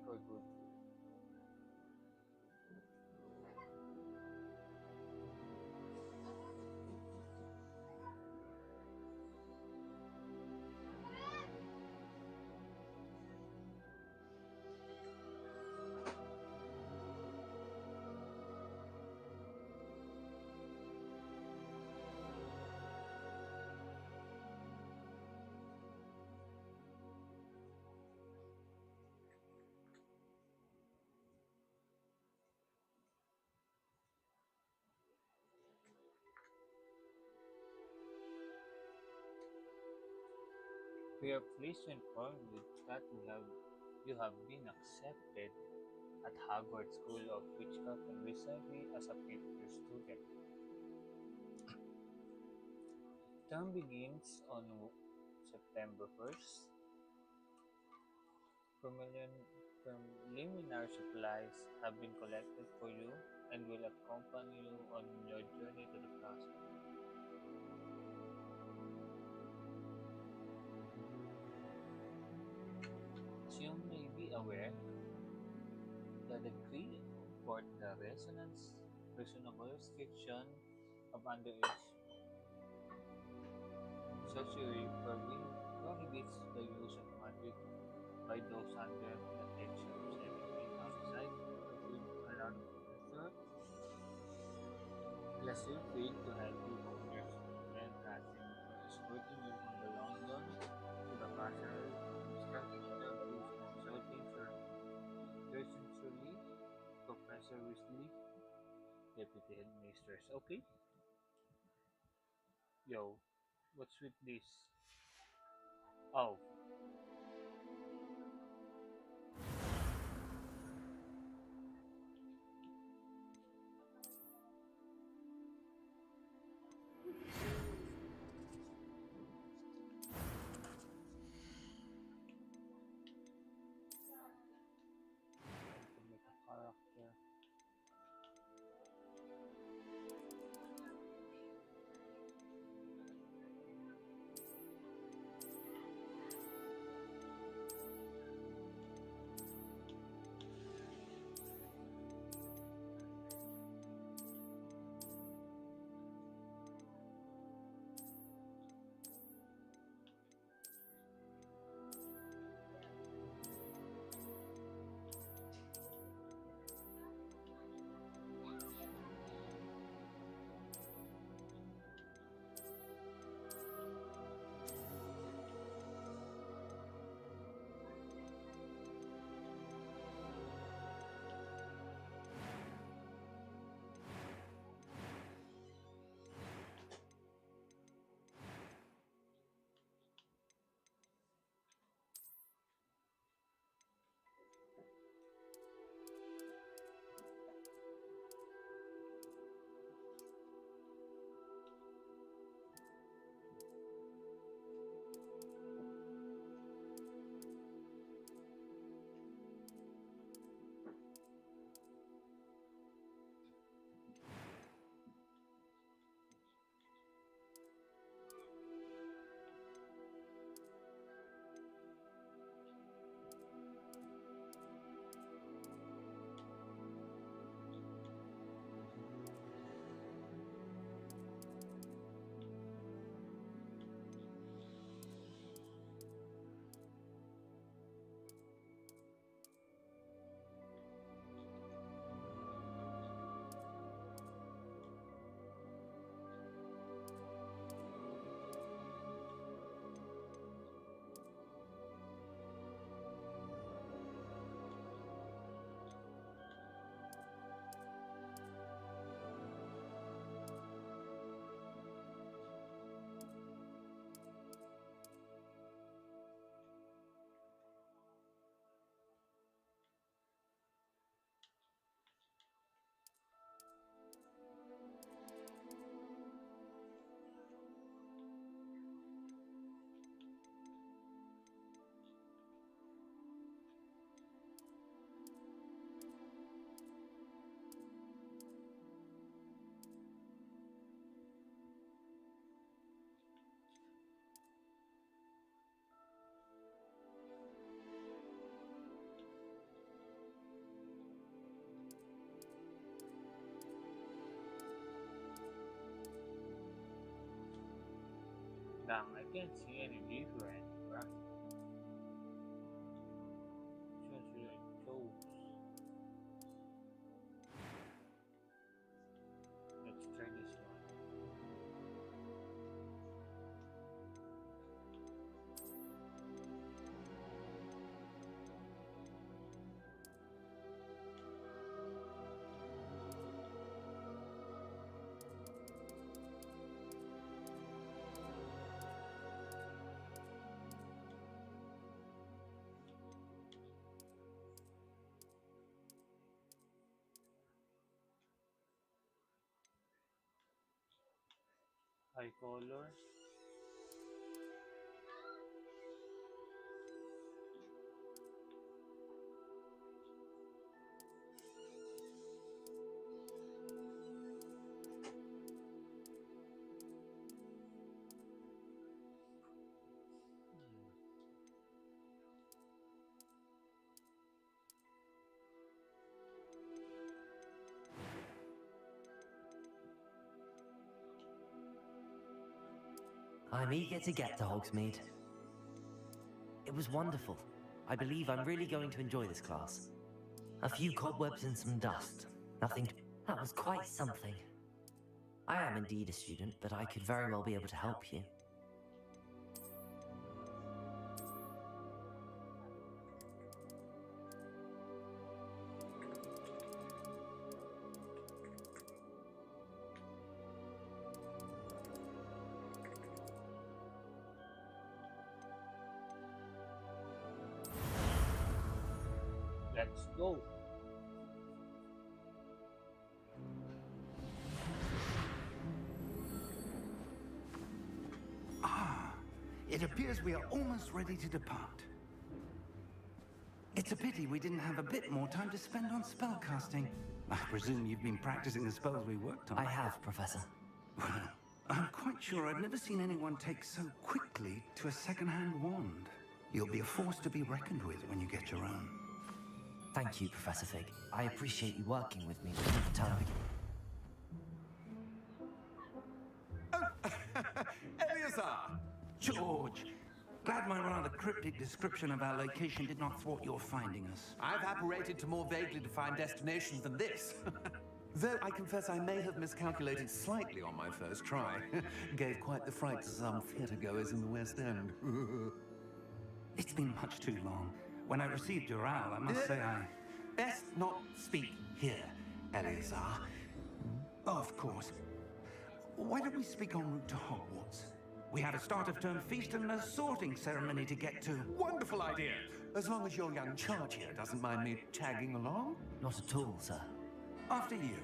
for good. We are pleased to inform you that you have been accepted at Hogwarts School of Witchcraft and Wizardry as a fifth-year student. Term begins on September 1st. Preliminary supplies have been collected for you and will accompany you on your journey to the castle. As you may be aware, the decree for the reasonable restriction of underage sorcery prohibits the use of magic by those under the age of 17 outside of the allowed professor. Plus, feel free to help you hone your student casting for escorting you from the London to the castle, instructing them to consulting Sir Essentially, Professor Weasley, Deputy Headmistress. Okay, yo, what's with this? Oh, to make a character. Damn, I can't see any difference, bruh. Which one should I choose? Let's try this one. High color. I'm eager to get to Hogsmeade. It was wonderful. I believe I'm really going to enjoy this class. A few cobwebs and some dust. Nothing. That was quite something. I am indeed a student, but I could very well be able to help you. Let's go. It appears we are almost ready to depart. It's a pity we didn't have a bit more time to spend on spellcasting. I presume you've been practicing the spells we worked on. I have, Professor. Well, I'm quite sure I've never seen anyone take so quickly to a second-hand wand. You'll be a force to be reckoned with when you get your own. Thank you, Professor Fig. I appreciate you working with me before the term begins. Eleazar! George! Glad my rather cryptic description of our location did not thwart your finding us. I've apparated to more vaguely defined destinations than this. Though I confess I may have miscalculated slightly on my first try. Gave quite the fright to some theatre-goers in the West End. It's been much too long. When I received your owl, I must say I... Best not speak here, Eleazar. Of course. Why don't we speak en route to Hogwarts? We have a start-of-term feast and a sorting ceremony to get to. Wonderful idea! As long as your young charge here doesn't mind me tagging along. Not at all, sir. After you.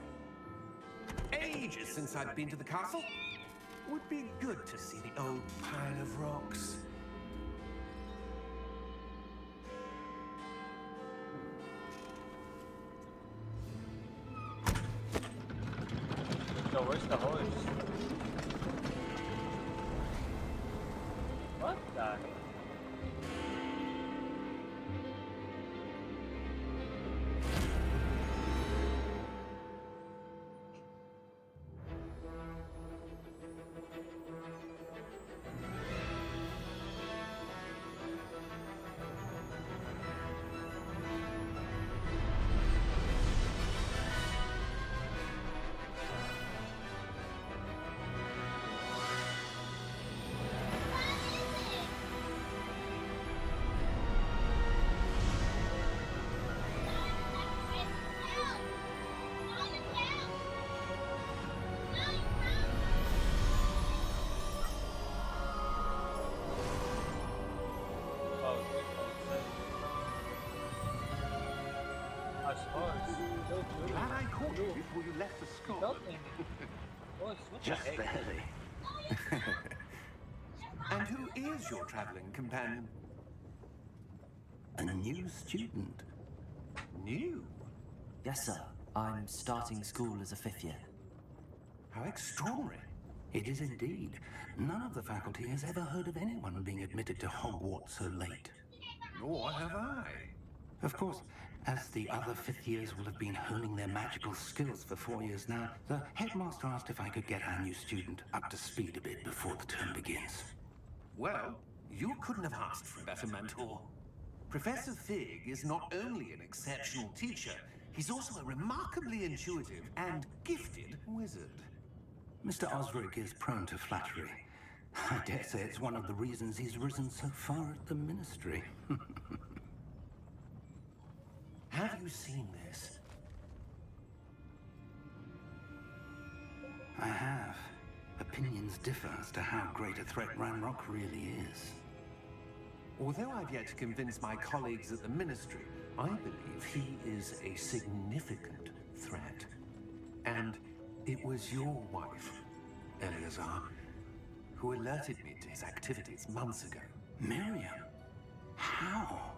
Ages since I've been to the castle. Would be good to see the old pile of rocks. So where's the horse? What the heck? Glad I caught you before you left the school. Just Just barely. And who is your traveling companion? A new student. New? Yes, sir. I'm starting school as a 5th year. How extraordinary. It is indeed. None of the faculty has ever heard of anyone being admitted to Hogwarts so late. Nor have I. Of course, as the other 5th years will have been honing their magical skills for 4 years now, the headmaster asked if I could get our new student up to speed a bit before the term begins. Well, you couldn't have asked for a better mentor. Professor Fig is not only an exceptional teacher, he's also a remarkably intuitive and gifted wizard. Mr. Osric is prone to flattery. I dare say it's one of the reasons he's risen so far at the Ministry. Have you seen this? I have. Opinions differ as to how great a threat Ranrock really is. Although I've yet to convince my colleagues at the Ministry, I believe he is a significant threat. And it was your wife, Eleazar, who alerted me to his activities months ago. Miriam? How?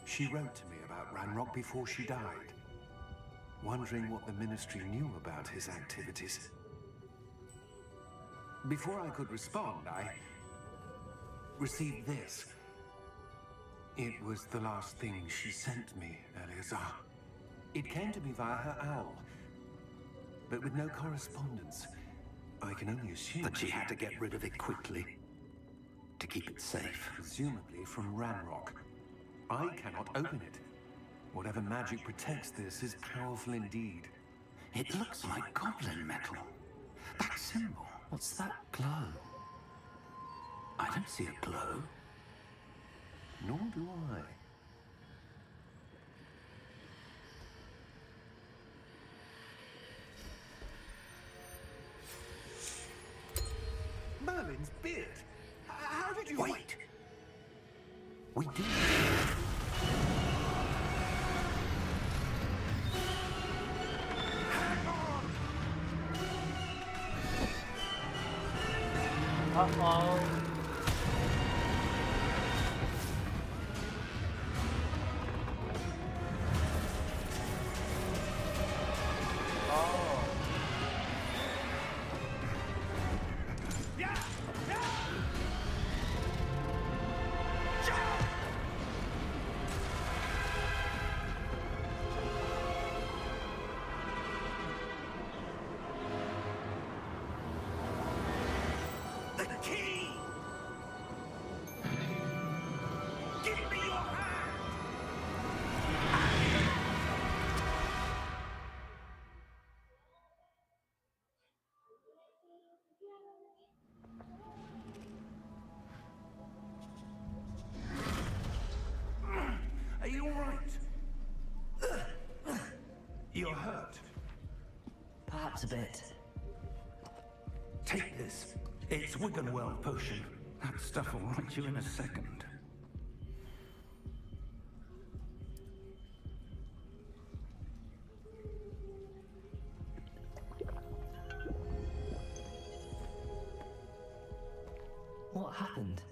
She wrote to me about Ranrock before she died, wondering what the Ministry knew about his activities. Before I could respond, I received this. It was the last thing she sent me, Eleazar. It came to me via her owl, but with no correspondence. I can only assume That she had to get rid of it quickly. To keep it safe. presumably from Ranrock. I cannot open it. Whatever magic protects this is powerful indeed. It looks like goblin metal. That symbol. What's that glow? I don't see a glow. Nor do I. Merlin's beard. How did you... Wait! We do. Uh-oh. Oh. The key! Give me your hand! Are you all right? You're hurt. Perhaps a bit. Take this. It's Wiggenweld potion. That stuff will right you in a second. What happened?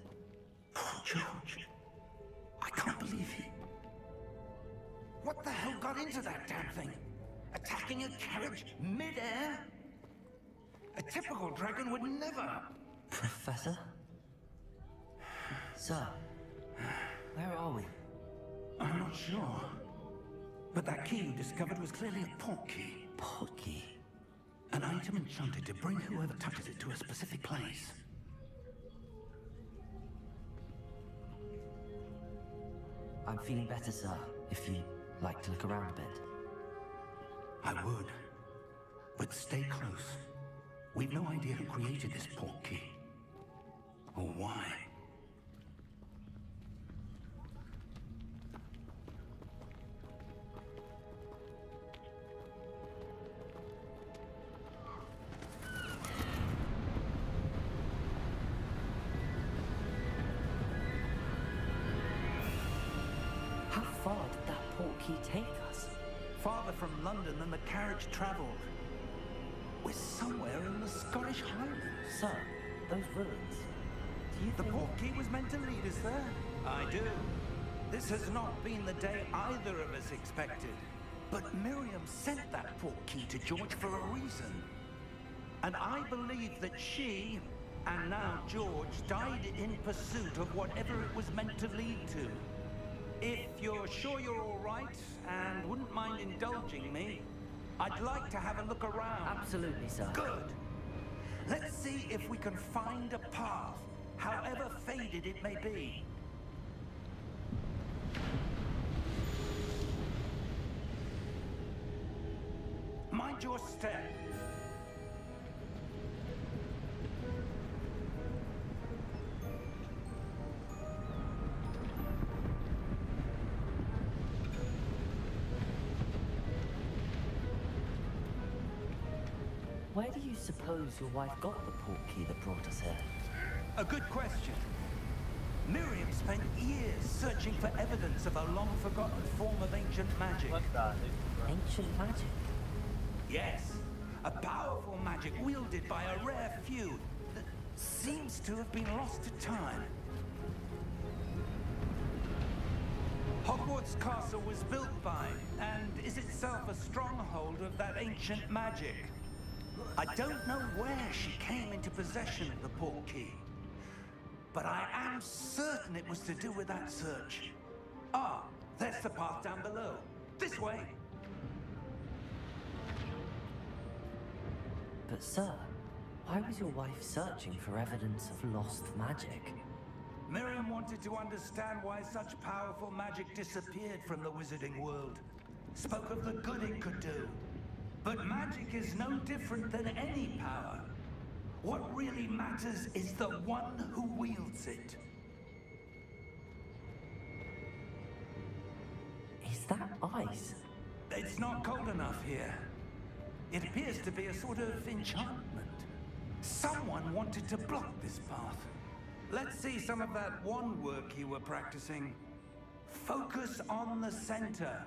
Poor George. I can't believe he... What the hell got into that damn thing? Attacking a carriage mid-air? A typical dragon would never... Professor? Sir, where are we? I'm not sure. But that key you discovered was clearly a port key. Port key. An item enchanted to bring whoever touches it to a specific place. I'm feeling better, sir, if you'd like to look around a bit. I would. But stay close. We've no idea who created this port key. Or why. How far did that port key take us? Farther from London than the carriage traveled. We're somewhere in the Scottish Highlands. Sir, those ruins. Do you The think... port key was meant to lead us there. I do. This has not been the day either of us expected. But Miriam sent that port key to George for a reason. And I believe that she, and now George, died in pursuit of whatever it was meant to lead to. If you're sure you're all right, and wouldn't mind indulging me, I'd like to have a look around. Absolutely, sir. Good. Let's see if we can find a path. however faded it may be. Mind your step. Where do you suppose your wife got the portkey that brought us here? A good question. Miriam spent years searching for evidence of a long-forgotten form of ancient magic. What the heck, bro? Ancient magic? Yes, a powerful magic wielded by a rare few that seems to have been lost to time. Hogwarts Castle was built by, and is itself a stronghold of that ancient magic. I don't know where she came into possession of the portkey, but I am certain it was to do with that search. Ah, there's the path down below. This way. But sir, why was your wife searching for evidence of lost magic? Miriam wanted to understand why such powerful magic disappeared from the wizarding world. Spoke of the good it could do. But magic is no different than any power. What really matters is the one who wields it. Is that ice? It's not cold enough here. It appears to be a sort of enchantment. Someone wanted to block this path. Let's see some of that wand work you were practicing. Focus on the center.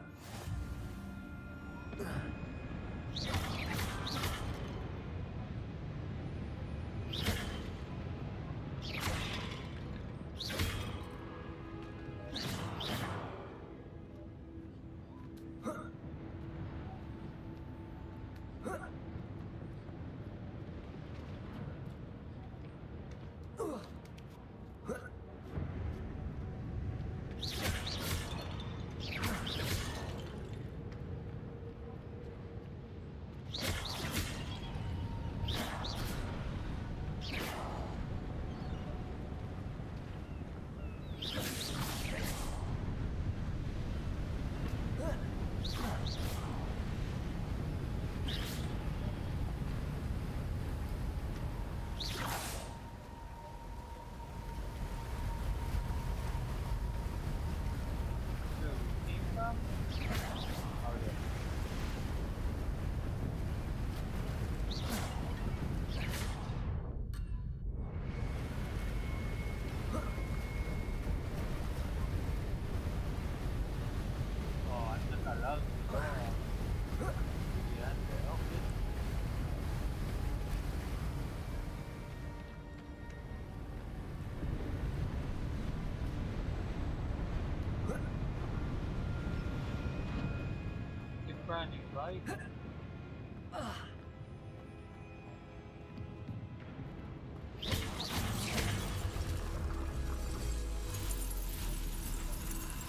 Where we came from? Oh, yeah. Oh, I'm not allowed to go. Yeah, okay. Keep running, right?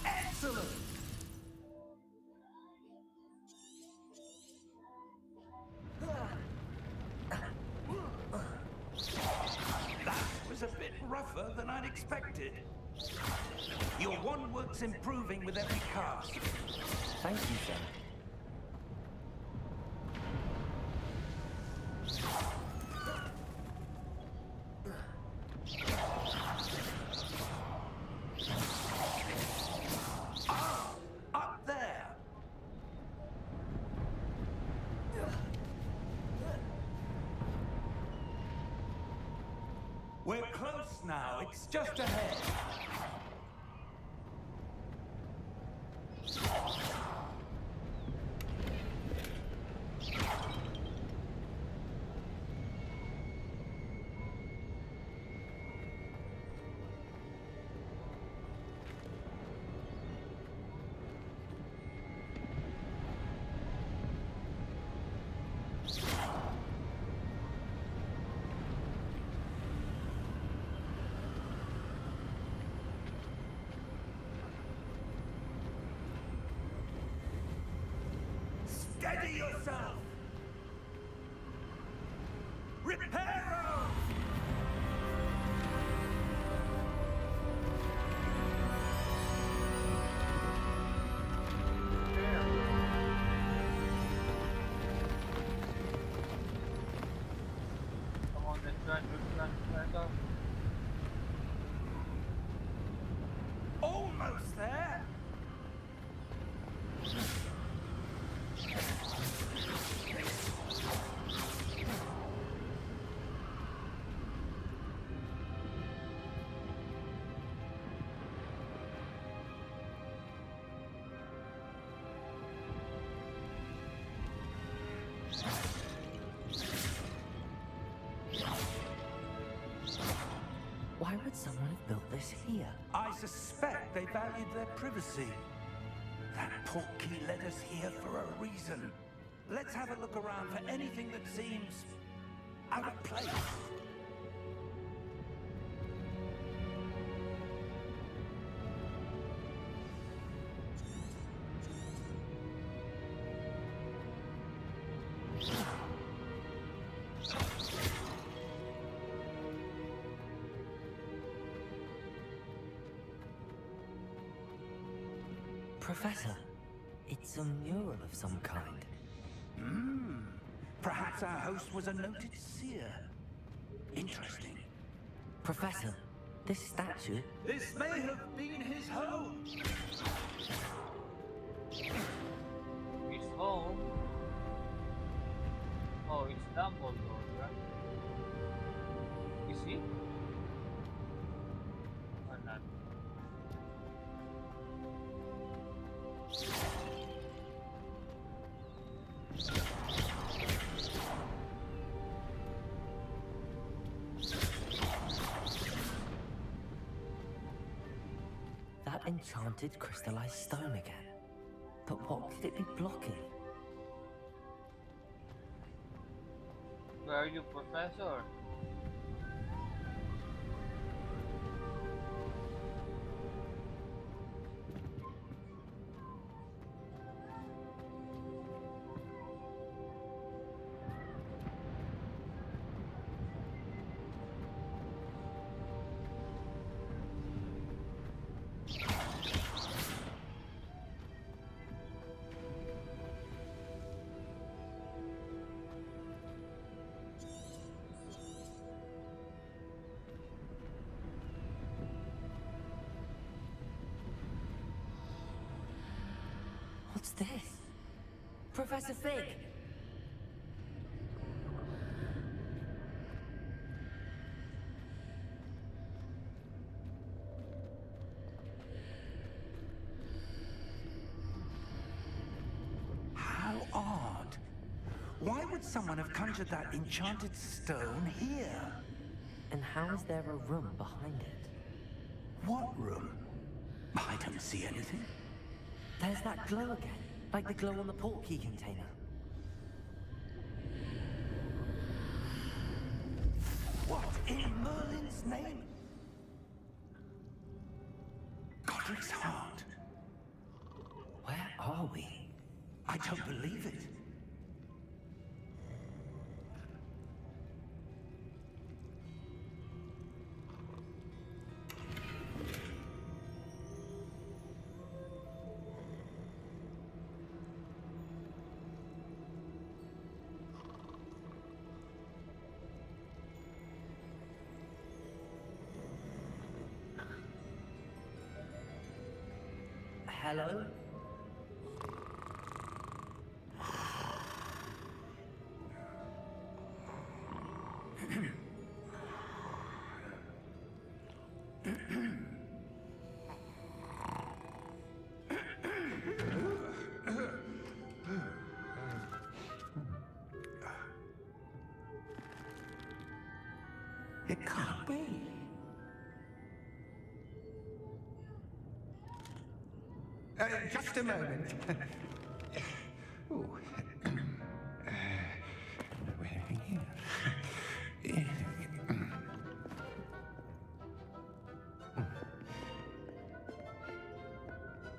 Excellent! That was a bit rougher than I'd expected. Your wand work's improving with every cast. Thank you, sir. Up there! We're close now. It's just ahead. Why would someone have built this here? I suspect they valued their privacy. That portkey led us here for a reason. Let's have a look around for anything that seems out of place. Professor, it's a mural of some kind. Perhaps our host was a noted seer. Interesting. Professor, this statue... This may have been his home. His home? Oh, it's Dumbledore, right? Is he? Or not? That enchanted crystallized stone again. But what could it be blocking? Where are you, Professor? What's this? Professor Fig! How odd. Why would someone have conjured that enchanted stone here? And how is there a room behind it? What room? I don't see anything. There's that glow again, like the glow on the portkey container. What in Merlin's name? Godric's heart. Where are we? I don't believe it. Hello? It can't be. Just a moment. Ooh.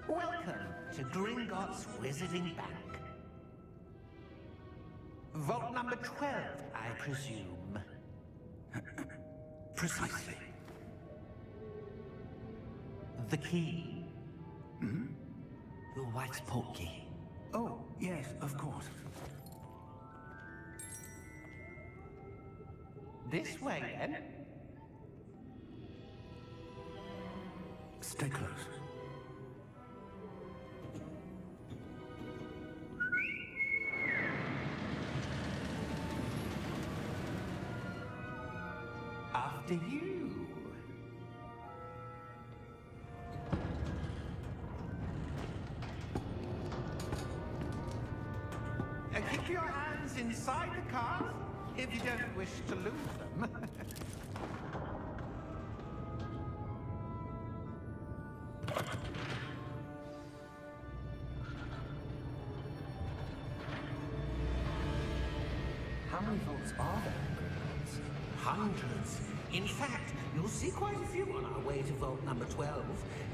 Welcome to Gringotts Wizarding Bank. Vault number 12, I presume. Precisely. The key. Your wife's portkey. Oh, yes, of course. This way, then? Stay close. After you. Keep your hands inside the cars if you don't wish to lose them. many vaults are there in Gringotts? Hundreds. In fact, you'll see quite a few on our way to vault number 12.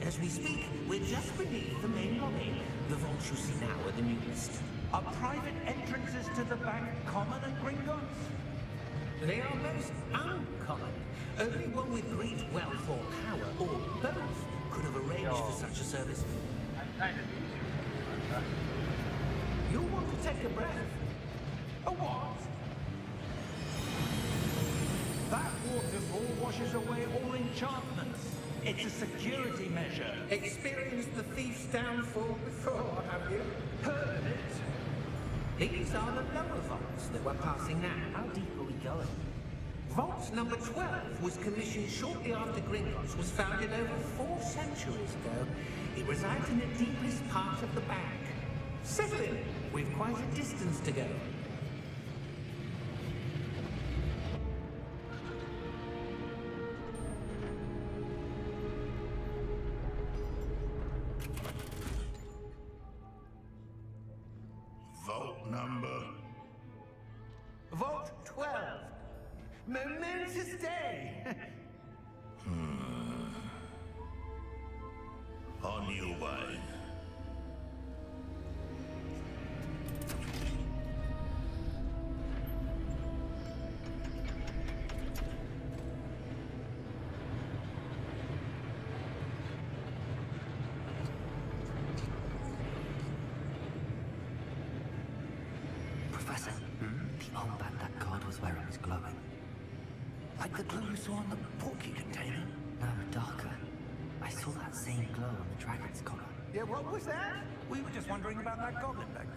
As we speak, we're just beneath the main lobby. The vaults you see now are the newest. Are private entrances to the bank common at Gringotts? They are most uncommon. Only one with great wealth or power, or both, could have arranged for such a service. I'm kind of busy. You'll want to take a breath. A what? That waterfall washes away all enchantments. It's a security measure. Experienced the thief's downfall before, have you? Heard of it? These are the lower vaults that we're passing now. How deep are we going? Vault number 12 was commissioned shortly after Gringotts was founded over 4 centuries ago. It resides in the deepest part of the bank. Settle in. We've quite a distance to go. Vault number? Vault 12. Momentous day. On your way. Professor, the armband that guard was wearing is glowing. Like the glow you saw on the porky container? No, darker. I saw that same glow on the dragon's collar. Yeah, what was that? We were just wondering about that goblin back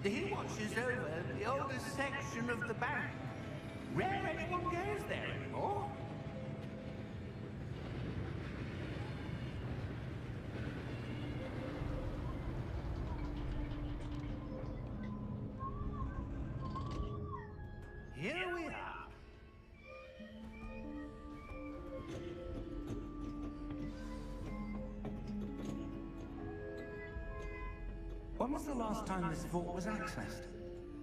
there. He watches over the oldest section of the bank. Rare anyone goes there anymore. Here we are. When was the last time this vault was accessed?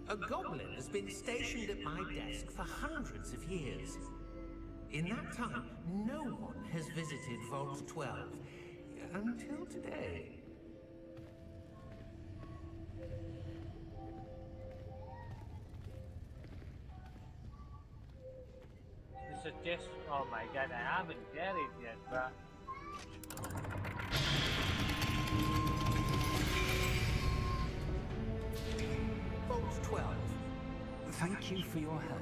A goblin has been stationed at my desk for hundreds of years. In that time, no one has visited Vault 12. Until today. You suggest, oh my god, I haven't get it yet, but Vault 12. Thank you for your help.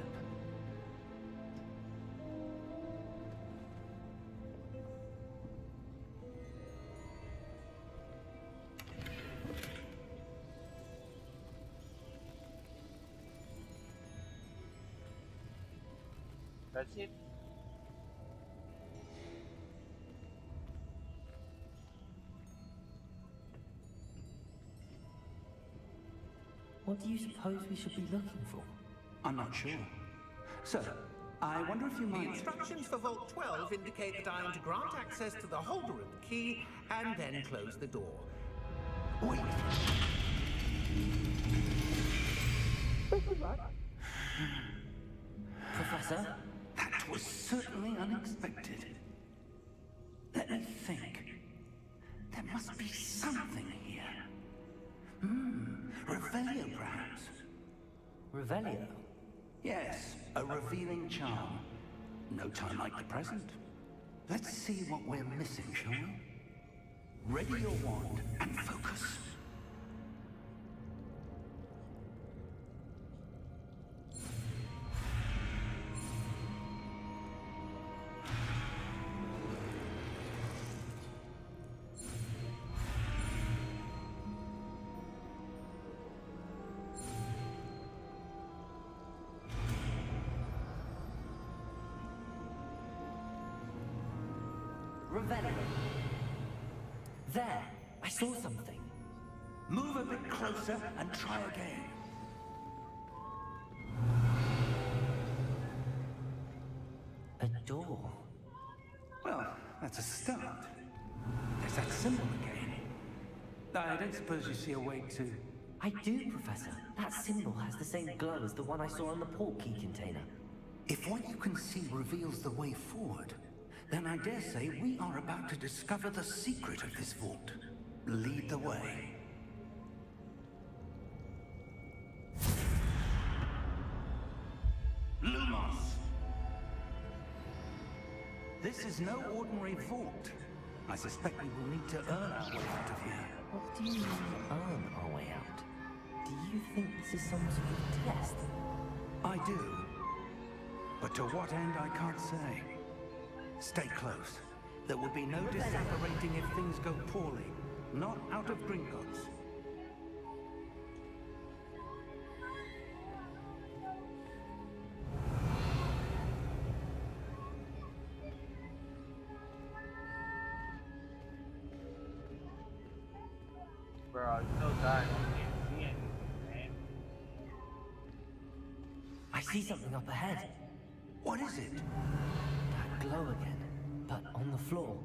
that's it. What do you suppose we should be looking for? I'm not sure. Sir, I wonder if you The might... instructions for Vault 12 indicate that I am to grant access to the holder of the key and then close the door. Wait. Professor? That was certainly unexpected. Let me think. There must be something here. Revelio, perhaps. Revelio? Yes, a revealing charm. No time like the present. Let's see what we're missing, shall we? Ready your wand and focus. Revelio. There! I saw something. Move a bit closer and try again. A door. Well, that's a start. There's that symbol again. I don't suppose you see a way to... I do, Professor. That symbol has the same glow as the one I saw on the port key container. If what you can see reveals the way forward, then I dare say we are about to discover the secret of this vault. Lead the way. Lumos! This is no ordinary vault. I suspect we will need to earn our way out of here. What do you mean, earn our way out? Do you think this is some sort of test? I do. But to what end, I can't say. Stay close. There will be no disapparating if things go poorly. Not out of Gringotts. Bro, it's so dark. I can't see anything, man. I see something up ahead. What is it? That glow again, but on the floor.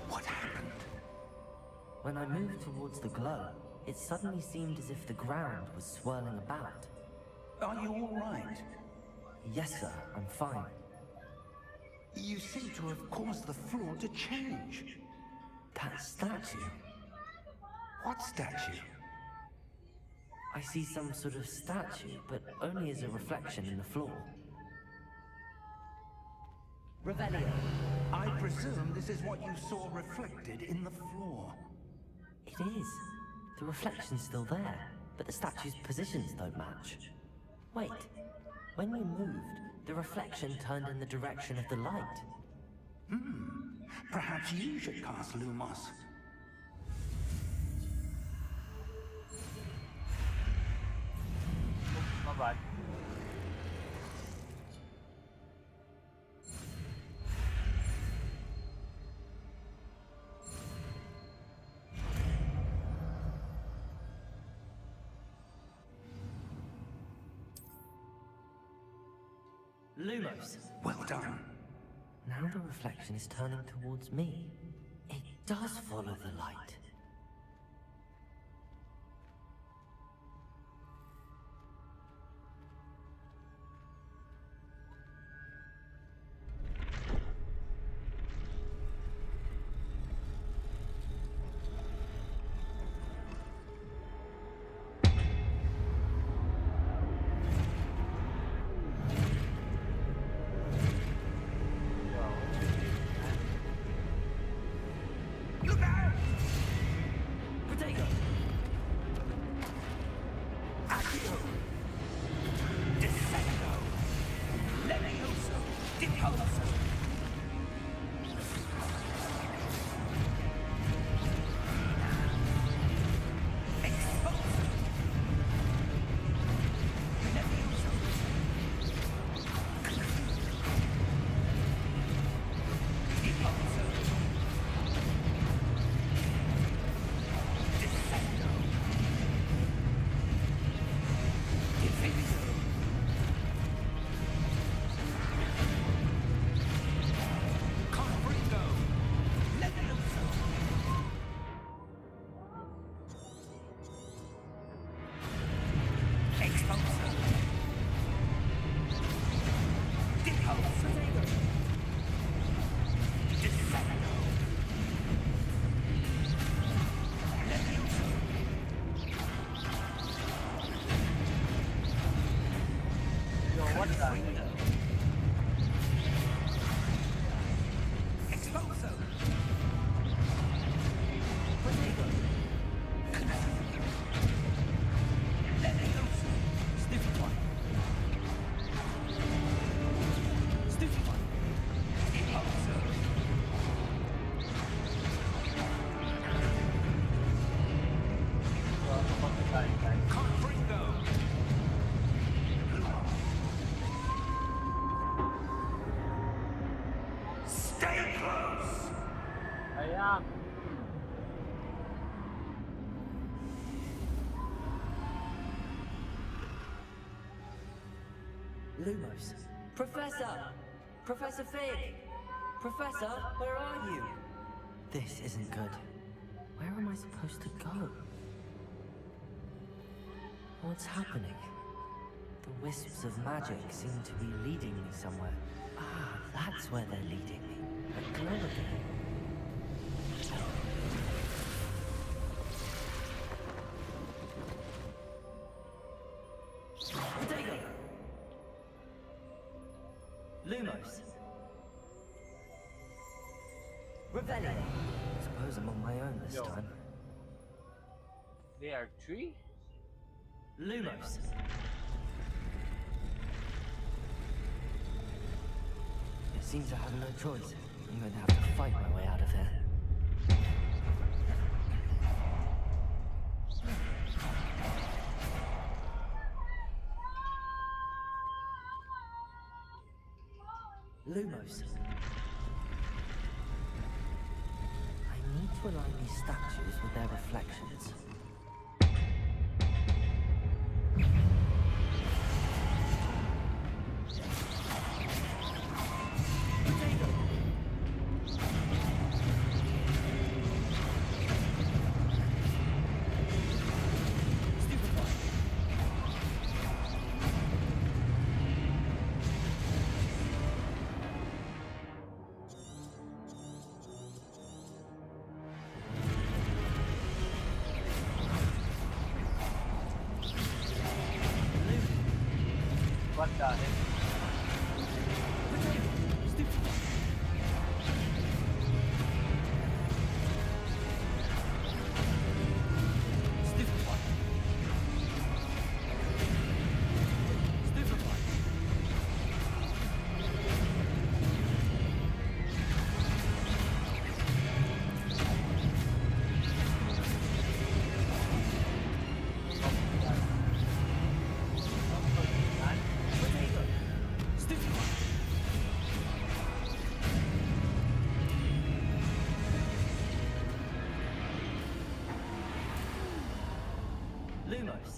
What happened? When I moved towards the glow, it suddenly seemed as if the ground was swirling about. Are you all right? Yes, sir, I'm fine. You seem to have caused the floor to change. That statue. What statue? I see some sort of statue, but only as a reflection in the floor. Revelio. I presume this is what you saw reflected in the floor. It is. The reflection's still there, but the statue's positions don't match. Wait, when you moved, the reflection turned in the direction of the light. Perhaps you should cast Lumos. My bad. Lumos. Well done. Now the reflection is turning towards me. It does follow the light. Look out! Potato! Accio! Descendo! Levioso! Deposo! Exposo! Levioso! Deposo! Descendo! Defenso! Confringo! Levioso! Exposo! Deposo! Descendo! Levioso! Yo, what the heck? Exposo! Levioso! Stupefy! Stupefy! Deposo! Yo, I'm fucking dying, guys. Confringo! Stay close! I am. Lumos. Professor! Professor Fig! Professor, where are you? This isn't good. Where am I supposed to go? What's happening? The wisps of magic seem to be leading me somewhere. Ah, that's where they're leading me. A glow again. Potato! Lumos. Revelli. Suppose I'm on my own this Yo. time. They are three? Lumos. It seems I have no choice. I'm going to have to fight my way out of here. Lumos. I need to align these statues with their reflections. What the heck? Lumos.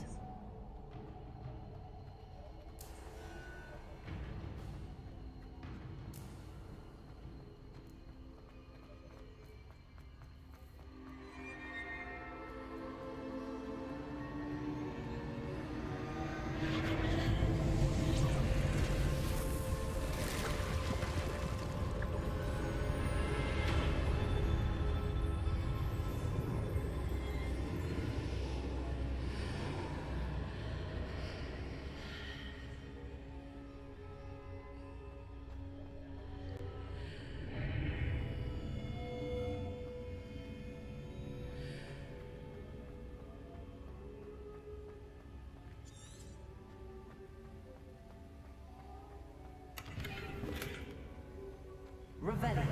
Revelli.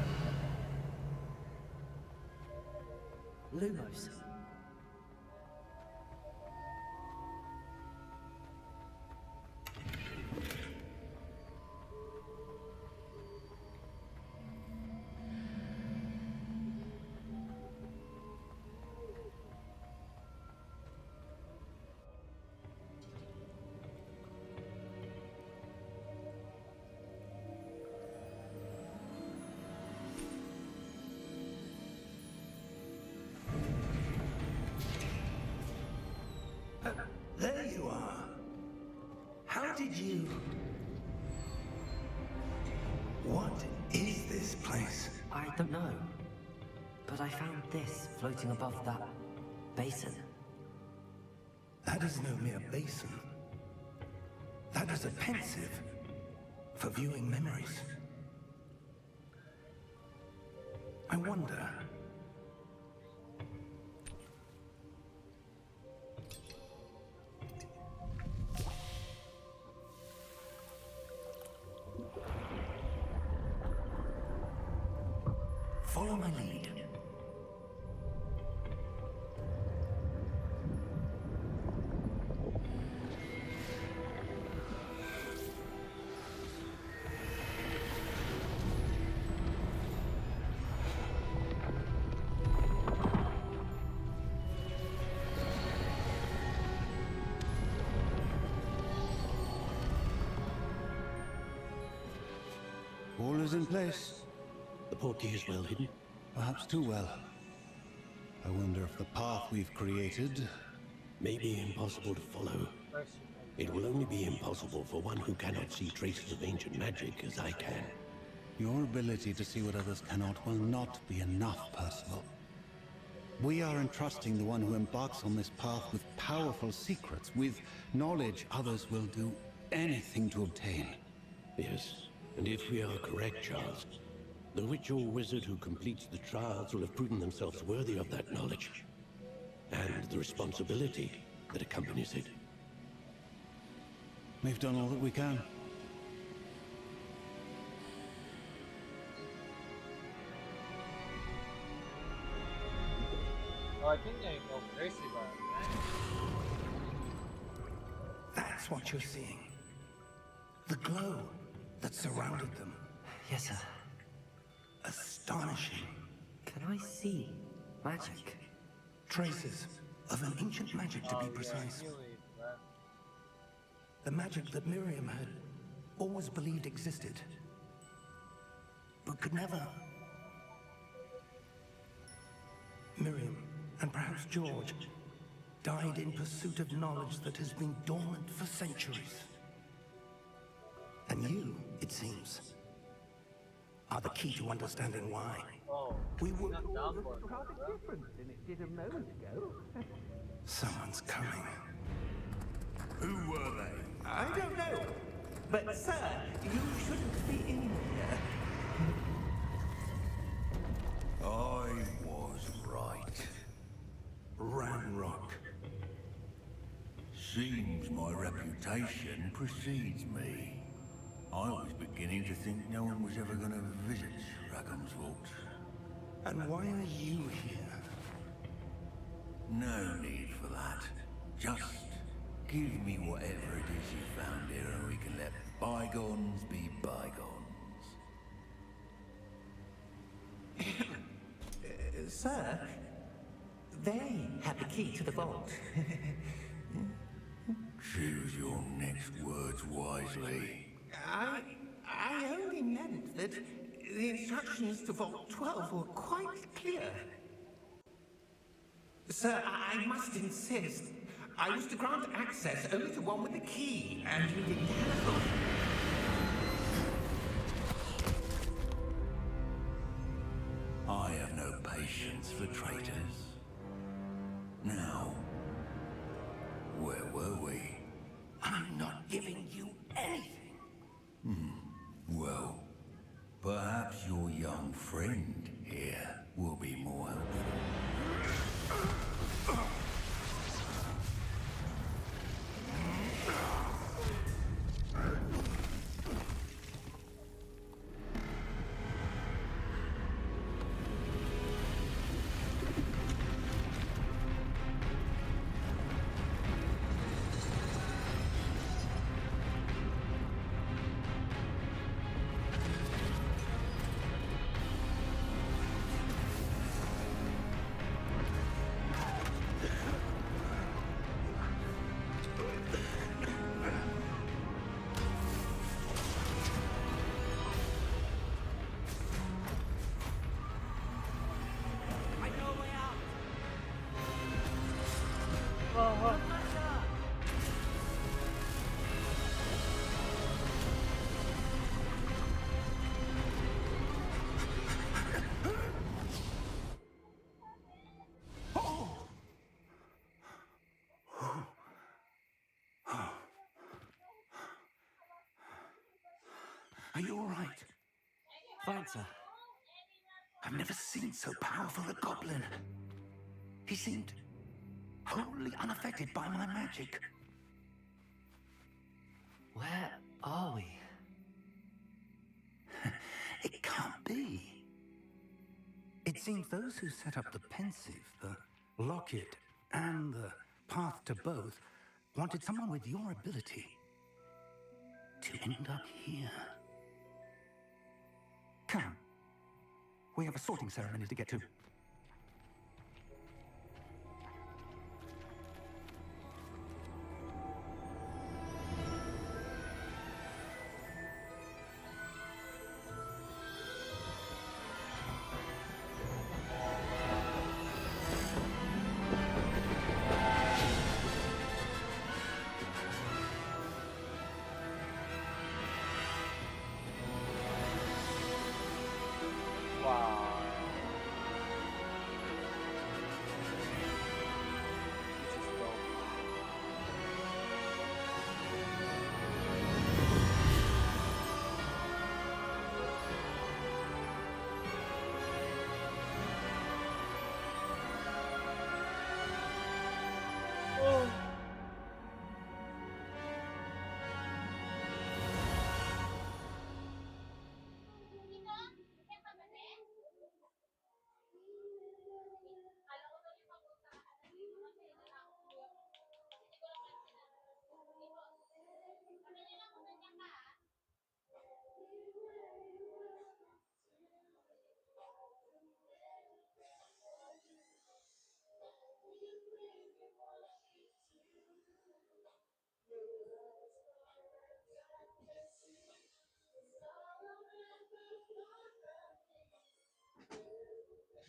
Lumos. There you are. How did you... What is this place? I don't know. But I found this floating above that basin. That is no mere basin. That is a pensive for viewing memories. I wonder... Follow my lead. is in place. The portkey is well hidden. Perhaps too well. I wonder if the path we've created... May be impossible to follow. It will only be impossible for one who cannot see traces of ancient magic as I can. Your ability to see what others cannot will not be enough, Percival. We are entrusting the one who embarks on this path with powerful secrets, with knowledge others will do anything to obtain. Yes, and if we are correct, Charles, the witch or wizard who completes the trials will have proven themselves worthy of that knowledge, and the responsibility that accompanies it. We've done all that we can. Oh, I think they go crazy about it, That's what you're seeing. The glow that surrounded them. Yes, sir. Astonishing. Can I see magic? Traces of an ancient magic, to be precise. The magic that Miriam had always believed existed, but could never. Miriam, and perhaps George, died in pursuit of knowledge that has been dormant for centuries. And you, it seems, are the key to understanding why. Oh, We were... not down for it. Someone's coming. Who were they? I don't know. But, sir, you shouldn't be in here. I was right. Ramrock. Seems my reputation precedes me. I was beginning to think no one was ever going to visit Rackham's vaults. And why are you here? No need for that. Just give me whatever it is you found here and we can let bygones be bygones. Sir, they have the key to the vault. Choose your next words wisely. I only meant that the instructions to Vault 12 were quite clear. Sir, I must insist. I was to grant access only to one with the key, and you didn't have. I have no patience for traitors. Now, where were we? I'm not giving you anything. Well, perhaps your young friend here will be more helpful. Are you all right? Fine, sir. I've never seen so powerful a goblin. He seemed wholly unaffected by my magic. Where are we? It can't be. It seems those who set up the pensive, the locket, and the path to both wanted someone with your ability to end up here. Come. We have a sorting ceremony to get to.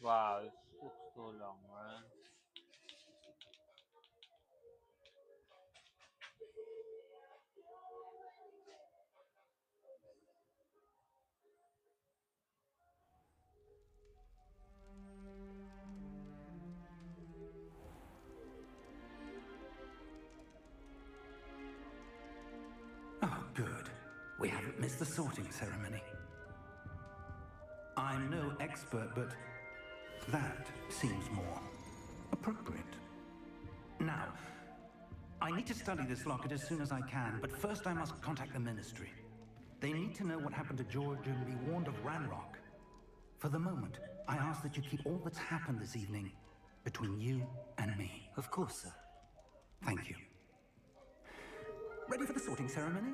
Wow, it took so long, man. Oh, good. We haven't missed the sorting ceremony. I'm no expert, but that seems more appropriate. Now, I need to study this locket as soon as I can, but first I must contact the Ministry. They need to know what happened to George and be warned of Ranrock. For the moment, I ask that you keep all that's happened this evening between you and me. Of course, sir. Thank you. Ready for the sorting ceremony?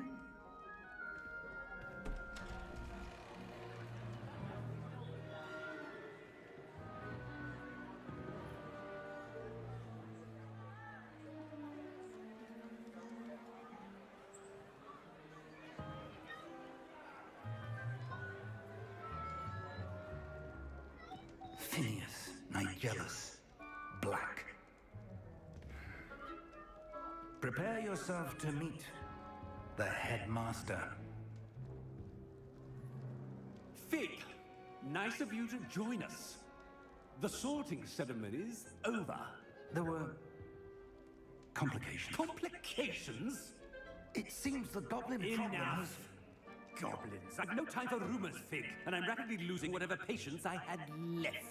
Phineas, Nigellus, Black. Prepare yourself to meet the headmaster. Fig, nice of you to join us. The sorting ceremony's over. There were complications. Complications? It seems the goblin problem has... Enough! Goblins. I've no time for rumors, Fig, and I'm rapidly losing whatever patience I had left.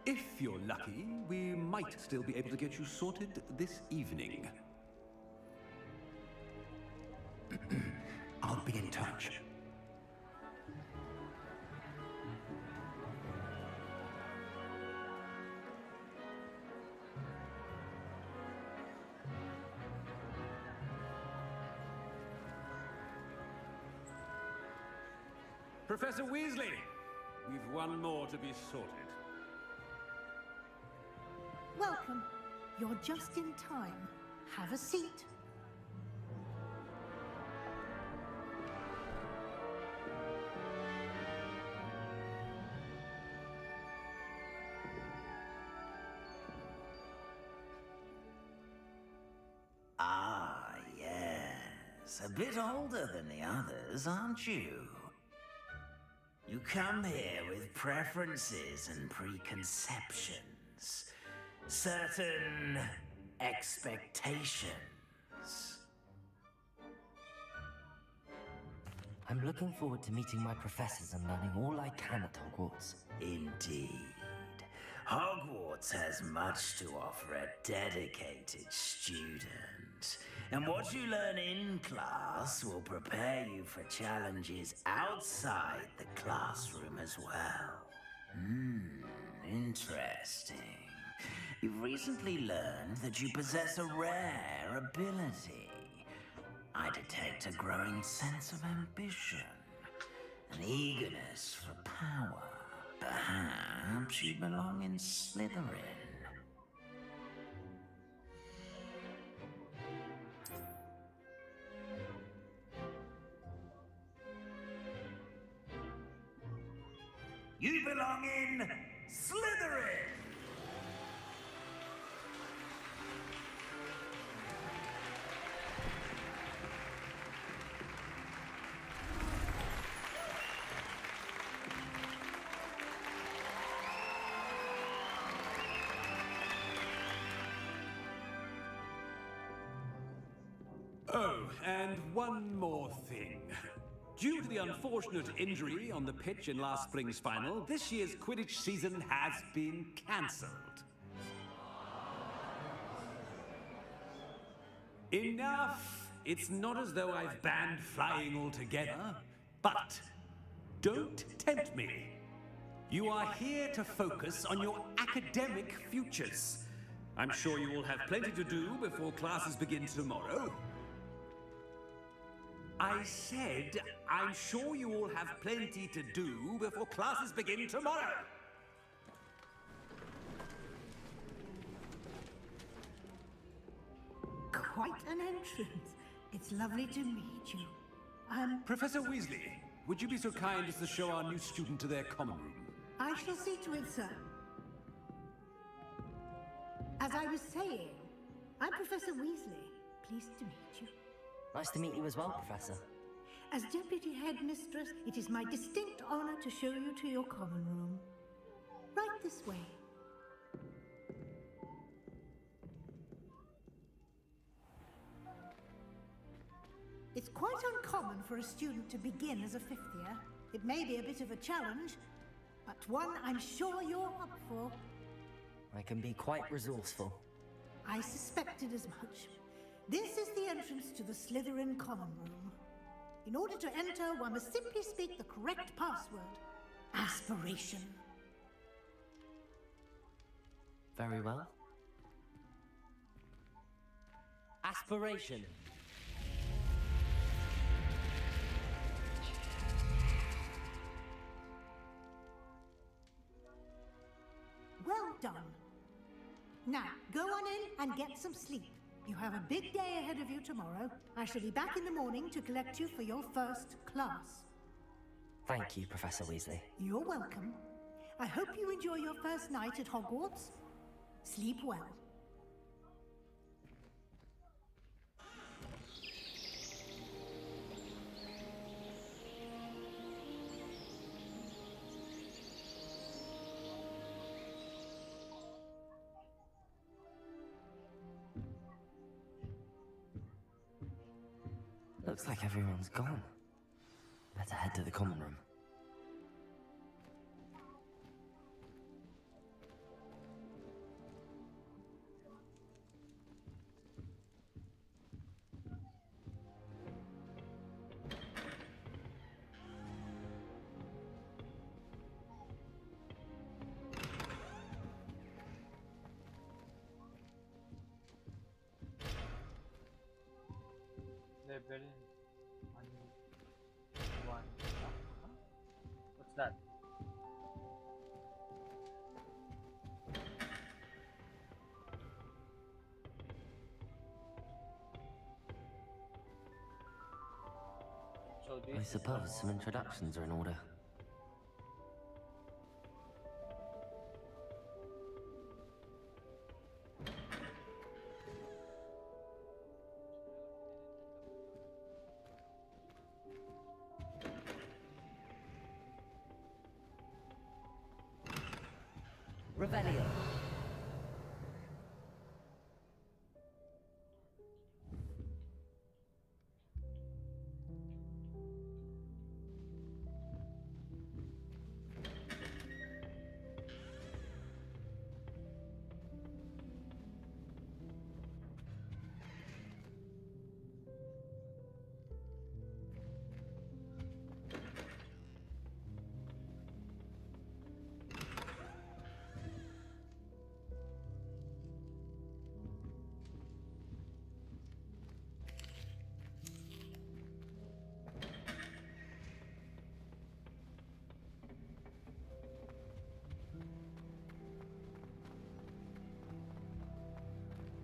If you're lucky, we might still be able to get you sorted this evening. I'll be in touch. Professor Weasley, we've one more to be sorted. Welcome. You're just in time. Have a seat. Ah, yes. A bit older than the others, aren't you? You come here with preferences and preconceptions. Certain expectations. I'm looking forward to meeting my professors and learning all I can at Hogwarts. Indeed. Hogwarts has much to offer a dedicated student. And what you learn in class will prepare you for challenges outside the classroom as well. Interesting. You've recently learned that you possess a rare ability. I detect a growing sense of ambition, an eagerness for power. Perhaps you belong in Slytherin. You belong in Slytherin! Oh, and one more thing. Due to the unfortunate injury on the pitch in last spring's final, this year's Quidditch season has been cancelled. Enough! It's not as though I've banned flying altogether, but don't tempt me. You are here to focus on your academic futures. I'm sure you will have plenty to do before classes begin tomorrow. I said, I'm sure you all have plenty to do before classes begin tomorrow. Quite an entrance. It's lovely to meet you. Professor Weasley, would you be so kind as to show our new student to their common room? I shall see to it, sir. As I was saying, I'm Professor Weasley. Pleased to meet you. Nice to meet you as well, Professor. As Deputy Headmistress, it is my distinct honor to show you to your common room. Right this way. It's quite uncommon for a student to begin as a fifth year. It may be a bit of a challenge, but one I'm sure you're up for. I can be quite resourceful. I suspected as much. This is the entrance to the Slytherin common room. In order to enter, one must simply speak the correct password. Aspiration. Very well. Aspiration. Well done. Now, go on in and get some sleep. You have a big day ahead of you tomorrow. I shall be back in the morning to collect you for your first class. Thank you, Professor Weasley. You're welcome. I hope you enjoy your first night at Hogwarts. Sleep well. Looks like everyone's gone. Better head to the common room. Level one. What's that? So I this suppose some introductions are in order. Revelio.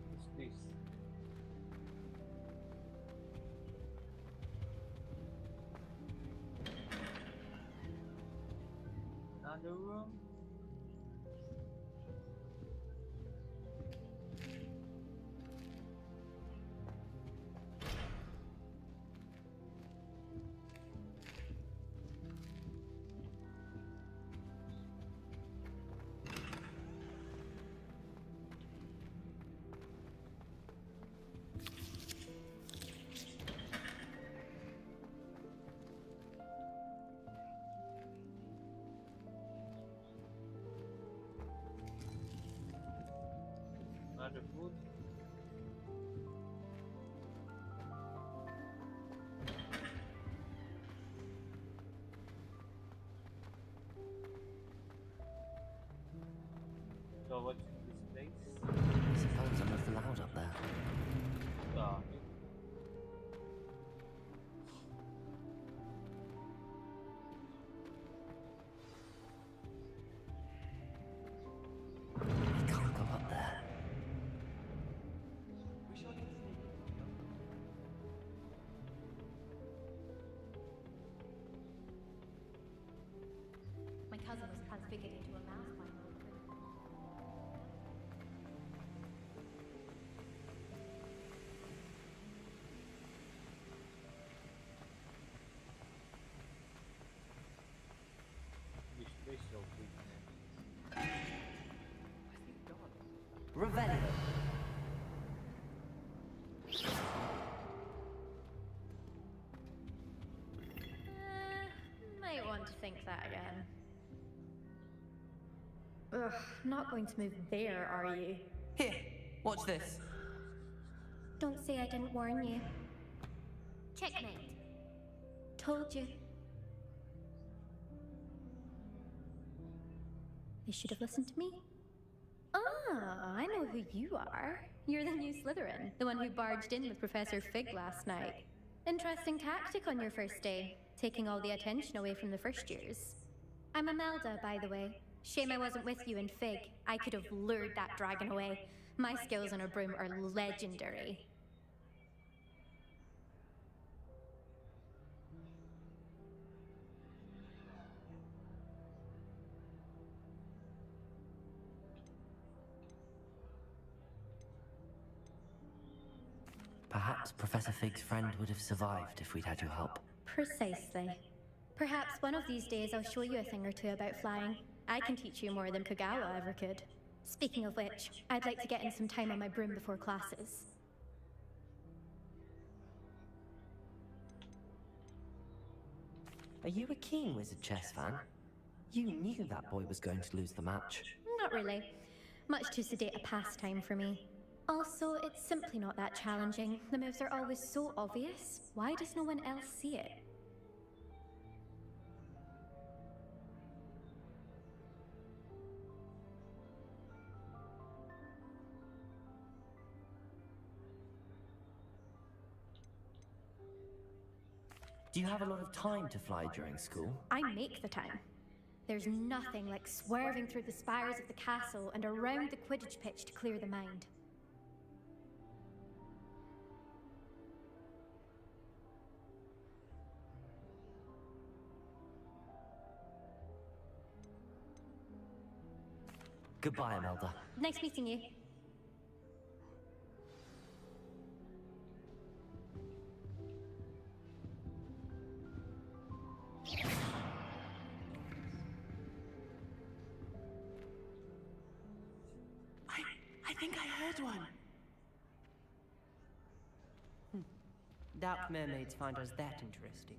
What's this? Another room? Another food? So what's in this place? I suppose I'm not allowed up there. Ah, I can't go up there. My cousin was transfigured into a mouse by an old friend. This place so big, man. Revelio. Might want to think that again. Ugh, not going to move there, are you? Here, watch this. Don't say I didn't warn you. Checkmate. Told you. You should have listened to me. Ah, I know who you are. You're the new Slytherin, the one who barged in with Professor Fig last night. Interesting tactic on your first day, taking all the attention away from the first years. I'm Imelda, by the way. Shame I wasn't with you in Fig. I could have lured that dragon away. My skills on a broom are legendary. Perhaps Professor Fig's friend would have survived if we'd had your help. Precisely. Perhaps one of these days I'll show you a thing or two about flying. I can teach you more than Kagawa ever could. Speaking of which, I'd like to get in some time on my broom before classes. Are you a keen Wizard chess fan? You knew that boy was going to lose the match. Not really. Much too sedate a pastime for me. Also, it's simply not that challenging. The moves are always so obvious. Why does no one else see it? Do you have a lot of time to fly during school? I make the time. There's nothing like swerving through the spires of the castle and around the Quidditch pitch to clear the mind. Goodbye, Imelda. Nice meeting you. I think I heard one. Doubt mermaids find us that interesting.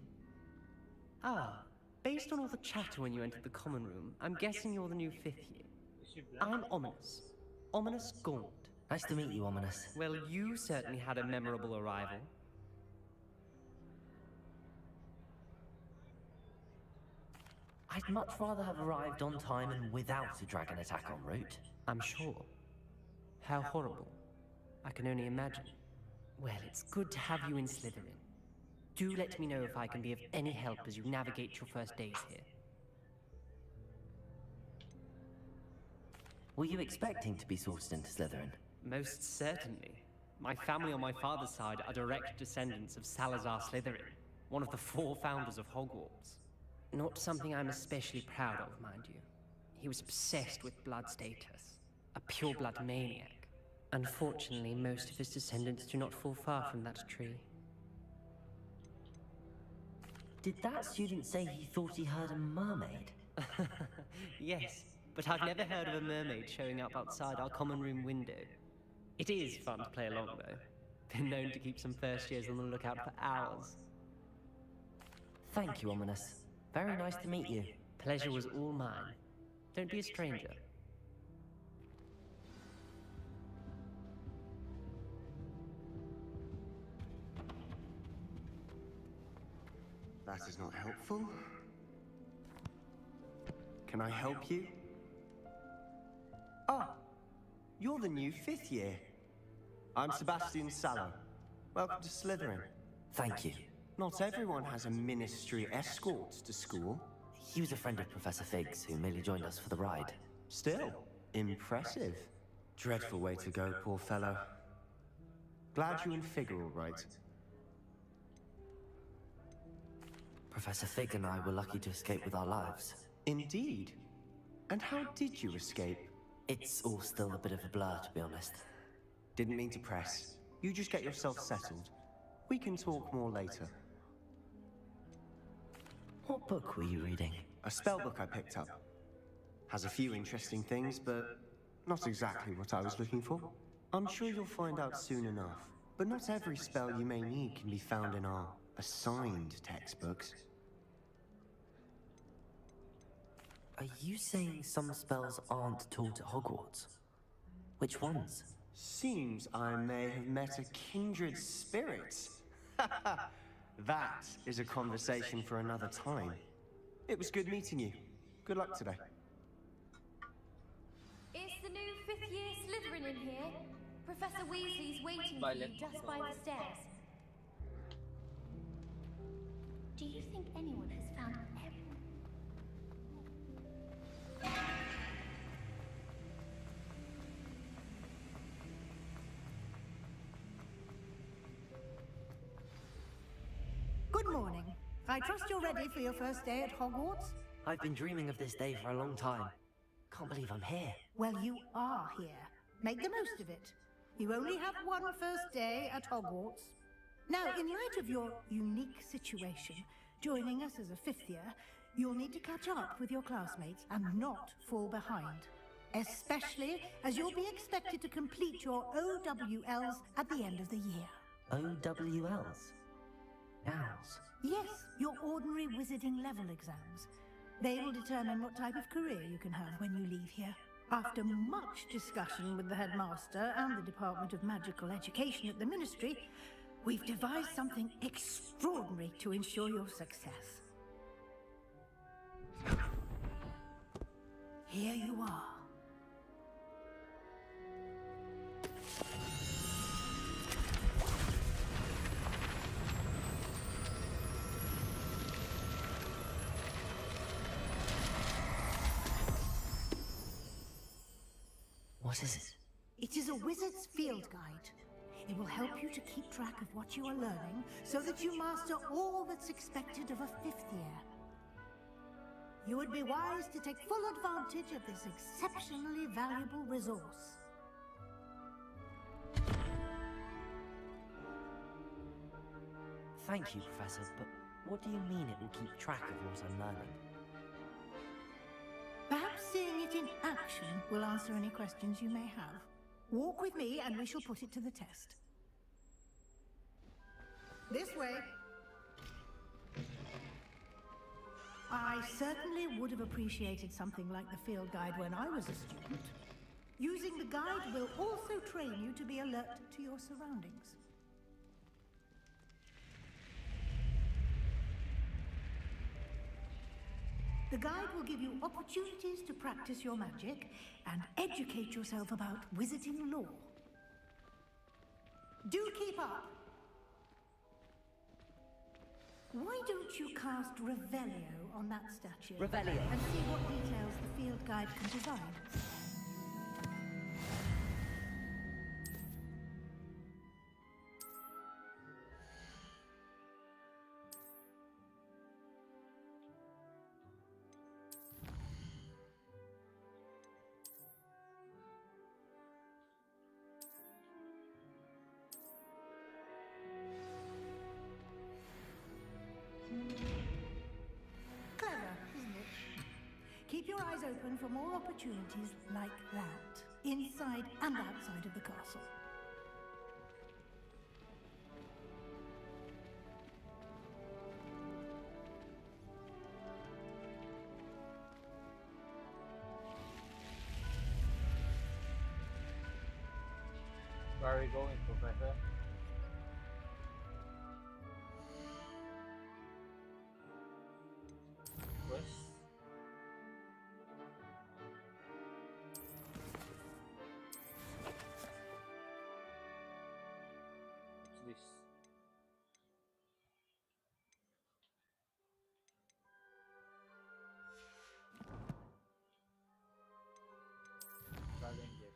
Ah, based on all the chatter when you entered the common room, I'm guessing you're the new 5th year. Is she black? I'm Ominous. Ominous Gaunt. Nice to meet you, Ominous. Well, you certainly had a memorable arrival. I'd much rather have arrived on time and without a dragon attack en route. I'm sure. How horrible. I can only imagine. Well, it's good to have you in Slytherin. Do let me know if I can be of any help as you navigate your first days here. Were you expecting to be sorted into Slytherin? Most certainly. My family on my father's side are direct descendants of Salazar Slytherin, one of the 4 founders of Hogwarts. Not something I'm especially proud of, mind you. He was obsessed with blood status, a pure-blood maniac. Unfortunately, most of his descendants do not fall far from that tree. Did that student say he thought he heard a mermaid? Yes, but I've never heard of a mermaid showing up outside our common room window. It is fun to play along, though. Been known to keep some first years on the lookout for hours. Thank you, Ominous. Very nice to meet you. Pleasure was all mine. Don't be a stranger. That is not helpful. Can I help you? Ah, you're the new 5th year. I'm Sebastian Sallow. Welcome to Slytherin. Thank you. Not everyone has a ministry escort to school. He was a friend of Professor Fig's who merely joined us for the ride. Still, impressive. Dreadful way to go, poor fellow. Glad you and Fig are all right. Professor Fig and I were lucky to escape with our lives. Indeed. And how did you escape? It's all still a bit of a blur, to be honest. Didn't mean to press. You just get yourself settled. We can talk more later. What book were you reading? A spell book I picked up. Has a few interesting things, but not exactly what I was looking for. I'm sure you'll find out soon enough. But not every spell you may need can be found in our assigned textbooks. Are you saying some spells aren't taught at Hogwarts? Which ones? Seems I may have met a kindred spirit. That is a conversation for another time. It was good meeting you. Good luck today. Is the new fifth-year Slytherin in here? Professor Weasley's waiting for you just by the stairs. Do you think anyone has found Good morning. I trust you're ready for your first day at Hogwarts? I've been dreaming of this day for a long time. Can't believe I'm here. Well, you are here. Make the most of it. You only have one first day at Hogwarts. Now, in light of your unique situation, joining us as a fifth year, you'll need to catch up with your classmates and not fall behind. Especially as you'll be expected to complete your OWLs at the end of the year. OWLs? Owls? Yes, your ordinary wizarding level exams. They will determine what type of career you can have when you leave here. After much discussion with the headmaster and the Department of Magical Education at the Ministry, we've devised something extraordinary to ensure your success. Here you are. What is it? It is a wizard's field guide. It will help you to keep track of what you are learning so that you master all that's expected of a fifth year. You would be wise to take full advantage of this exceptionally valuable resource. Thank you, Professor, but what do you mean it will keep track of what I'm learning? Perhaps seeing it in action will answer any questions you may have. Walk with me and we shall put it to the test. This way. I certainly would have appreciated something like the field guide when I was a student. Using the guide will also train you to be alert to your surroundings. The guide will give you opportunities to practice your magic and educate yourself about wizarding lore. Do keep up! Why don't you cast Revelio on that statue? Revelio? And see what details the field guide can provide. Clever, isn't it? Keep your eyes open for more opportunities like that, inside and outside of the castle. Where are we going, Professor? West? What's this? Challenges.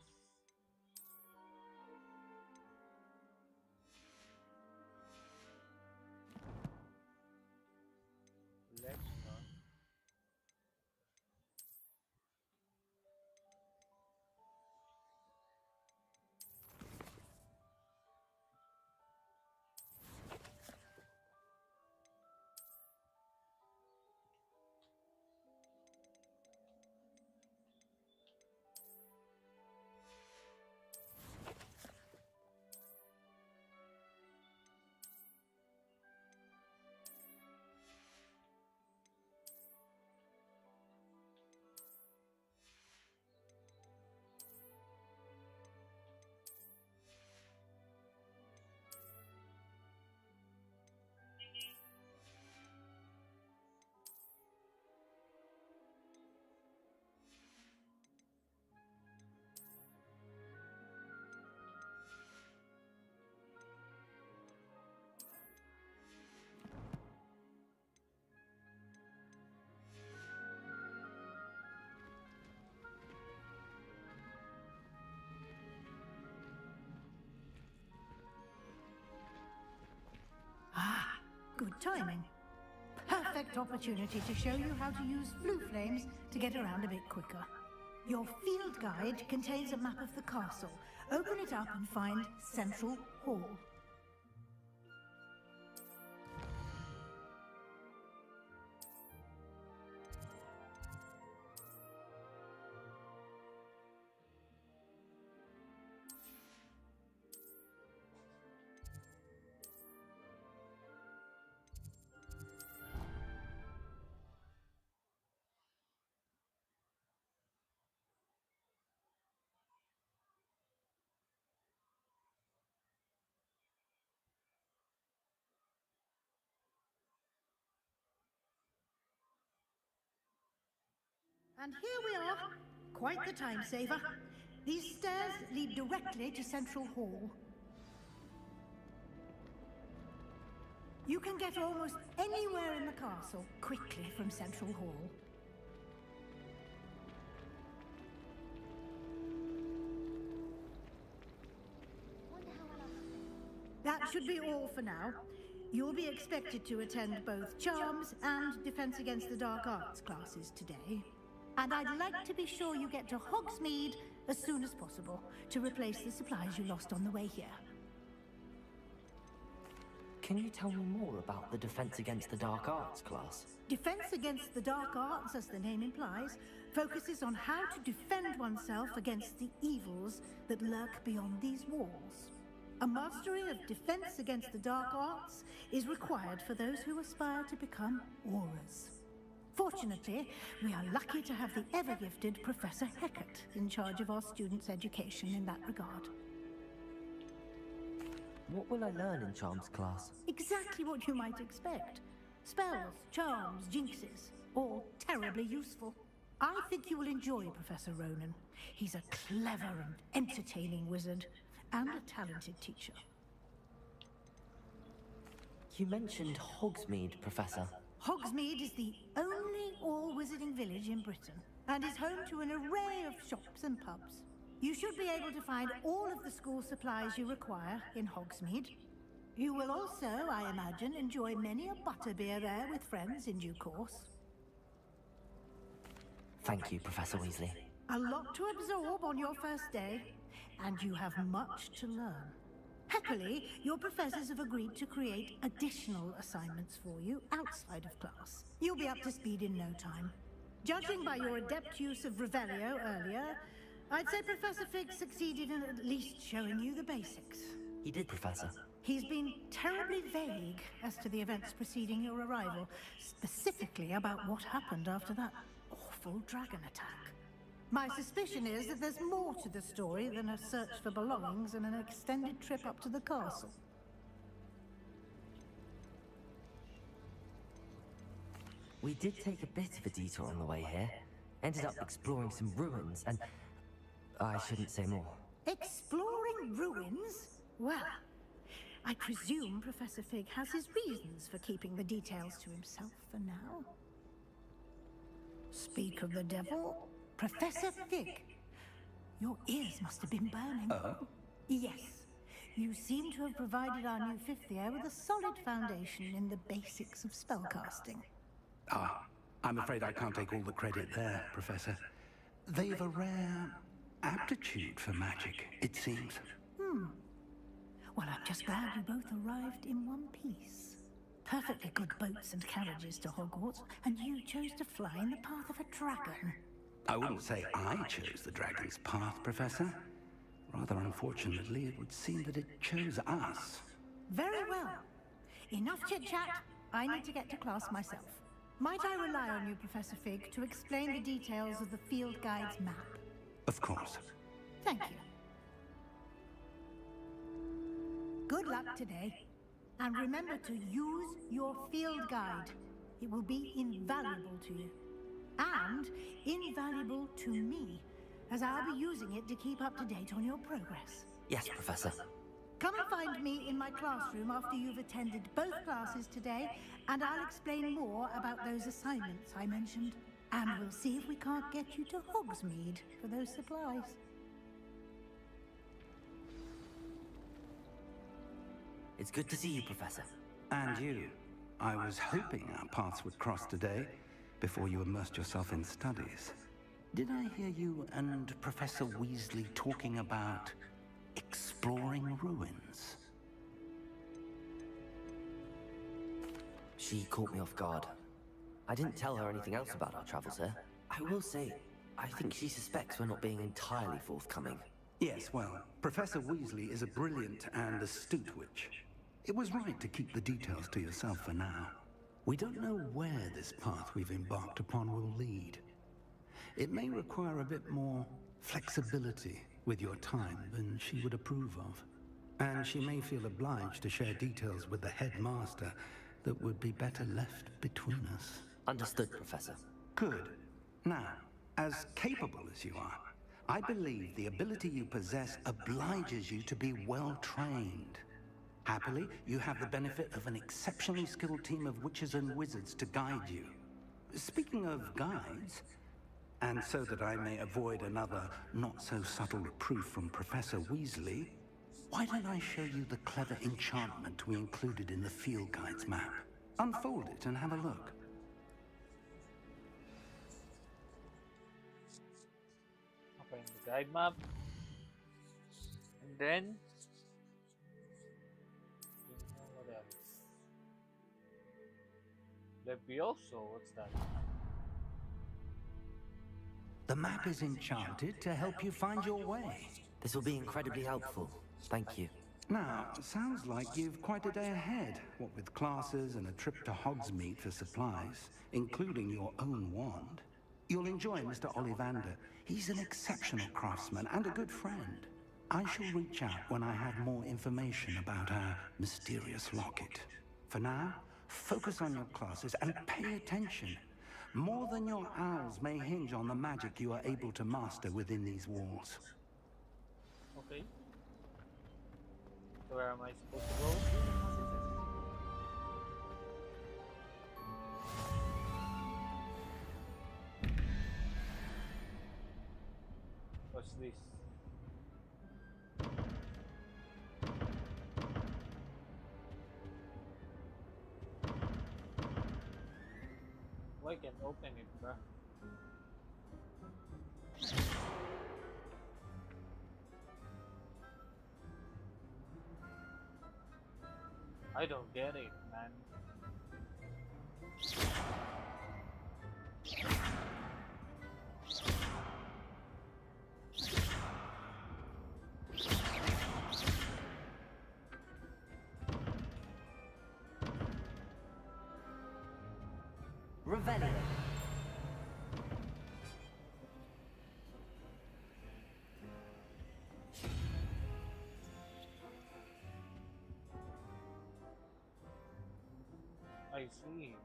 timing. Perfect opportunity to show you how to use flue flames to get around a bit quicker. Your field guide contains a map of the castle. Open it up and find Central Hall. And here we are. Quite the time saver. These stairs lead directly to Central Hall. You can get almost anywhere in the castle quickly from Central Hall. That should be all for now. You'll be expected to attend both Charms and Defense Against the Dark Arts classes today. And I'd like to be sure you get to Hogsmeade as soon as possible to replace the supplies you lost on the way here. Can you tell me more about the Defense Against the Dark Arts class? Defense Against the Dark Arts, as the name implies, focuses on how to defend oneself against the evils that lurk beyond these walls. A mastery of Defense Against the Dark Arts is required for those who aspire to become Aurors. Fortunately, we are lucky to have the ever-gifted Professor Hecat in charge of our students' education in that regard. What will I learn in Charms class? Exactly what you might expect. Spells, charms, jinxes, all terribly useful. I think you will enjoy Professor Ronan. He's a clever and entertaining wizard, and a talented teacher. You mentioned Hogsmeade, Professor. Hogsmeade is the only all-wizarding village in Britain, and is home to an array of shops and pubs. You should be able to find all of the school supplies you require in Hogsmeade. You will also, I imagine, enjoy many a butterbeer there with friends in due course. Thank you, Professor Weasley. A lot to absorb on your first day, and you have much to learn. Happily, your professors have agreed to create additional assignments for you outside of class. You'll be up to speed in no time. Judging by your adept use of Revelio earlier, I'd say Professor Fig succeeded in at least showing you the basics. He did, Professor. He's been terribly vague as to the events preceding your arrival, specifically about what happened after that awful dragon attack. My suspicion is that there's more to the story than a search for belongings and an extended trip up to the castle. We did take a bit of a detour on the way here. Ended up exploring some ruins and... I shouldn't say more. Exploring ruins? Well, I presume Professor Fig has his reasons for keeping the details to himself for now. Speak of the devil, Professor Fig. Your ears must have been burning. Oh? Yes. You seem to have provided our new fifth year with a solid foundation in the basics of spellcasting. Ah, I'm afraid I can't take all the credit there, Professor. They've a rare aptitude for magic, it seems. Well, I'm just glad you both arrived in one piece. Perfectly good boats and carriages to Hogwarts, and you chose to fly in the path of a dragon. I wouldn't say I chose the dragon's path, Professor. Rather unfortunately, it would seem that it chose us. Very well. Enough chit-chat. I need to get to class myself. Might I rely on you, Professor Fig, to explain the details of the field guide's map? Of course. Thank you. Good luck today. And remember to use your field guide. It will be invaluable to you. And invaluable to me, as I'll be using it to keep up to date on your progress. Yes, Professor. Come and find me in my classroom after you've attended both classes today, and I'll explain more about those assignments I mentioned. And we'll see if we can't get you to Hogsmeade for those supplies. It's good to see you, Professor. And you. I was hoping our paths would cross today before you immersed yourself in studies. Did I hear you and Professor Weasley talking about exploring ruins? She caught me off guard. I didn't tell her anything else about our travels here. I will say, I think she suspects we're not being entirely forthcoming. Yes, well, Professor Weasley is a brilliant and astute witch. It was right to keep the details to yourself for now. We don't know where this path we've embarked upon will lead. It may require a bit more flexibility with your time than she would approve of. And she may feel obliged to share details with the headmaster that would be better left between us. Understood, Professor. Good. Now, as capable as you are, I believe the ability you possess obliges you to be well trained. Happily, you have the benefit of an exceptionally skilled team of witches and wizards to guide you. Speaking of guides, and so that I may avoid another not-so-subtle reproof from Professor Weasley, why don't I show you the clever enchantment we included in the field guide's map? Unfold it and have a look. Open the guide map. And then... what else? Levioso, what's that? The map is enchanted to help you find your way. This will be incredibly helpful. Thank you. Now, sounds like you've quite a day ahead, what with classes and a trip to Hogsmeade for supplies, including your own wand. You'll enjoy Mr. Ollivander. He's an exceptional craftsman and a good friend. I shall reach out when I have more information about our mysterious locket. For now, focus on your classes and pay attention. More than your owls may hinge on the magic you are able to master within these walls. Okay. So where am I supposed to go? What's this? I can open it, bruh. I don't get it, man. Revelio. I see.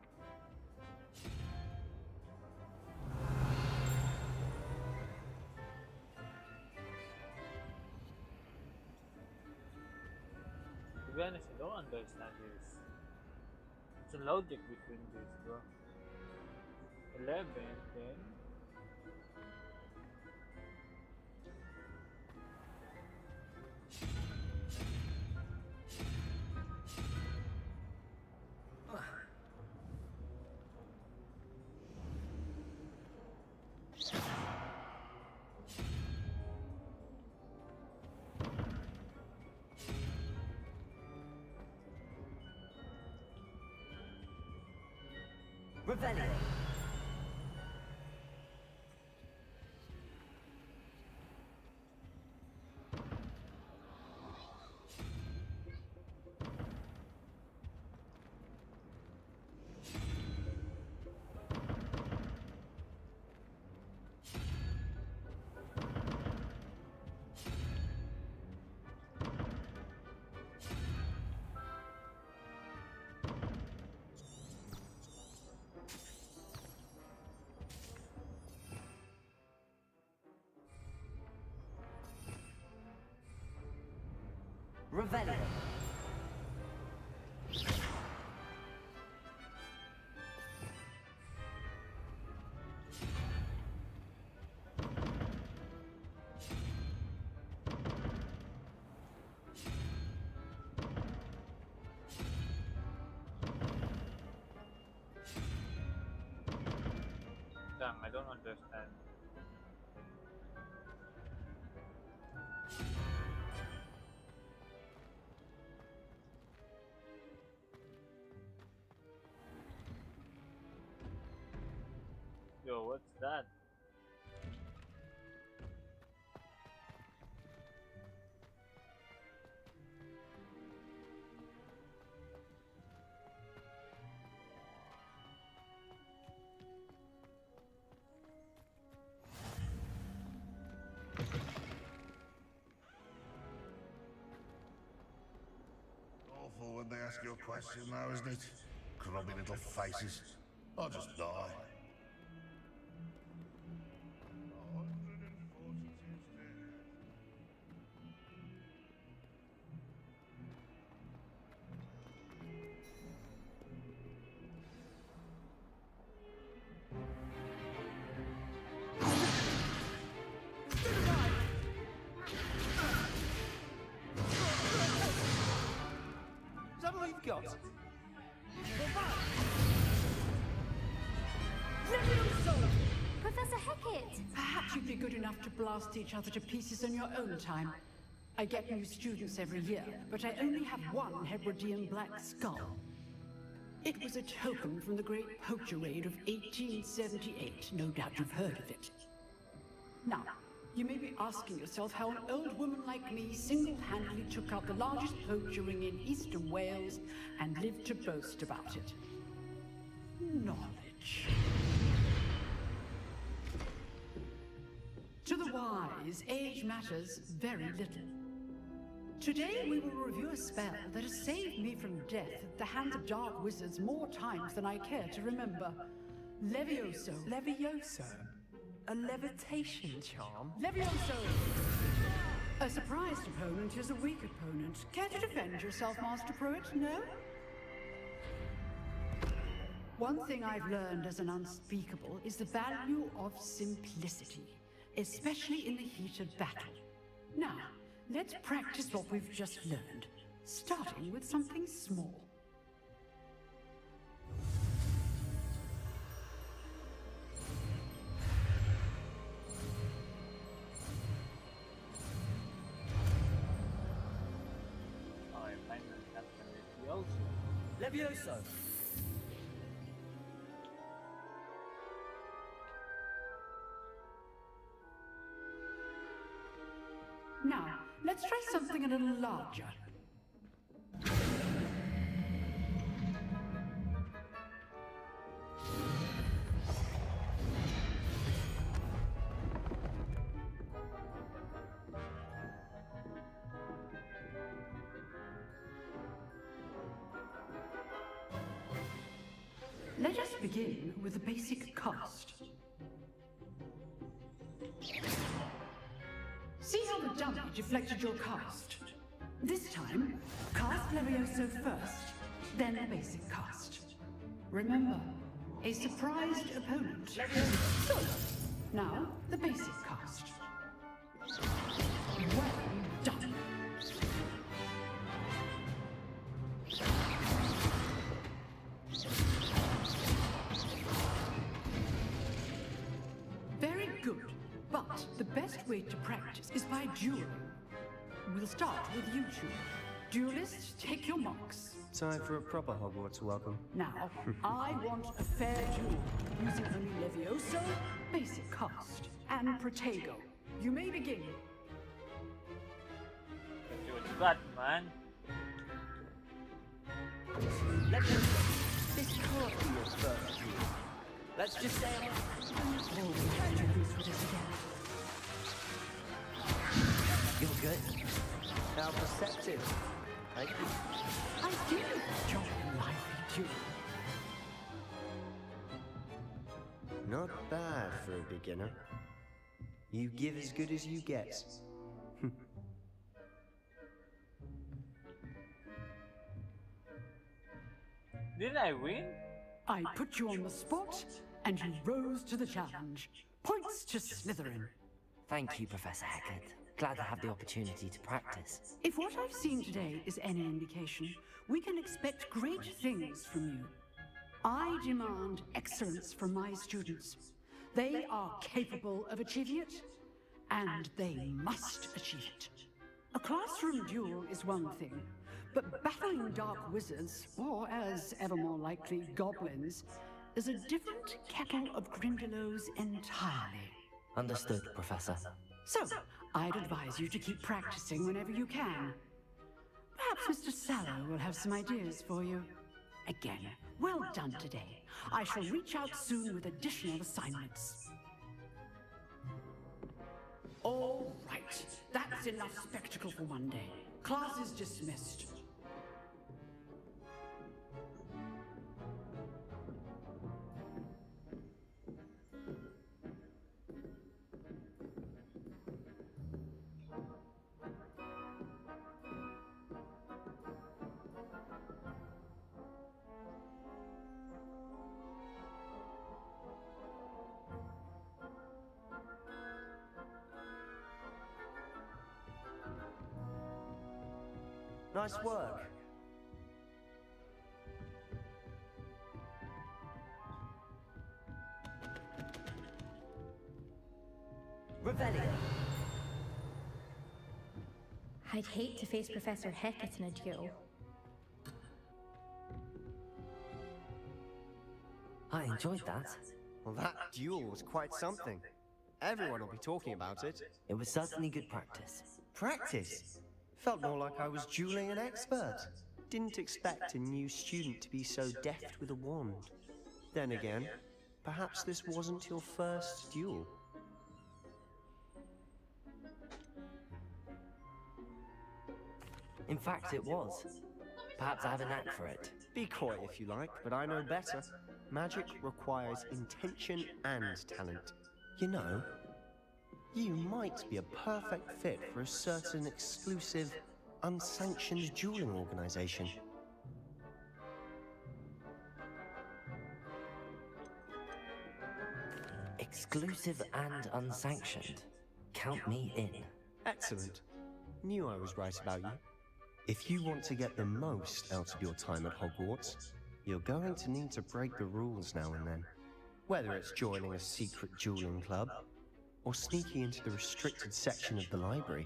To be honest, I don't understand this. What's the logic between this, bro? 11, then... Revelio. Revelio. lang, I don't understand. Yo, what's that? Awful when they ask you a question now, isn't it? Grubby little faces. I'll just die. Is that all you've got? Professor Hackett! Perhaps you'd be good enough to blast each other to pieces in your own time. I get new students every year, but I only have one Hebridean black skull. It was a token from the Great Poacher Raid of 1878. No doubt you've heard of it. Now, you may be asking yourself how an old woman like me single-handedly took out the largest poacher ring in eastern Wales and lived to boast about it. Knowledge. To the wise, age matters very little. Today we will review a spell that has saved me from death at the hands of dark wizards more times than I care to remember. Levioso. Levioso? A levitation charm? Levioso! A surprised opponent is a weak opponent. Care to defend yourself, Master Pruitt? No? One thing I've learned as an unspeakable is the value of simplicity, especially in the heat of battle. Now, let's practice what we've just learned, starting with something small. Oh, I finally have the Levioso. Levioso! Now, let's try something a little larger. Let us begin with the basic cast. See how the dummy deflected your cast? This time, cast Levioso first, then the basic cast. Remember, a surprised opponent. Good. Now, the basic cast. Well done. Very good. But the best way to practice is by dueling. We'll start with you two. Duelists, take your marks. Time for a proper Hogwarts welcome. Now, I want a fair duel, using only Levioso, basic cast, and Protego. You may begin. Let's see what you got, man. This can't be your first duel. Let's just say Oh, we have to do this with us again. you're good. How perceptive. Thank you. I do enjoy a lively duel. Not bad for a beginner. You give as good as you get. Did I win? I put you on the spot, and you rose to the challenge. Points to Slytherin. Thank you, Professor Hackett. Glad to have the opportunity to practice. If what I've seen today is any indication, we can expect great things from you. I demand excellence from my students. They are capable of achieving it, and they must achieve it. A classroom duel is one thing, but battling dark wizards, or as ever more likely, goblins, is a different kettle of Grindylows entirely. Understood, Professor. So, I'd advise you to keep practicing whenever you can. Perhaps Mr. Sallow will have some ideas for you. Again, well done today. I shall reach out soon with additional assignments. All right, that's enough spectacle for one day. Class is dismissed. Nice work. Revelio. I'd hate to face Professor Hecat in a duel. I enjoyed that. Well, that duel was quite something. Everyone will be talking about it. It was certainly good practice. Practice? Felt more like I was dueling an expert. Didn't expect a new student to be so deft with a wand. Then again, perhaps this wasn't your first duel. In fact, it was. Perhaps I have a knack for it. Be coy if you like, but I know better. Magic requires intention and talent. You know, you might be a perfect fit for a certain exclusive, unsanctioned dueling organization. Exclusive and unsanctioned. Count me in. Excellent. Knew I was right about you. If you want to get the most out of your time at Hogwarts, you're going to need to break the rules now and then. Whether it's joining a secret dueling club, or sneaking into the restricted section of the library,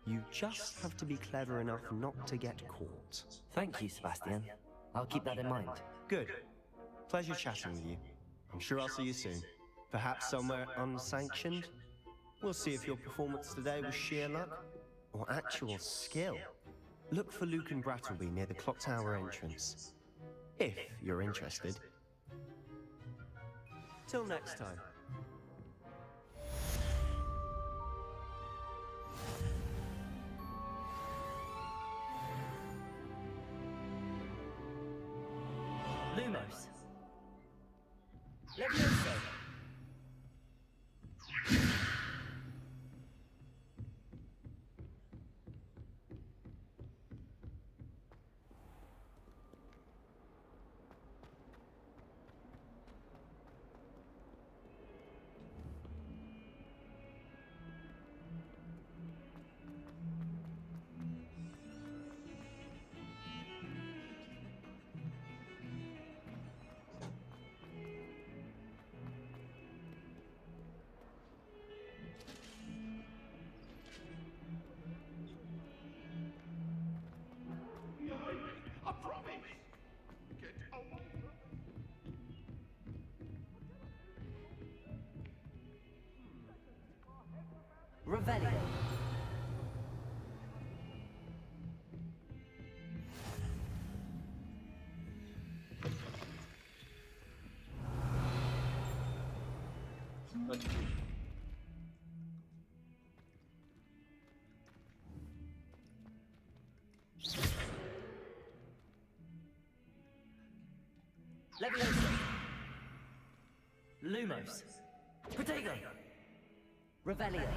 you just have to be clever enough not to get caught. Thank you, Sebastian. I'll keep that in mind. Good. Pleasure chatting with you. I'm sure I'll see you soon. Perhaps somewhere unsanctioned? We'll see if your performance today was sheer luck, or actual skill. Look for Luke and Brattleby near the clock tower entrance. If you're interested. Till next time. Lumos. Levioso. I promise. Get over. Revelio. Levioso. Lumos. Protego. Revelio.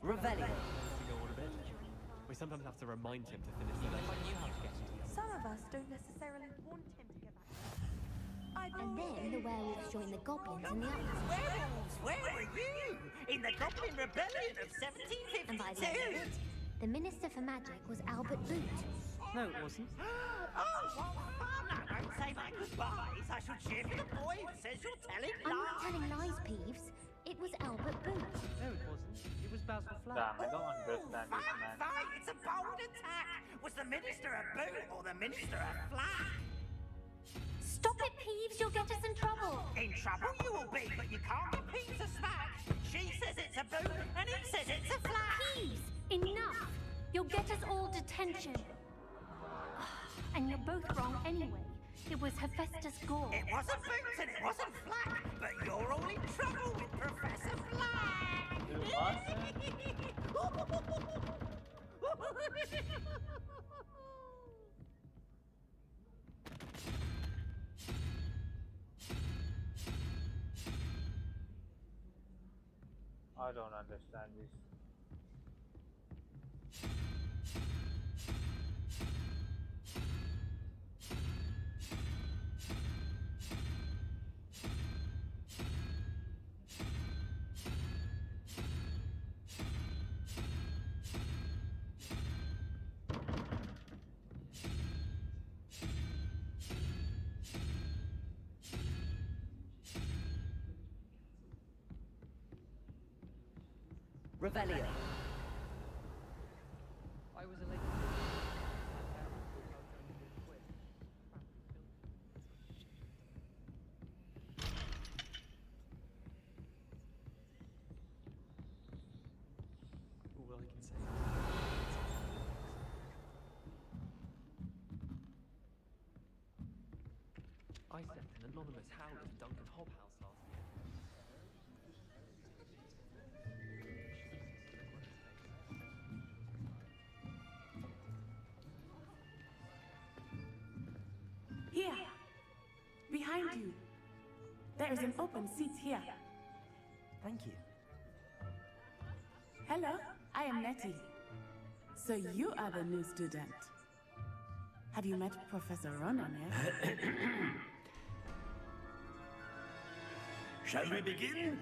Revelio. To go on a bit. We sometimes have to remind him to finish the lesson. You have to get into the Some of us don't necessarily want him to get back. And then the werewolves join the goblins in the uplands. Werewolves, where were you? In the Goblin Rebellion of 1752? And by the end of it, the Minister for Magic was Albert Boot. No, it wasn't. Oh, what fun! Now, don't say my goodbyes. I shall cheer for the boy who says you're telling lies. I'm not telling lies, Peeves. It was Albert Boot. No, it wasn't. It was Basil Damn, Flack. I don't understand this, man. Fine, it's a bold attack. Was the Minister a boot or the Minister a flag? Stop it, Peeves. You'll get us in trouble. In trouble you will be, but you can't give Peeves a smack. She says it's a boot, and he says it's a flag. Peeves, enough. You'll get us all detention. And you're both wrong anyway. It was Hephaestus Gore. It wasn't boots and it wasn't flag, but you're all in trouble with Professor Flag. I don't understand this. Revelio. I was a lady. All I can say. I sent an anonymous howl to Duncan Hobhouse last year. Here, behind you. There is an open seat here. Thank you. Hello, I am Nettie. So you are the new student. Have you met Professor Ronan yet? Shall we begin?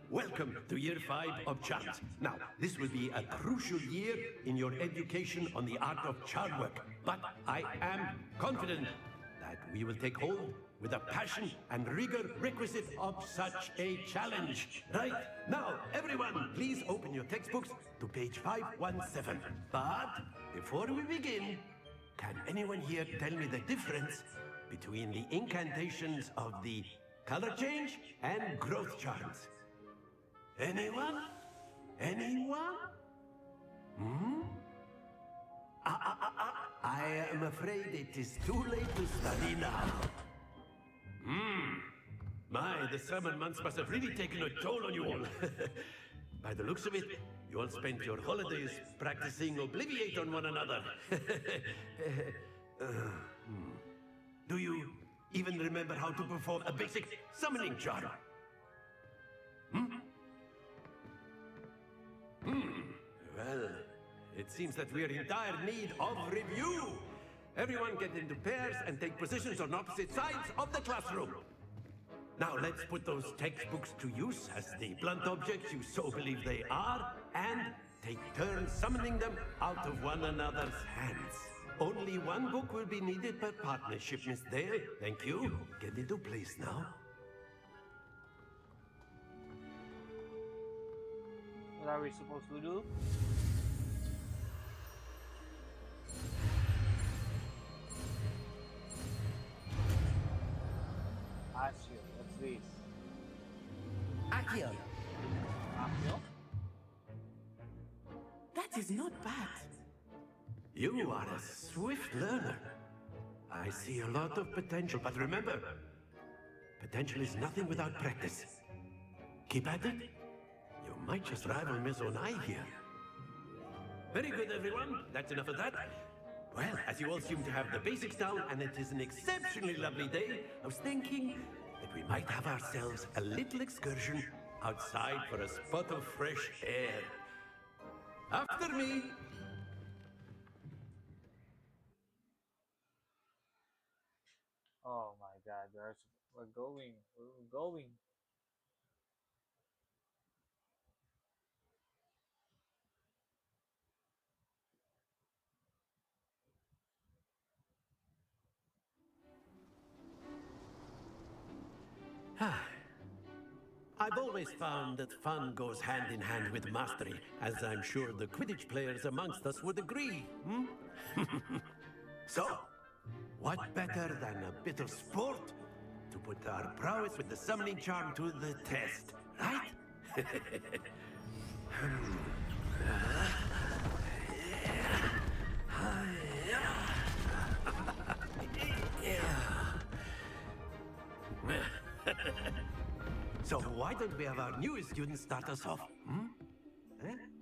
Welcome to Year 5 of Chant. Now, this will be a crucial year in your education on the art of charm work, but I am confident that we will take hold with the passion and rigor requisite of such a challenge. Right? Now, everyone, please open your textbooks to page 517. But before we begin, can anyone here tell me the difference between the incantations of the color change and growth charms? Anyone? Anyone? Hmm? I am afraid it is too late to study now. The summer months must have really taken a toll on you all. By the looks of it, you all spent your holidays practicing Obliviate on one another. Do you even remember how to perform a basic summoning charm? Well, it seems that we are in dire need of review. Everyone get into pairs and take positions on opposite sides of the classroom. Now let's put those textbooks to use as the blunt objects you so believe they are, and take turns summoning them out of one another's hands. Only one book will be needed per partnership, Miss Dale. Thank you. Get into place now. What are we supposed to do? Accio, what's this? Accio. Accio? That is not bad. You are a swift learner. I see a lot of potential, but remember, potential is nothing without practice. Keep at it. You might just rival Miss Onai here. Very good, everyone. That's enough of that. Well, as you all seem to have the basics down, and it is an exceptionally lovely day, I was thinking that we might have ourselves a little excursion outside for a spot of fresh air. After me. Oh my god, we're going. We're going. I've always found that fun goes hand in hand with mastery, as I'm sure the Quidditch players amongst us would agree. So, what better than a bit of sport to put our prowess with the summoning charm to the test, right? So why don't we have our newest student start us off?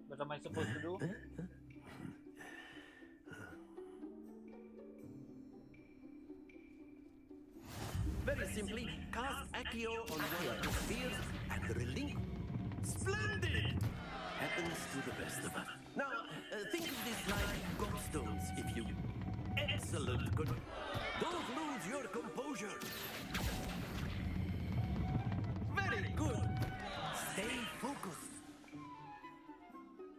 What am I supposed to do? Very simply, cast Accio on one of the spheres and relinquish. Splendid! Happens to the best of us. Now, think of this like gobstones, if you... Excellent, good. Don't lose your composure. Very good. Stay focused.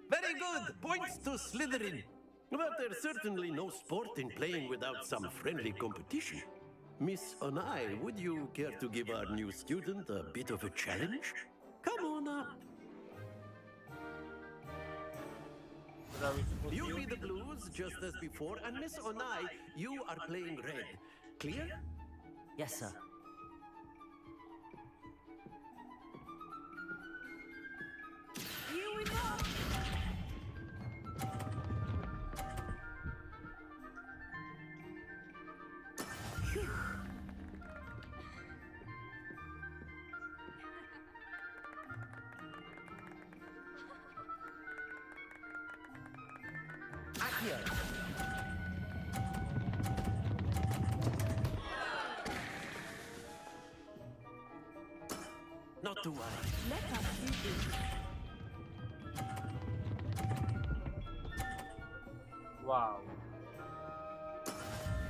Very good. Points to Slytherin. But there's certainly no sport in playing without some friendly competition. Miss Onai, would you care to give our new student a bit of a challenge? Come on up. What are we supposed to You do? be the blues, just as before, and Miss Onai, you are playing red. Clear? Yes, sir. Here we go! Accio! Not to worry. Let us see this. Wow.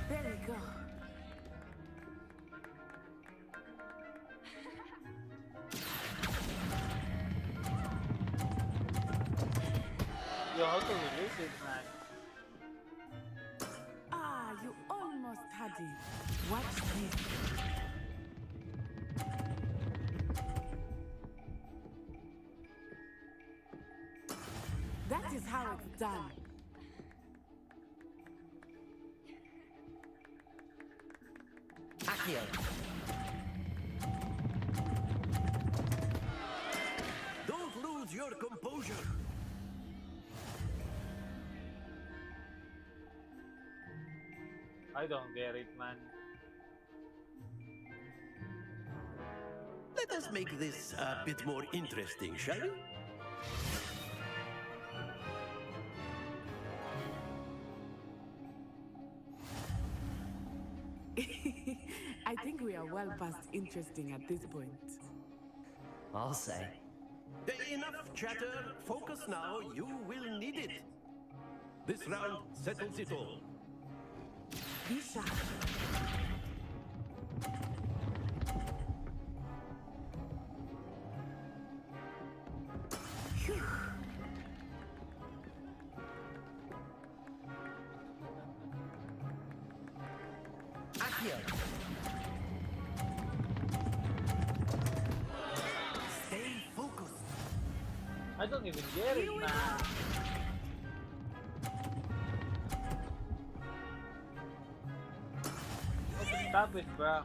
There we go. Yo, how to release it, man? Ah, you almost had it. Watch this. That is how it's done. Accio! Don't lose your composure. I don't get it, man. Let us make this a bit more interesting, shall we? I think we are well past interesting at this point. I'll say. Enough chatter. Focus now. You will need it. This round settles it all. Be sharp. Phew. Accio! Stay focused. I don't even get it, man. Stop it, bro.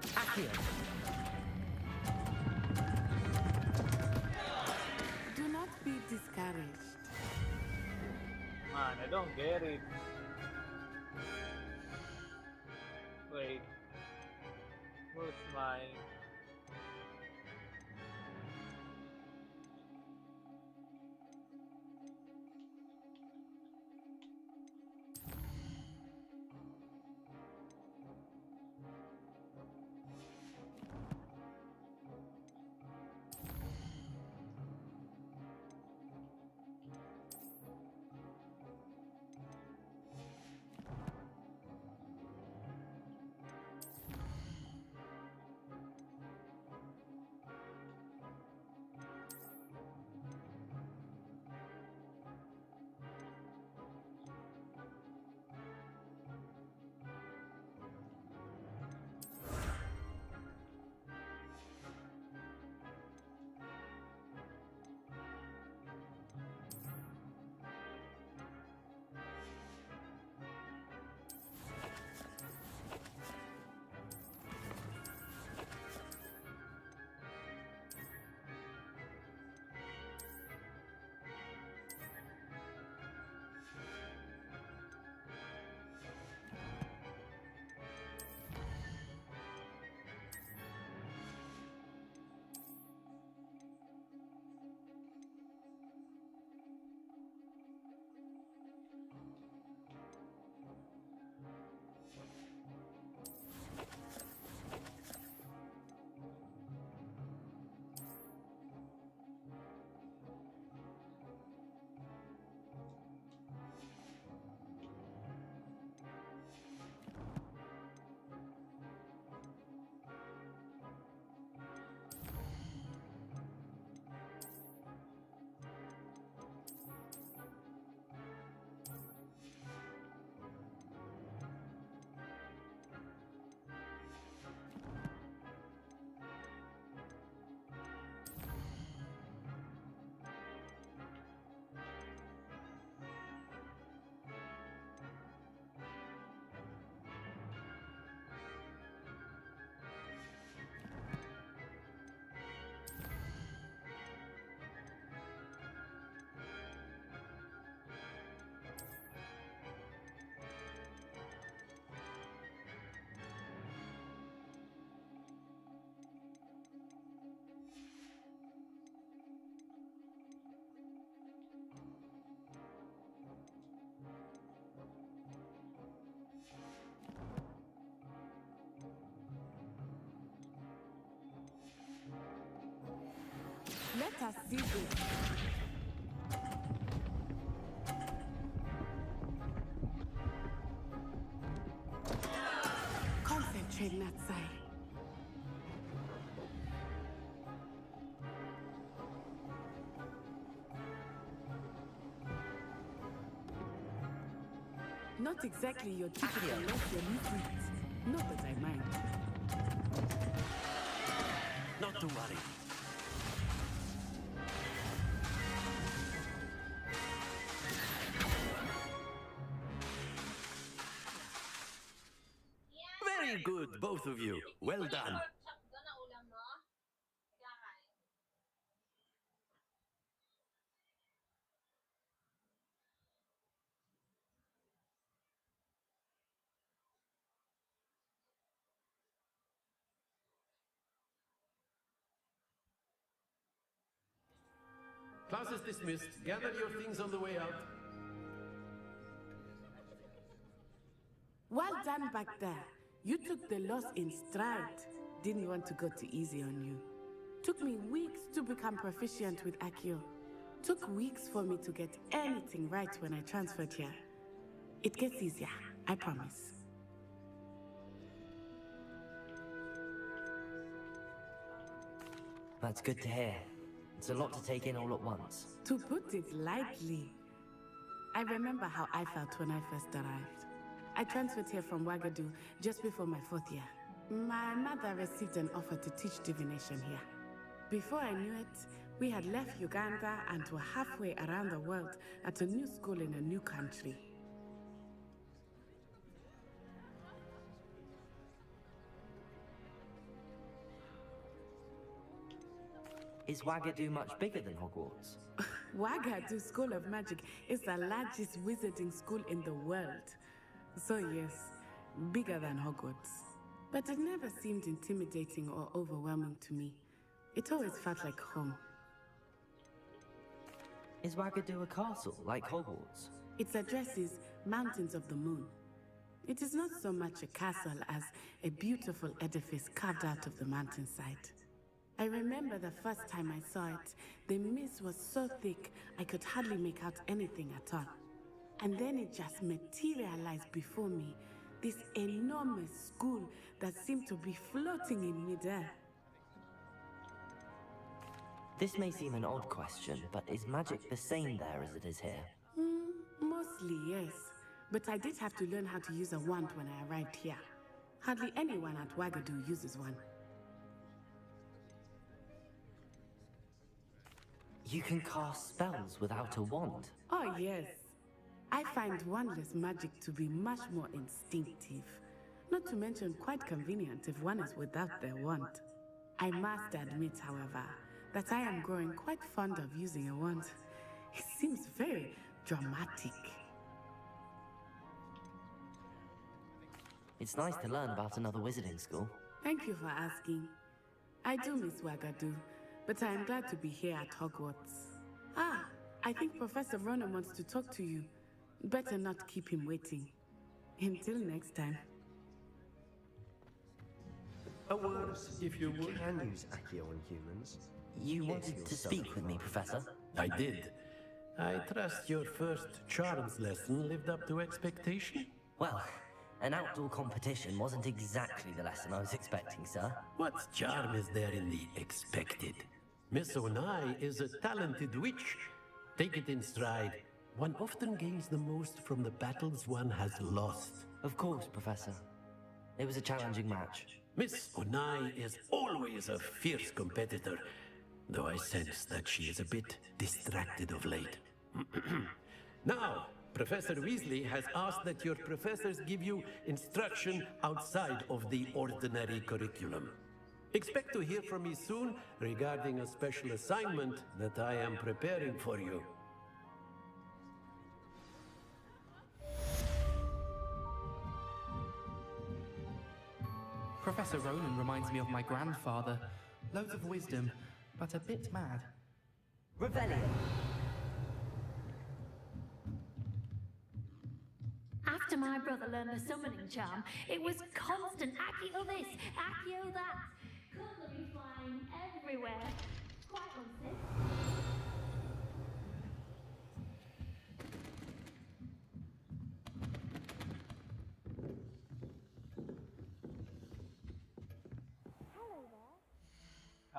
Accio! Do not be discouraged. Man, I don't get it. Wait. Where's my... us see this. Concentrate, Natsai. Not exactly your typical lesbian sweet. Not that I mind. Not to worry. Very good, both of you. Well done. Class is dismissed. Gather your things on the way out. Well done back there. You took the loss in stride. Didn't want to go too easy on you. Took me weeks to become proficient with Accio. Took weeks for me to get anything right when I transferred here. It gets easier, I promise. That's good to hear. It's a lot to take in all at once. To put it lightly, I remember how I felt when I first arrived. I transferred here from Wagadu just before my 4th year. My mother received an offer to teach divination here. Before I knew it, we had left Uganda and were halfway around the world at a new school in a new country. Is Wagadu much bigger than Hogwarts? Wagadu School of Magic is the largest wizarding school in the world. So yes, bigger than Hogwarts. But it never seemed intimidating or overwhelming to me. It always felt like home. Is Wagadu a castle, like Hogwarts? Its address is Mountains of the Moon. It is not so much a castle as a beautiful edifice carved out of the mountainside. I remember the first time I saw it, the mist was so thick I could hardly make out anything at all. And then it just materialized before me, this enormous school that seemed to be floating in midair. This may seem an odd question, but is magic the same there as it is here? Mostly, yes. But I did have to learn how to use a wand when I arrived here. Hardly anyone at Wagadu uses one. You can cast spells without a wand? Oh, yes. I find wandless magic to be much more instinctive. Not to mention quite convenient if one is without their wand. I must admit, however, that I am growing quite fond of using a wand. It seems very dramatic. It's nice to learn about another wizarding school. Thank you for asking. I do miss Wagadu, but I am glad to be here at Hogwarts. Ah, I think Professor Ronan wants to talk to you. Better not keep him waiting. Until next time. A word, if you would. Can use Accio on humans. You wanted to speak with me, Professor? I did. I trust your first charms lesson lived up to expectation? Well, an outdoor competition wasn't exactly the lesson I was expecting, sir. What charm is there in the expected? Miss Onai is a talented witch. Take it in stride. One often gains the most from the battles one has lost. Of course, Professor. It was a challenging match. Miss Onai is always a fierce competitor, though I sense that she is a bit distracted of late. Now, Professor Weasley has asked that your professors give you instruction outside of the ordinary curriculum. Expect to hear from me soon regarding a special assignment that I am preparing for you. Professor Ronan reminds me of my grandfather. Loads of wisdom, but a bit mad. Revelio. After my brother learned the summoning charm, it was constant Accio this, Accio that. Cutlery flying everywhere. Quite unsafe.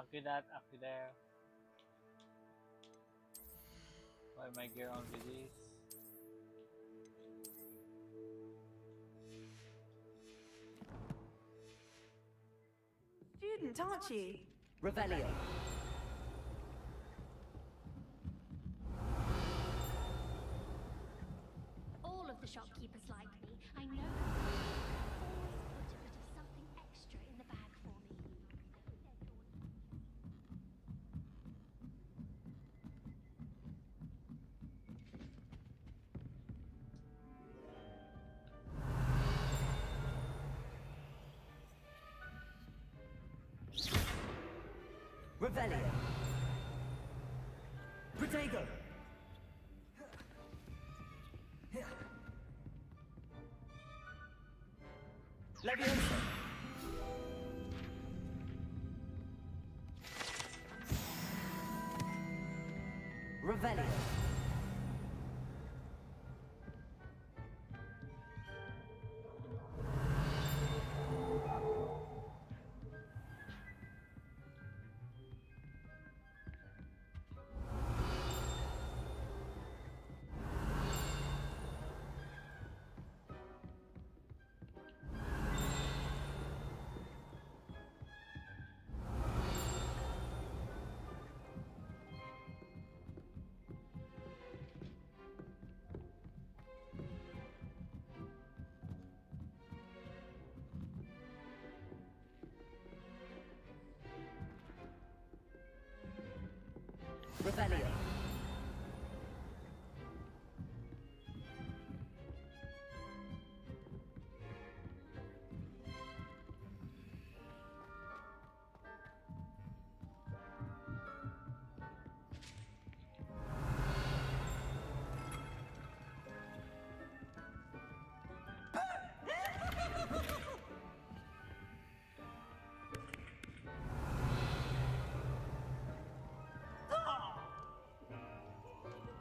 Aki that, Aki there. Why my gear on release? Student, aren't you? Revelio. All of the shopkeepers like me. I know. Always put a bit of something extra in the bag for me. Revelio. Protego. Leviosa. Revelio. Revelio.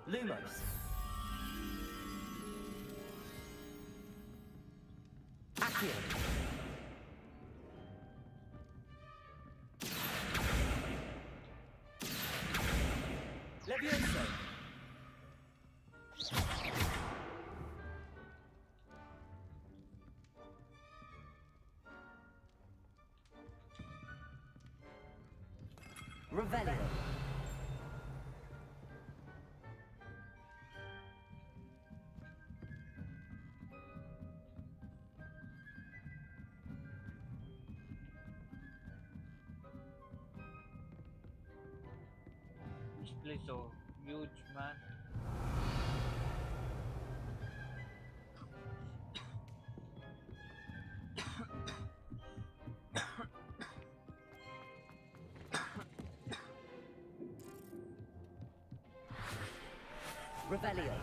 Lumos. Accio. Levioso. Revelio. This place so huge, man. Revelio.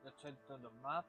Let's head to the map.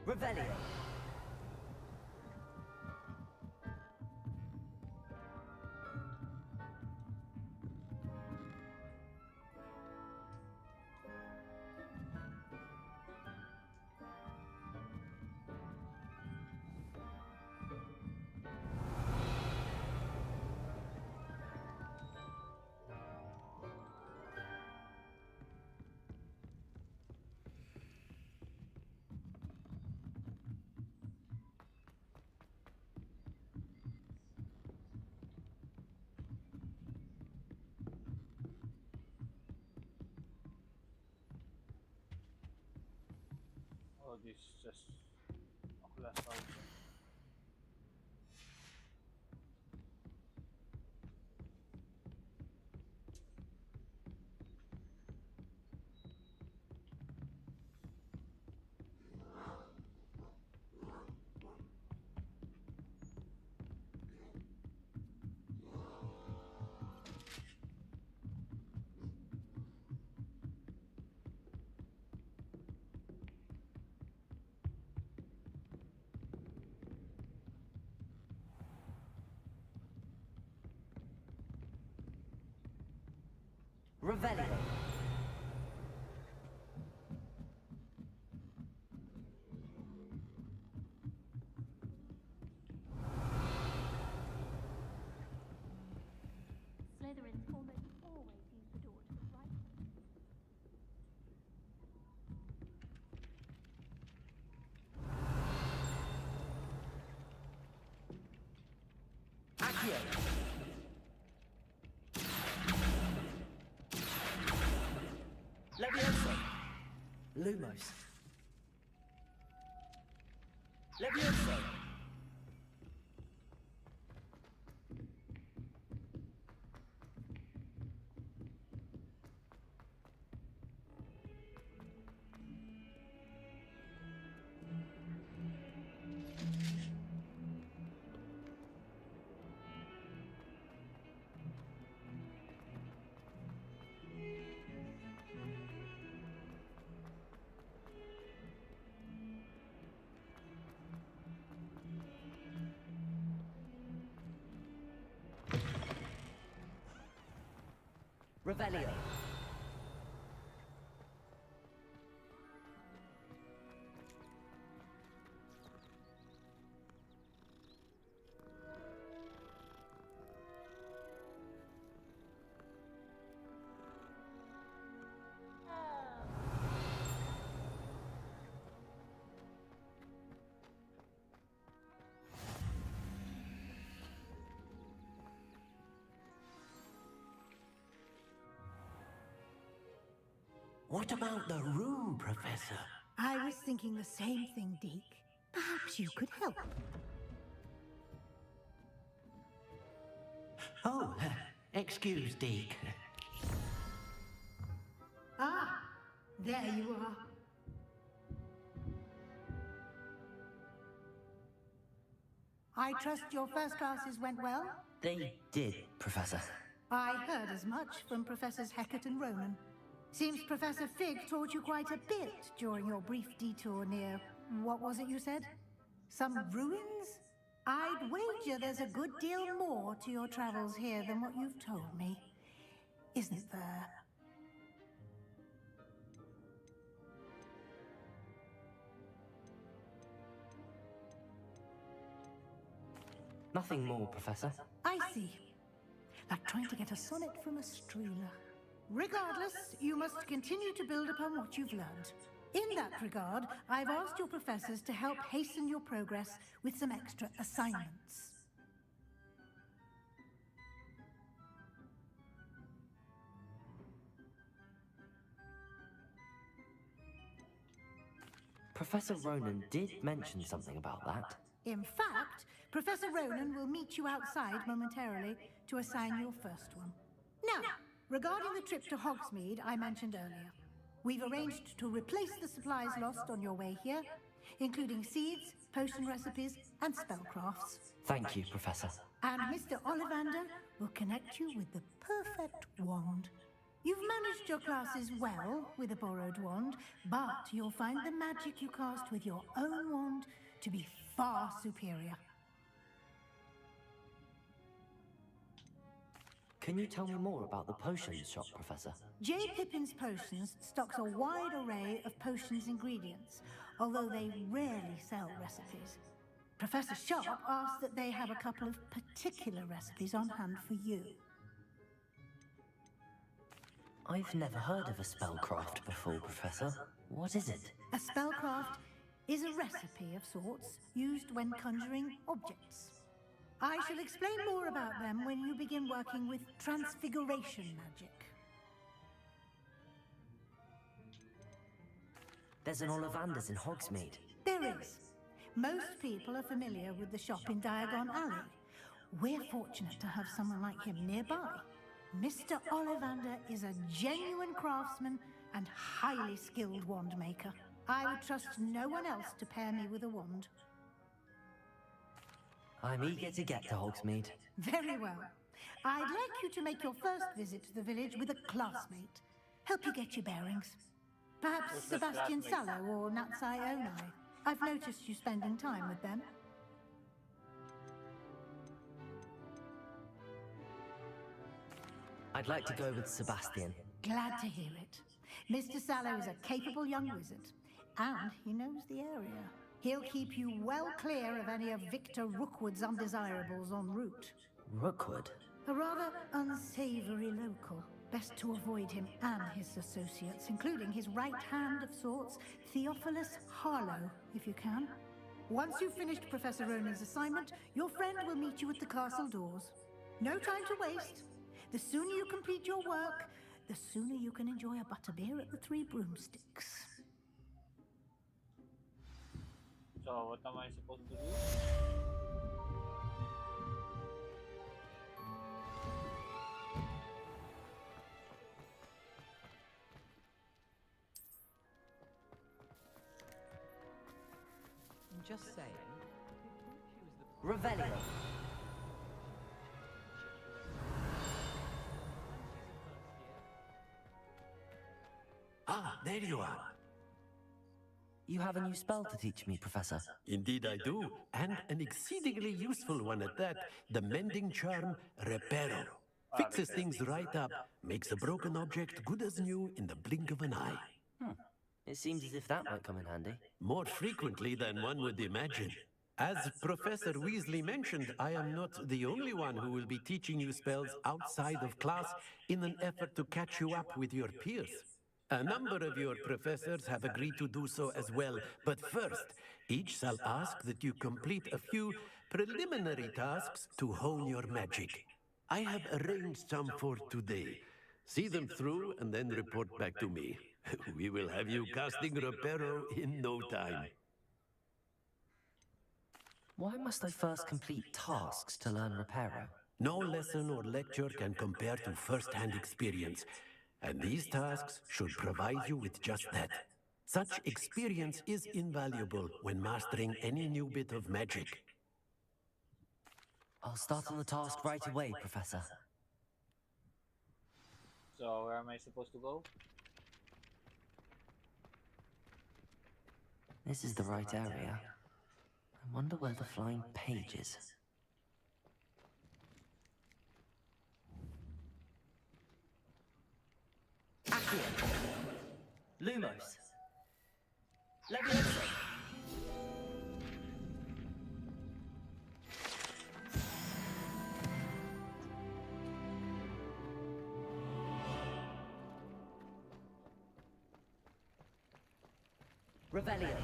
Revelio. this is just a class also. Revelio. Slytherins almost always use the door to the right. Accio. Levioso. Lumos. Levioso. Revelio. What about the room, Professor? I was thinking the same thing, Deke. Perhaps you could help. Oh, excuse, Deke. Ah, there you are. I trust your first classes went well? They did, Professor. I heard as much from Professors Hecat and Ronan. Seems Professor Fig taught you quite a bit during your brief detour near... what was it you said? Some ruins? I'd wager there's a good deal more to your travels here than what you've told me. Isn't there? Nothing more, Professor. I see. Like trying to get a sonnet from a streeler. Regardless, you must continue to build upon what you've learned. In that regard, I've asked your professors to help hasten your progress with some extra assignments. Professor Ronan did mention something about that. In fact, Professor Ronan will meet you outside momentarily to assign your first one. Now, regarding the trip to Hogsmeade I mentioned earlier, we've arranged to replace the supplies lost on your way here, including seeds, potion recipes, and spellcrafts. Thank you, Professor. And Mr. Ollivander will connect you with the perfect wand. You've managed your classes well with a borrowed wand, but you'll find the magic you cast with your own wand to be far superior. Can you tell me more about the potions shop, Professor? J. Pippin's Potions stocks a wide array of potions ingredients, although they rarely sell recipes. Professor Sharp asked that they have a couple of particular recipes on hand for you. I've never heard of a spellcraft before, Professor. What is it? A spellcraft is a recipe of sorts used when conjuring objects. I shall explain more about them when you begin working with transfiguration magic. There's an Ollivander's in Hogsmeade. There is. Most people are familiar with the shop in Diagon Alley. We're fortunate to have someone like him nearby. Mr. Ollivander is a genuine craftsman and highly skilled wand maker. I would trust no one else to pair me with a wand. I'm eager to get to Hogsmeade. Very well. I'd like you to make your first visit to the village with a classmate. Help you get your bearings. Perhaps Who's the Sebastian classmate? Sallow or Natsai Onai. I've noticed you spending time with them. I'd like to go with Sebastian. Glad to hear it. Mr. Sallow is a capable young wizard, and he knows the area. He'll keep you well clear of any of Victor Rookwood's undesirables en route. Rookwood? A rather unsavory local. Best to avoid him and his associates, including his right hand of sorts, Theophilus Harlow, if you can. Once you've finished Professor Ronin's assignment, your friend will meet you at the castle doors. No time to waste. The sooner you complete your work, the sooner you can enjoy a butterbeer at the Three Broomsticks. So, what am I supposed to do? Just saying. Revelio. Ah, there you are. You have a new spell to teach me, Professor. Indeed I do, and an exceedingly useful one at that. The mending charm Reparo. Fixes things right up, makes a broken object good as new in the blink of an eye. It seems as if that might come in handy. More frequently than one would imagine. As Professor Weasley mentioned, I am not the only one who will be teaching you spells outside of class in an effort to catch you up with your peers. A number of your professors have agreed to do so as well, but first, each shall ask that you complete a few preliminary tasks to hone your magic. I have arranged some for today. See them through and then report back to me. We will have you casting Reparo in no time. Why must I first complete tasks to learn Reparo? No lesson or lecture can compare to first-hand experience, and these tasks should provide you with just that. Such experience is invaluable when mastering any new bit of magic. I'll start on the task right away, Professor. So, where am I supposed to go? This is the right area. I wonder where the flying page is. Accio! Lumos! Leviosa! Revelio!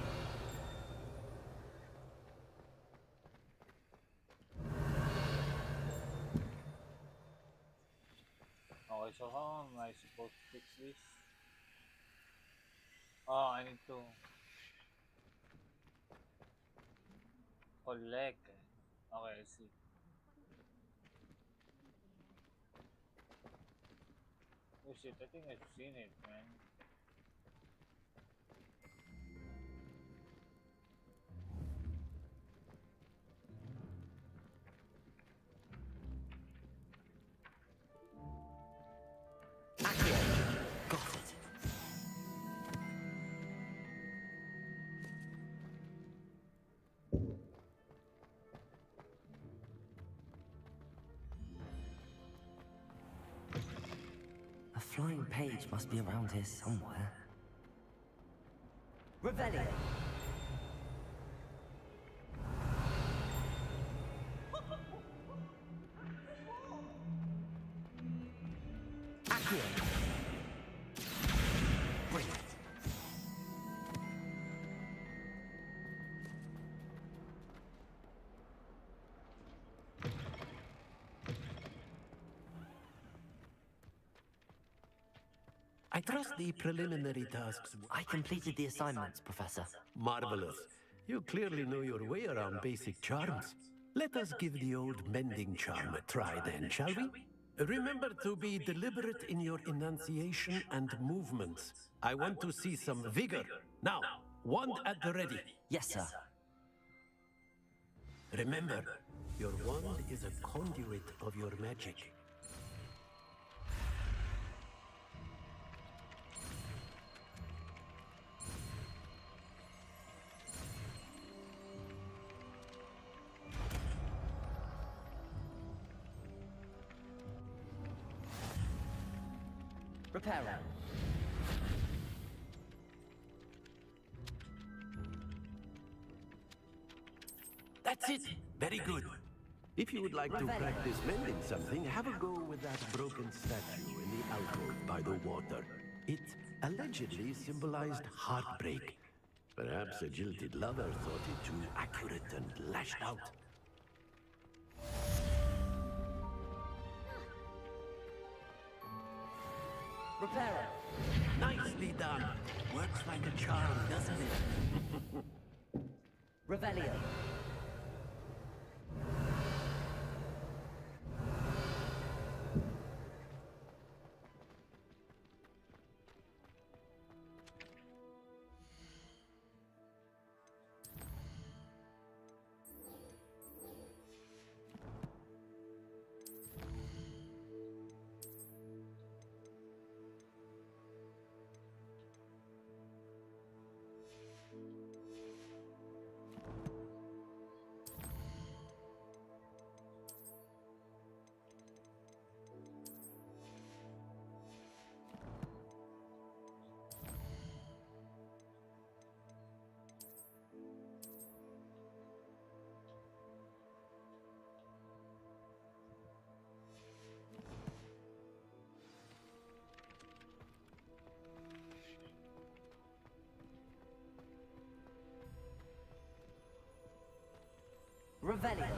Okay, so how am I supposed to fix this? Oh, I need to collect. Okay, I see. Oh shit, I think I've seen it, man. Got it. A flying page must be around here somewhere. Revelio! Accio! Brilliant. I trust the preliminary tasks. I completed the assignments, Professor. Marvelous. You clearly know your way around basic charms. Let us give the old mending charm a try then, shall we? Remember to be deliberate in your enunciation and movements. I want to see some vigor. Now, wand at the ready. Yes, sir. Remember, your wand is a conduit of your magic. Repairer. That's it. Very good. If you would like to practice mending something, have a go with that broken statue in the alcove by the water. It allegedly symbolized heartbreak. Perhaps a jilted lover thought it too accurate and lashed out. Repairer. Nicely done. Works like a charm, doesn't it? Revelio. Revelio.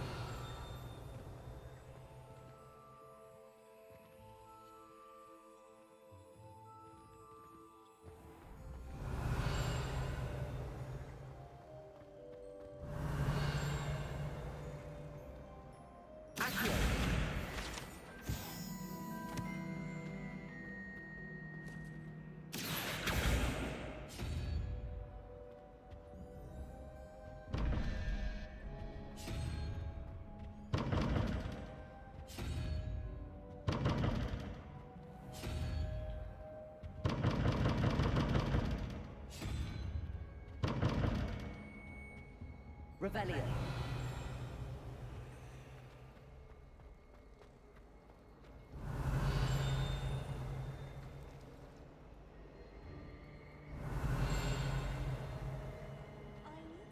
Accio. Revelio.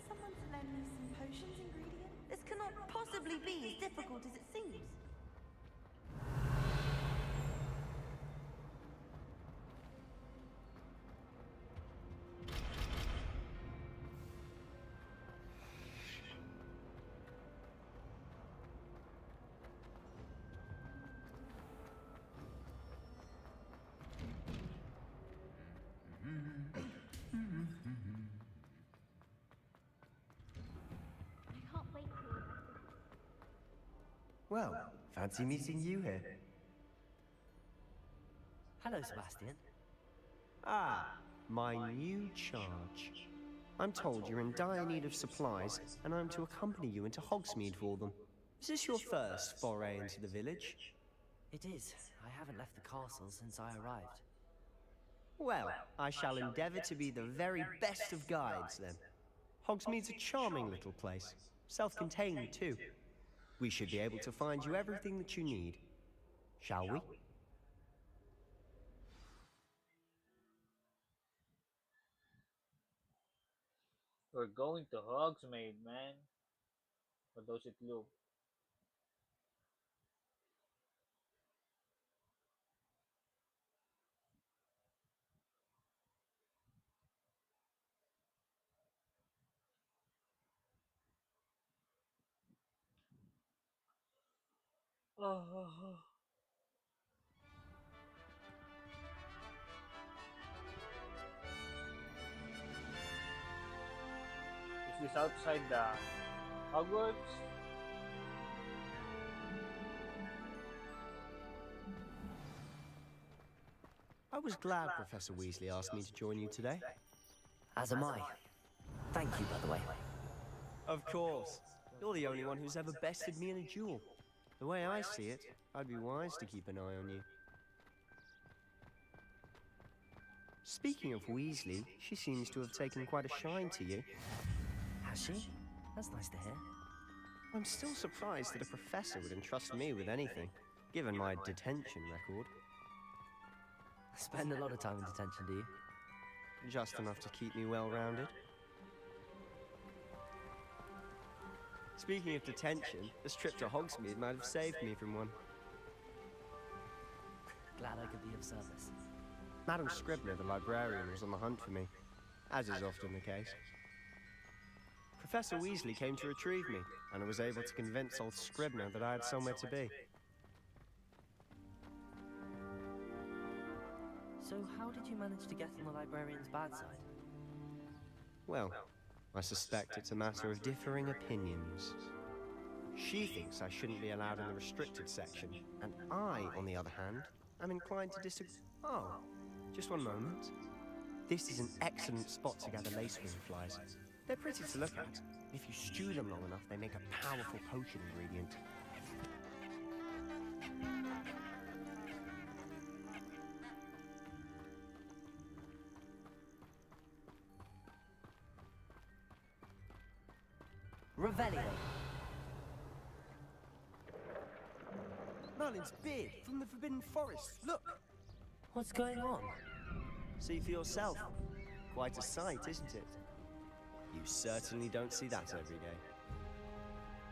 Someone to lend me some potions ingredients? This cannot possibly be as difficult as it seems. Well, fancy meeting you here. Hello, Sebastian. Ah, my new charge. I'm told you're in dire need of supplies, and I'm to accompany you into Hogsmeade for them. Is this your first foray into the village? It is. I haven't left the castle since I arrived. Well, I shall endeavor to be the very best of guides, then. Hogsmeade's a charming little place. Self-contained, too. We should be able to find you everything that you need. Shall we? We're going to Hogsmeade, man. For those it look. Oh. this outside the Hogwarts? I was glad Professor Weasley asked me to join you today. As am I. Thank you, by the way. Of course. You're the only one who's ever bested me in a duel. The way I see it, I'd be wise to keep an eye on you. Speaking of Weasley, she seems to have taken quite a shine to you. Has she? That's nice to hear. I'm still surprised that a professor would entrust me with anything, given my detention record. Spend a lot of time in detention, do you? Just enough to keep me well-rounded. Speaking of detention, this trip to Hogsmeade might have saved me from one. Glad I could be of service. Madam Scribner, the librarian, was on the hunt for me, as is often the case. Professor Weasley came to retrieve me, and I was able to convince old Scribner that I had somewhere to be. So how did you manage to get on the librarian's bad side? Well, I suspect it's a matter of differing opinions. She thinks I shouldn't be allowed in the restricted section, and I, on the other hand, am inclined to disagree. Oh, just one moment. This is an excellent spot to gather lacewing flies. They're pretty to look at. If you stew them long enough, they make a powerful potion ingredient. Revelio. Merlin's beard from the Forbidden Forest. Look! What's going on? See for yourself. Quite a sight, isn't it? You certainly don't see that every day.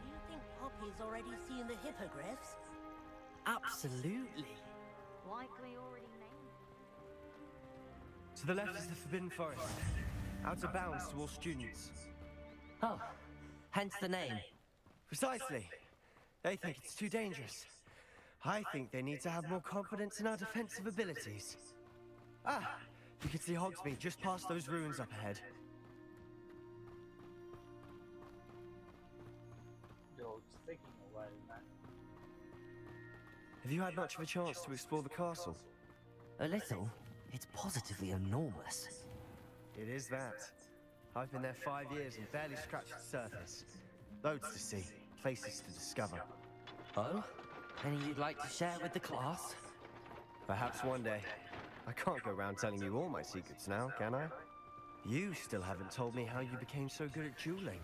Do you think Poppy's already seen the hippogriffs? Absolutely. Likely already named. To the left is the Forbidden Forest. Out of bounds to all students. Oh, hence the name. Precisely. They think it's too dangerous. I think they need to have more confidence in our defensive abilities. Ah, you can see Hogsmeade just past those ruins up ahead. Yo, it's taking a while, man. Have you had much of a chance to explore the castle? A little. It's positively enormous. It is that. I've been there 5 years and barely scratched the surface. Loads to see, places to discover. Oh? Any you'd like to share with the class? Perhaps one day. I can't go around telling you all my secrets now, can I? You still haven't told me how you became so good at dueling.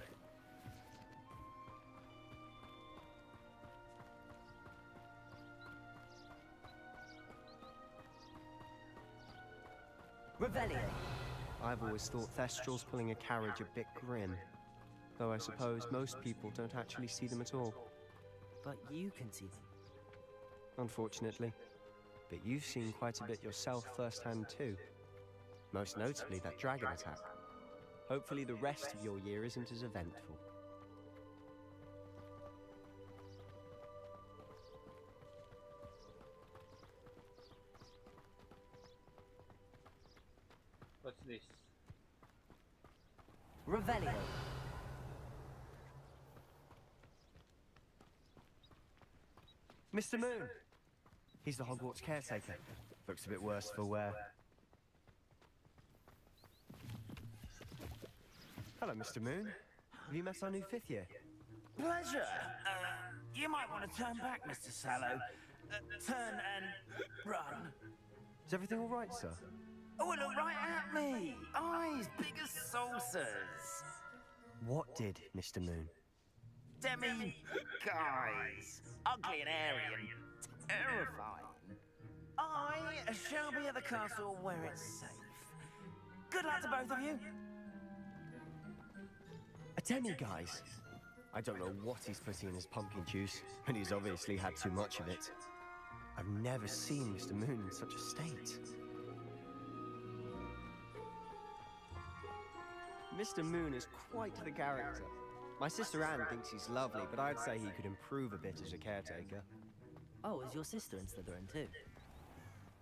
Revelio. I've always thought Thestrals pulling a carriage a bit grim. Though I suppose most people don't actually see them at all. But you can see them. Unfortunately. But you've seen quite a bit yourself firsthand too. Most notably that dragon attack. Hopefully the rest of your year isn't as eventful. What's this? Revelio. Mr. Moon! He's the Hogwarts caretaker. Looks a bit worse for wear. Hello, Mr. Moon. Have you met our new 5th year? Pleasure. You might want to turn back, Mr. Sallow. Turn and run. Is everything all right, sir? Oh, look right at me. Eyes big as saucers. What did, Mr. Moon? Demi guys. Ugly and airy and terrifying. I shall be at the castle where it's safe. Good luck to both of you. A demi-guise? I don't know what he's putting in his pumpkin juice, and he's obviously had too much of it. I've never seen Mr. Moon in such a state. Mr. Moon is quite the character. My sister Anne thinks he's lovely, but I'd say he could improve a bit as a caretaker. Oh, is your sister in Slytherin too?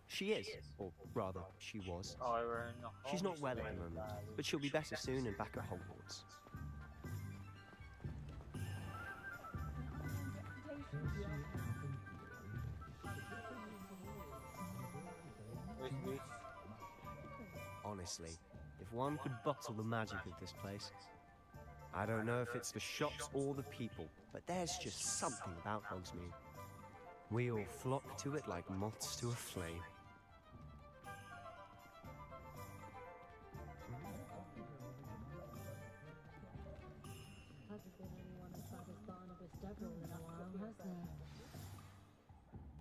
She is, or rather, she was. Oh, I were in She's not well at the moment, but she'll be better soon and back at Hogwarts. Wish wish. Honestly, if one could bottle the magic of this place. I don't know if it's the shops or the people, but there's just something about Hogsmeade. We all flock to it like moths to a flame.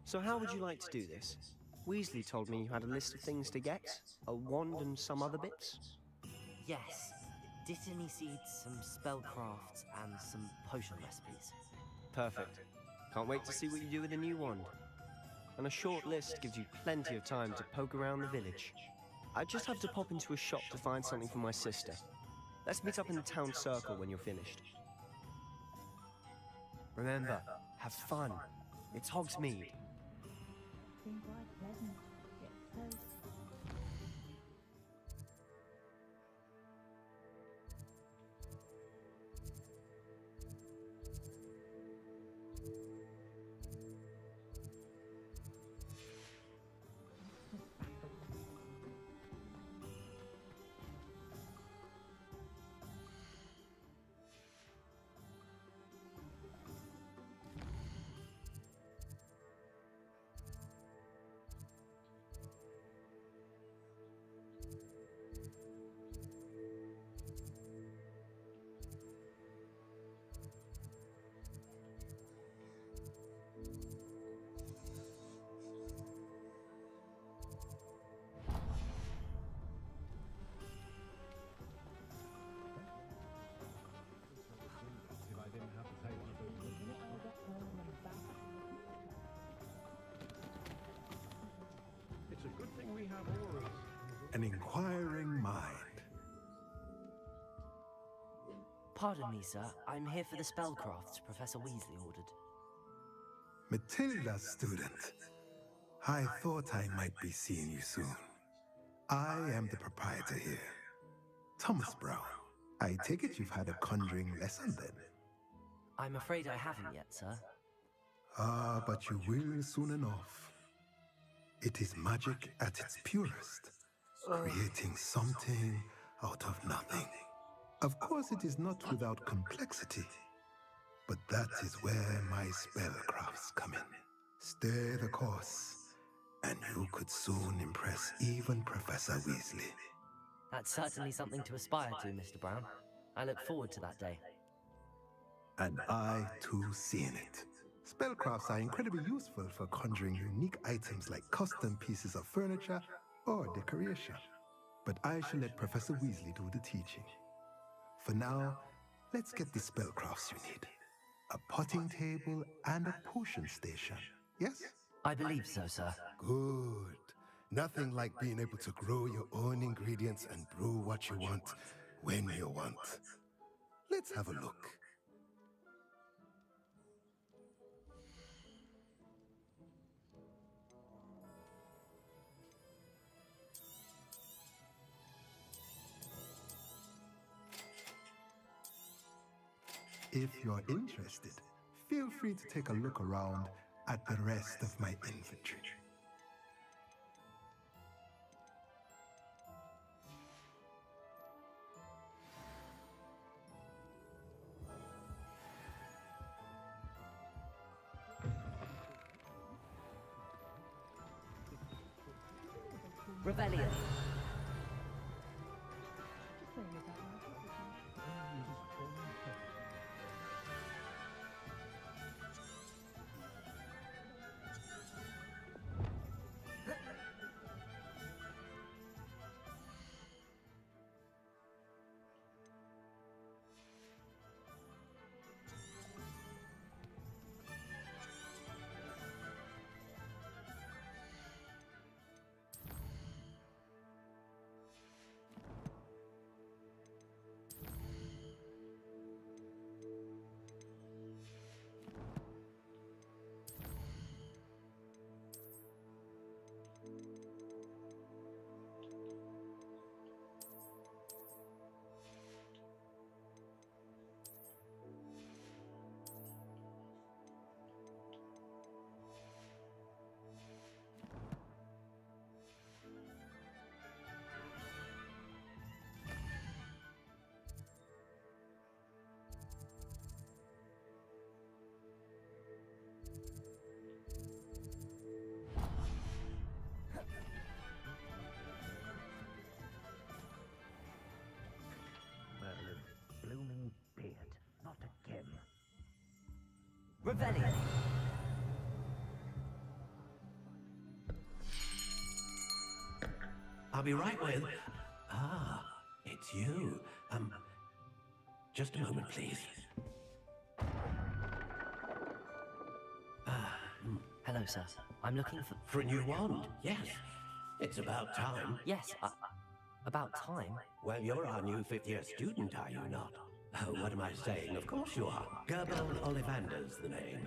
So how would you like to do this? Weasley told me you had a list of things to get, a wand and some other bits. Yes. Dittany seeds, some spellcrafts, and some potion recipes. Perfect. Can't wait to see what you do with the new wand. And a short list gives you plenty of time to poke around the village. I just have to pop into a shop to find something for my sister. Let's meet up in the town circle when you're finished. Remember, have fun. It's Hogsmeade. Seemed quite pleasant, yet so It's a good thing we have auras. An inquiring mind. Pardon me, sir. I'm here for the spellcrafts Professor Weasley ordered. Matilda, student. I thought I might be seeing you soon. I am the proprietor here, Thomas Brown. I take it you've had a conjuring lesson then? I'm afraid I haven't yet, sir. Ah, but you will soon enough. It is magic at its purest, creating something out of nothing. Of course, it is not without complexity, but that is where my spellcrafts come in. Stay the course, and you could soon impress even Professor Weasley. That's certainly something to aspire to, Mr. Brown. I look forward to that day. And I, too, seeing it. Spellcrafts are incredibly useful for conjuring unique items like custom pieces of furniture or decoration. But I shall let Professor Weasley do the teaching. For now, let's get the spellcrafts you need. A potting table and a potion station, yes? I believe so, sir. Good. Nothing like being able to grow your own ingredients and brew what you want when you want. Let's have a look. If you're interested, feel free to take a look around at the rest of my inventory. Rebellion. Revelio. I'll be right with... Ah, it's you. Just a moment, please. Hello, sir. I'm looking for... For a new wand, yes. It's about time. Yes, about time? Well, you're our new fifth-year student, are you not? Oh, what am I saying? Of course you are. Gerbold Ollivander's the name.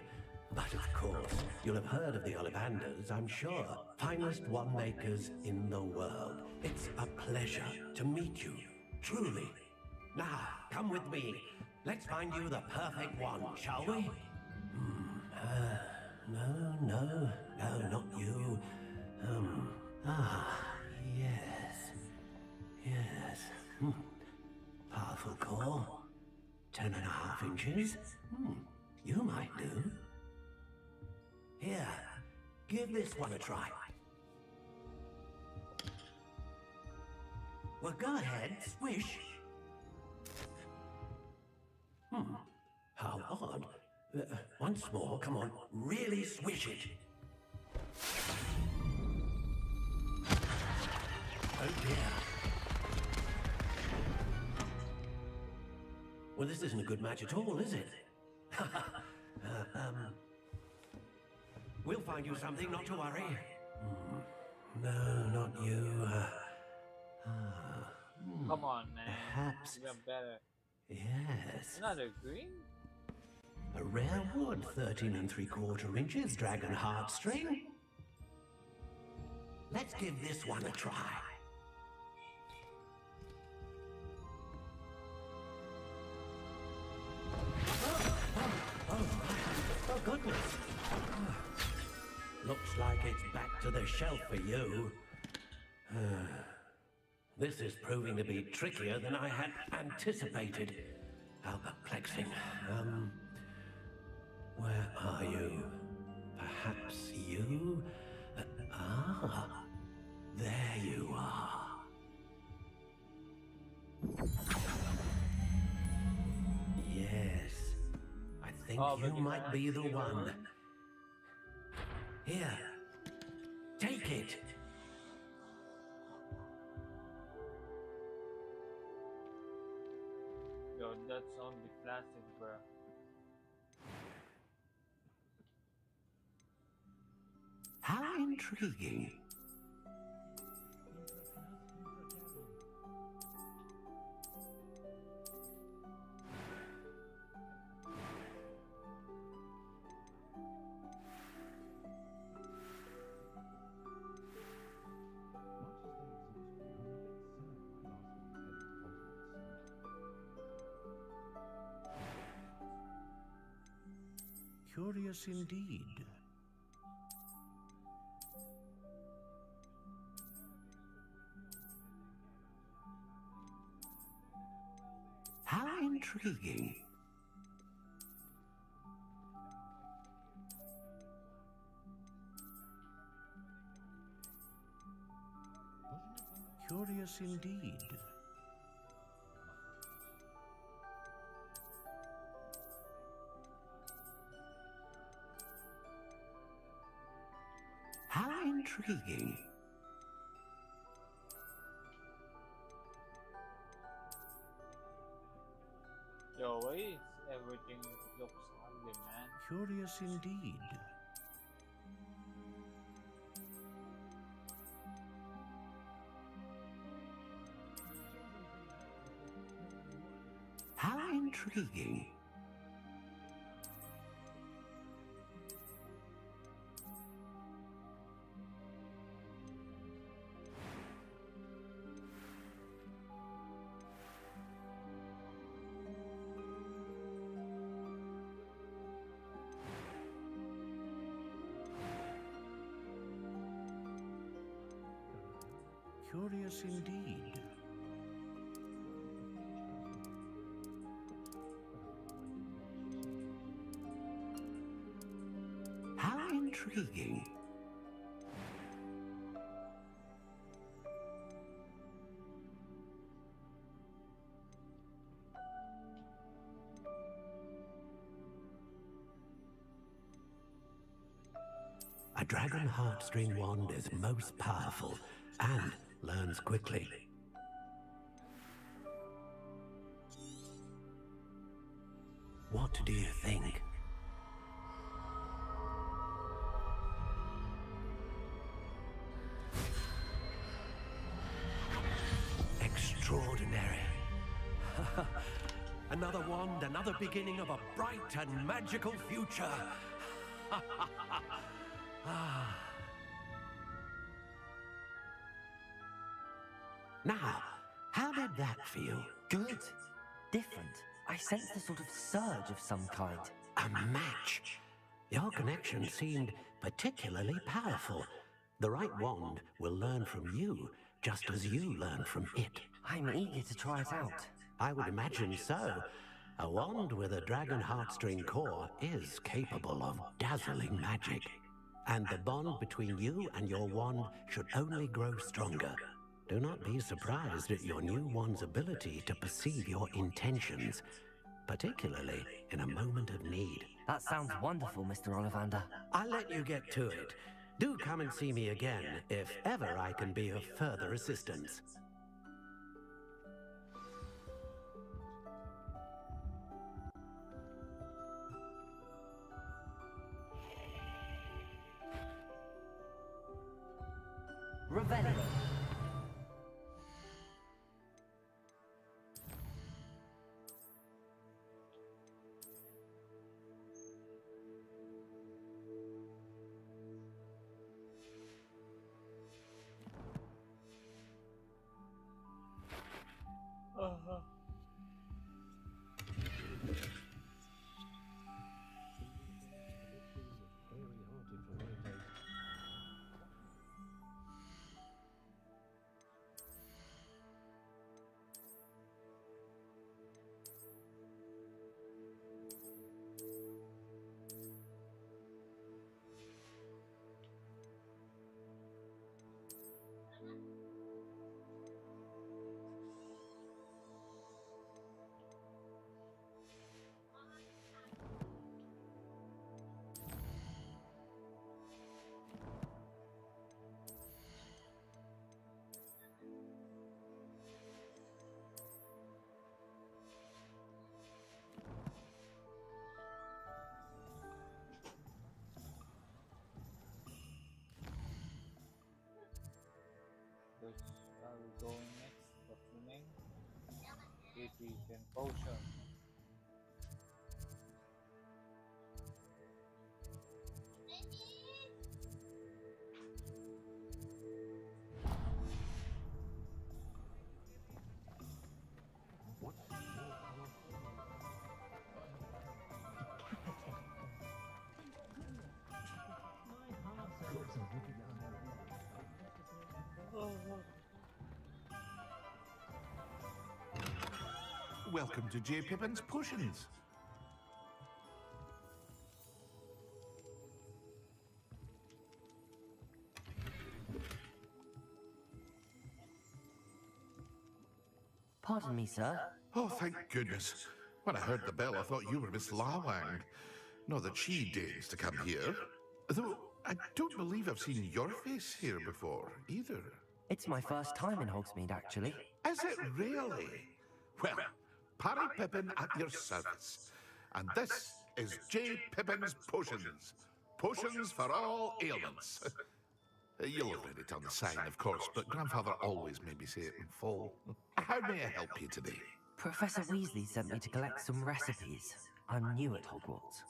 But of course, you'll have heard of the Ollivanders, I'm sure. Finest wand makers in the world. It's a pleasure to meet you, truly. Now, come with me. Let's find you the perfect wand, shall we? No, not you. Yes. Powerful core. 10.5 inches. You might do. Here, give this one a try. Well, go ahead, swish. How odd. Once more, come on, really swish it. Oh dear. Well, this isn't a good match at all, is it? We'll find you something, not to worry. No, not you. Come on, man. Perhaps. You're better. Yes. Another green? A rare wood, 13 3/4 inches, dragon heartstring. Let's give this one a try. Oh goodness. Looks like it's back to the shelf for you. This is proving to be trickier than I had anticipated. How perplexing. Where are you? Perhaps you? There you are. Yes, I think you might be the one. Here, take it. Yo, that's only plastic, bro. How intriguing. Curious indeed. How intriguing. Curious indeed. How intriguing. Yo, why is everything looks ugly, man? Curious indeed. How intriguing. Curious indeed. How intriguing. A dragon heartstring wand is most powerful and learns quickly. What do you think? Extraordinary. Another wand, another beginning of a bright and magical future. Now, how did that feel? Good. Different. I sensed a sort of surge of some kind. A match. Your connection seemed particularly powerful. The right wand will learn from you, just as you learn from it. I'm eager to try it out. I would imagine so. A wand with a dragon heartstring core is capable of dazzling magic. And the bond between you and your wand should only grow stronger. Do not be surprised at your new wand's ability to perceive your intentions, particularly in a moment of need. That sounds wonderful, Mr. Ollivander. I'll let you get to it. Do come and see me again, if ever I can be of further assistance. Revelio. Which are we going next? What's the name? 80 potion. Welcome to J. Pippin's Potions. Pardon me, sir. Oh, thank goodness. When I heard the bell, I thought you were Miss Lawang. Not that she dares to come here. Though, I don't believe I've seen your face here before, either. It's my first time in Hogsmeade, actually. Is it really? Well, Parry Pippin at your service. And this is J. Pippin's Potions. Potions for all ailments. You'll have read it on the sign, of course, but Grandfather always made me say it in full. How may I help you today? Professor Weasley sent me to collect some recipes. I'm new at Hogwarts.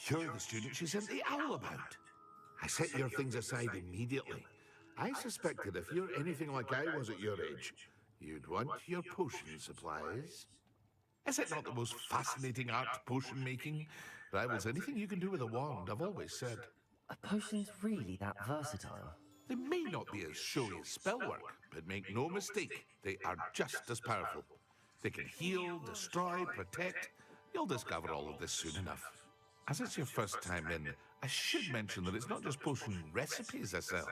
You're the student she sent the owl about. I set your things aside immediately. I suspected if you're anything like I was at your age, you'd want your potion supplies. Is it not the most fascinating art, potion making? Rivals anything you can do with a wand, I've always said. Are potions really that versatile? They may not be as showy as spellwork, but make no mistake, they are just as powerful. They can heal, destroy, protect. You'll discover all of this soon enough. As it's your first time in, I should mention that it's not just potion recipes I sell.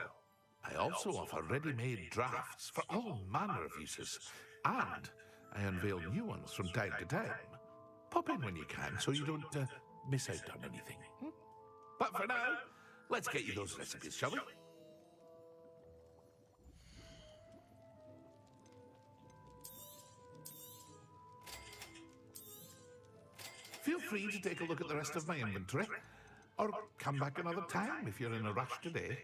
I also offer ready-made drafts for all manner of uses, and I unveil new ones from time to time. Pop in when you can so you don't miss out on anything. But for now, Let's get you those recipes, shall we? Feel free to take a look at the rest of my inventory, or come back another time if you're in a rush today.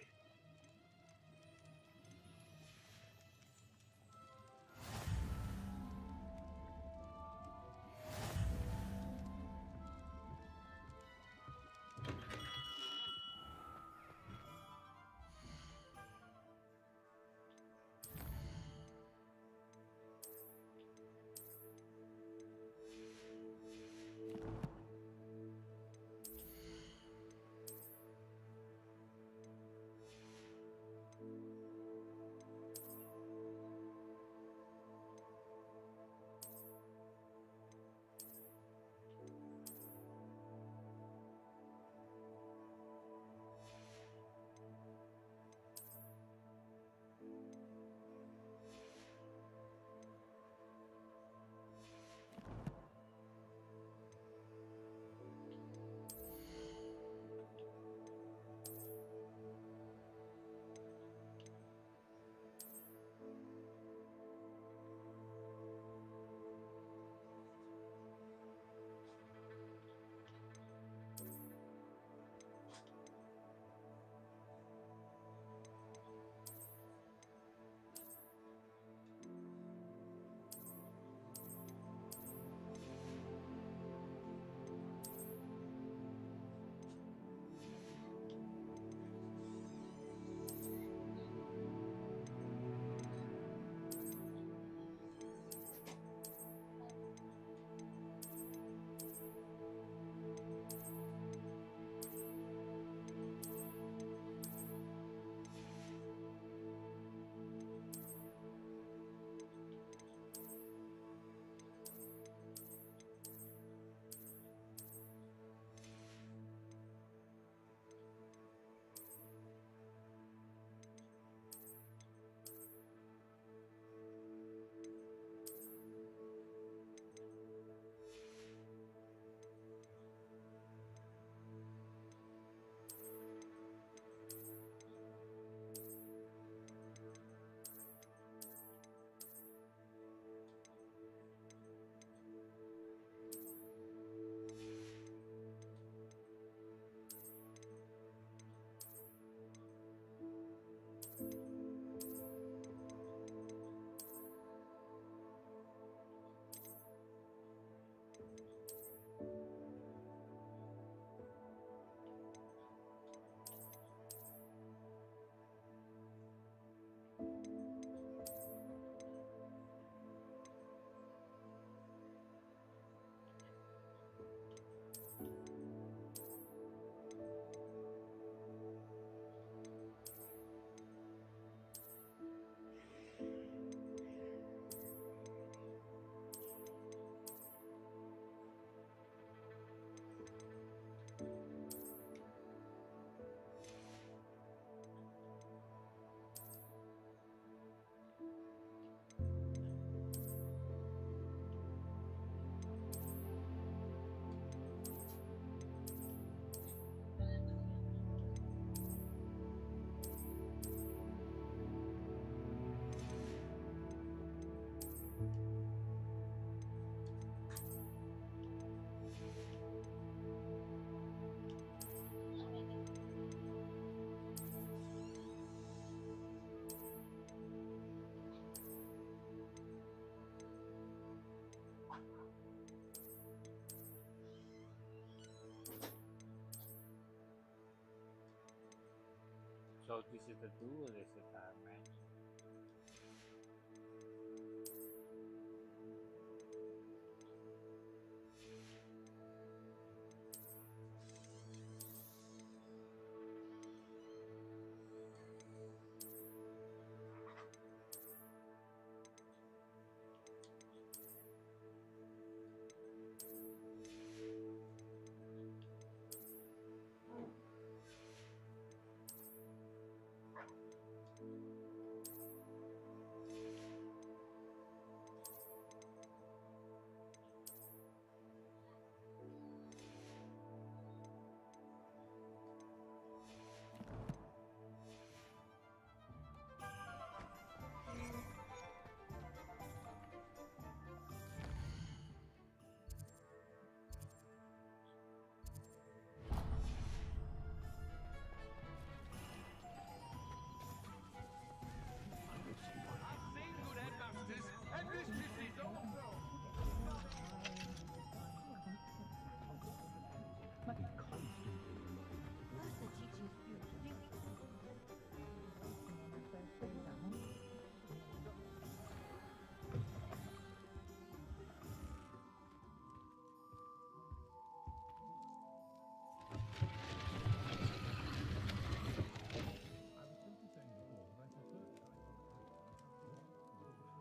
So this is the two or this is the many?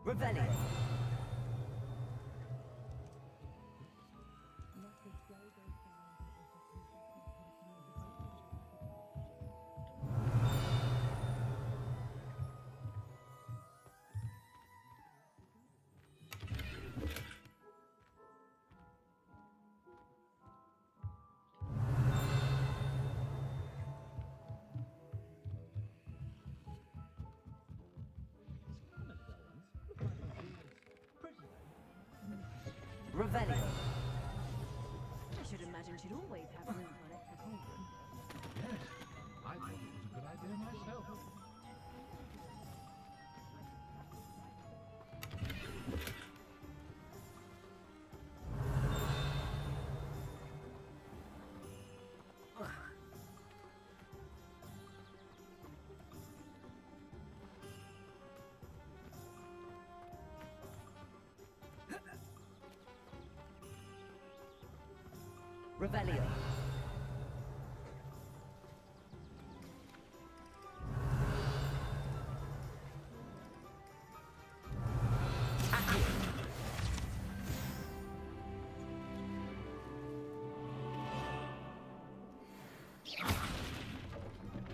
Revelio. Revelio. I should imagine she'd always have room for an extra cauldron. Yes, I thought it was a good idea myself. Revelio.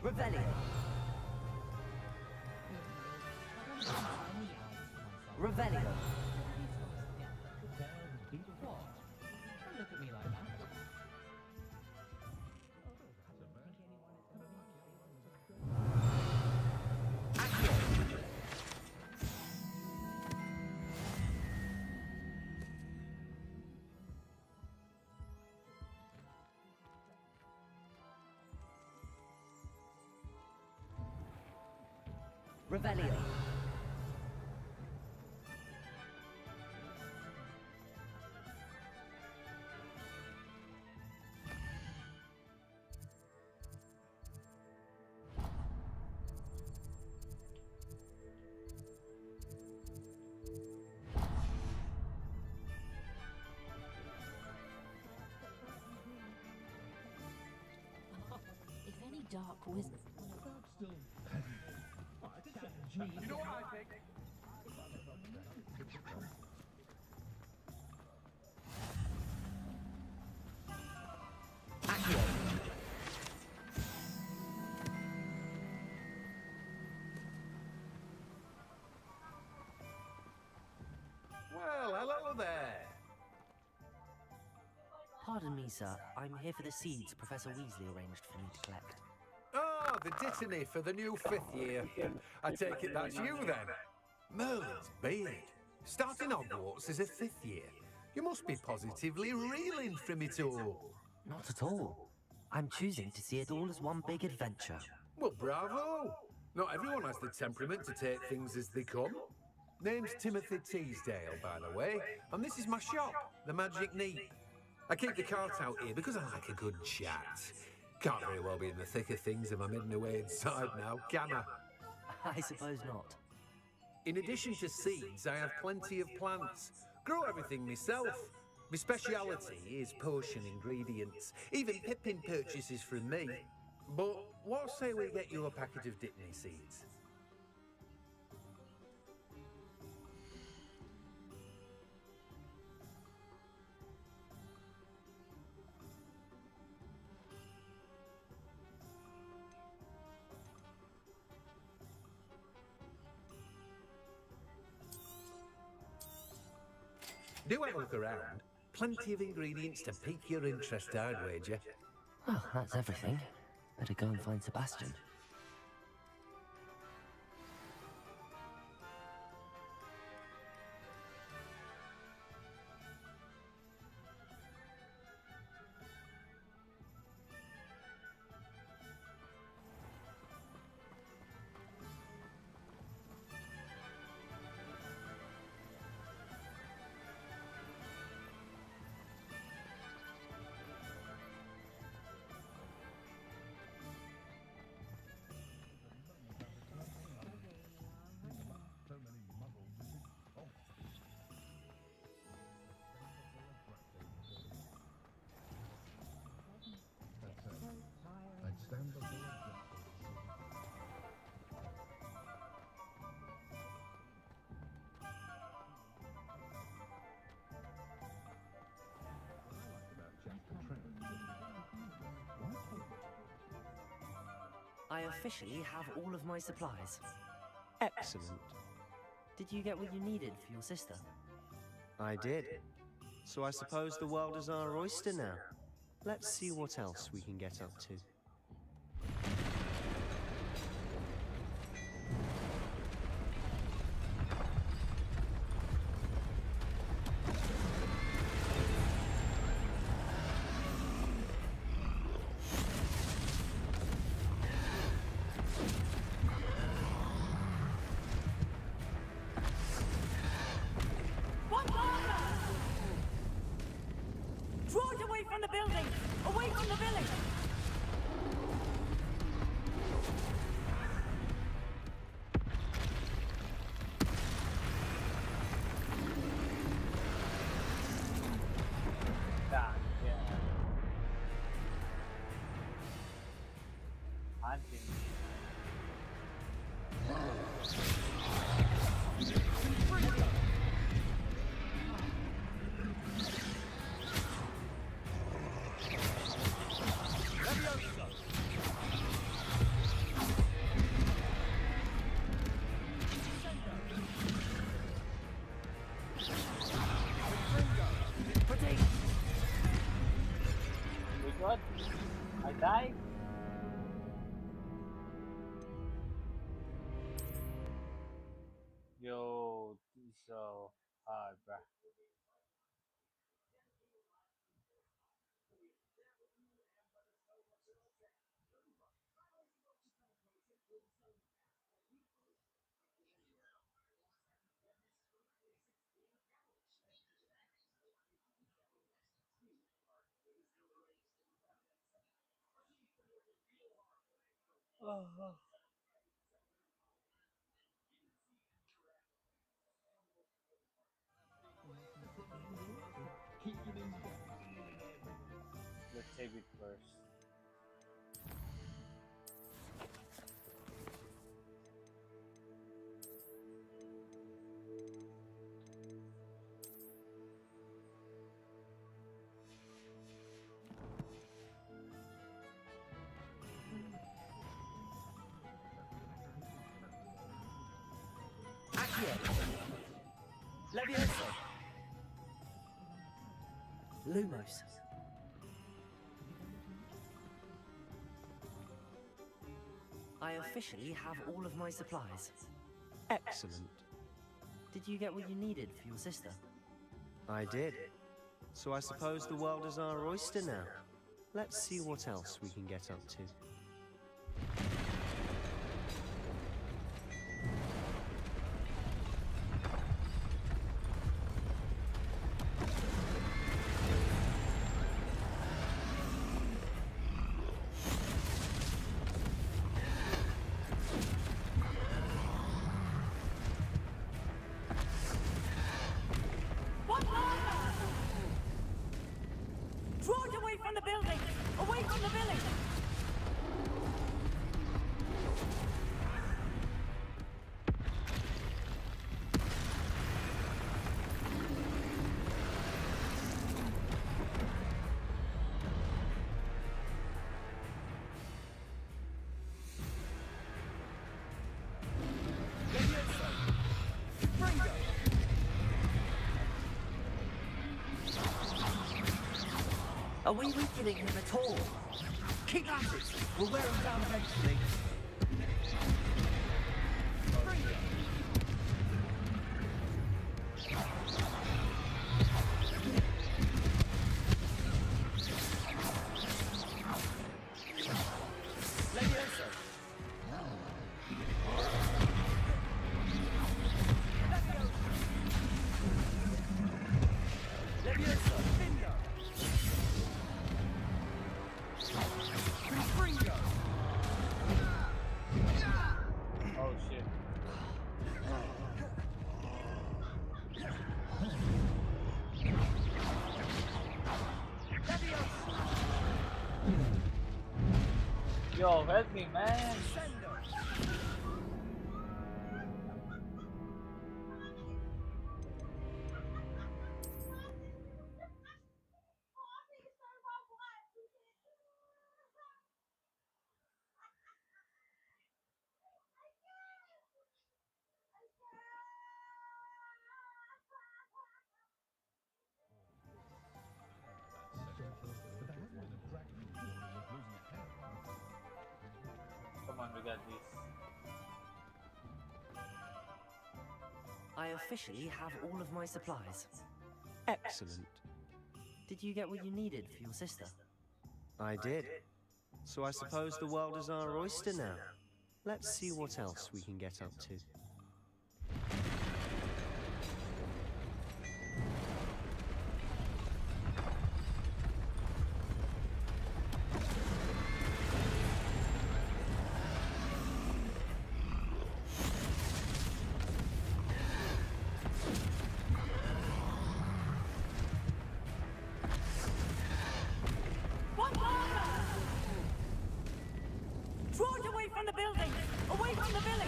Revelio. Revelio. Look at me like that. Revelio. If any dark wizard. You know what I think? Well, hello there. Pardon me, sir. I'm here for the seeds Professor Weasley arranged for me to collect. Ah, the dittany for the new 5th year. I take it that's you then. Merlin's beard. Starting Hogwarts as a 5th year. You must be positively reeling from it all. Not at all. I'm choosing to see it all as one big adventure. Well, bravo. Not everyone has the temperament to take things as they come. Name's Timothy Teasdale, by the way, and this is my shop, the Magic Neep. I keep the cart out here because I like a good chat. Can't very well be in the thick of things if I'm hidden away inside now, can I? I suppose not. In addition to seeds, I have plenty of plants. Grow everything myself. My speciality is potion ingredients. Even Pippin purchases from me. But what say we get you a packet of Dittany seeds? Do have a look around. Plenty of ingredients to pique your interest, I'd wager. Well, that's everything. Better go and find Sebastian. officially have all of my supplies. Excellent. Did you get what you needed for your sister? I did. So I suppose the world is our oyster now. Let's see what else we can get up to. Draw it away from the building! Away from the village! What? I died? Yo, this is so hard, bruh. Oh. Let's save it first. Accio! Levioso! Lumos. I officially have all of my supplies. Excellent. Did you get what you needed for your sister? I did. So I suppose the world is our oyster now. Let's see what else we can get up to. Draw it away from the building! Away from the village! Are we weakening him at all? Keep at it! We'll wear him down eventually. Levioso! Levioso! Bingo! Oh shit. Yo, help me, man. got this. I officially have all of my supplies. Excellent. Did you get what you needed for your sister? I did. So I suppose the world is our oyster now. Let's see what else we can get up to. Draw it away from the building! Away from the village!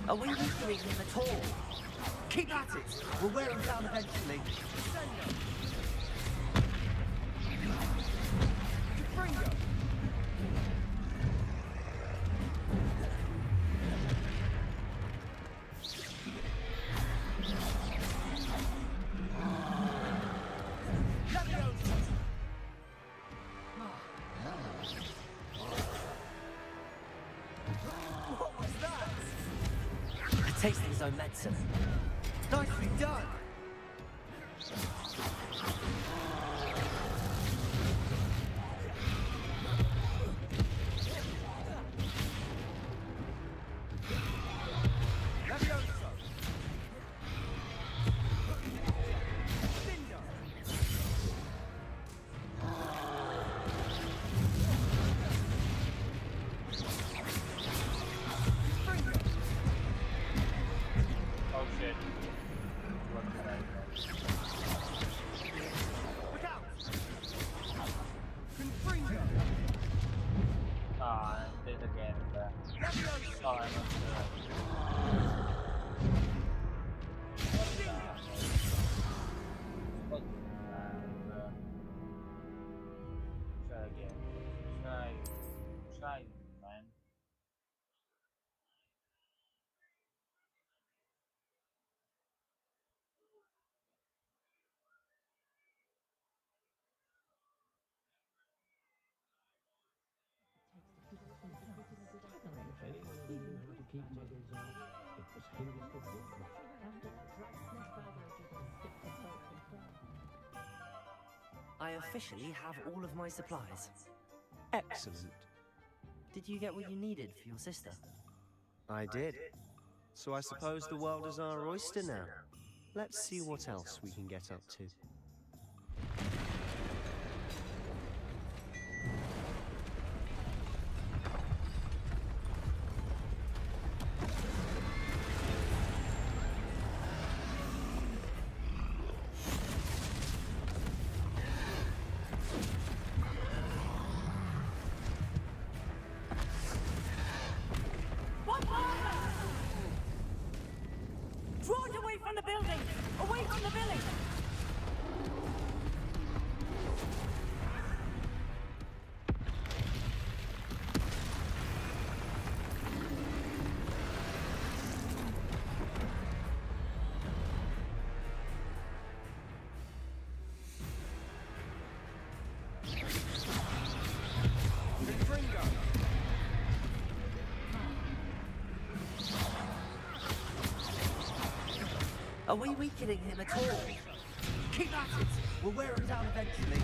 Are we weakening him at all? Keep at it! We'll wear him down eventually. What was that? A taste of his own medicine. Nicely done! Oh shit. What did I Ah, I did again. Oh, I'm not sure. Try again. Try, man. I officially have all of my supplies. Excellent. Did you get what you needed for your sister? I did. So I suppose the world is our oyster now. Let's see what else we can get up to. Draw it away from the building! Away from the village! Are we weakening him at all? Keep at it! We'll wear him down eventually.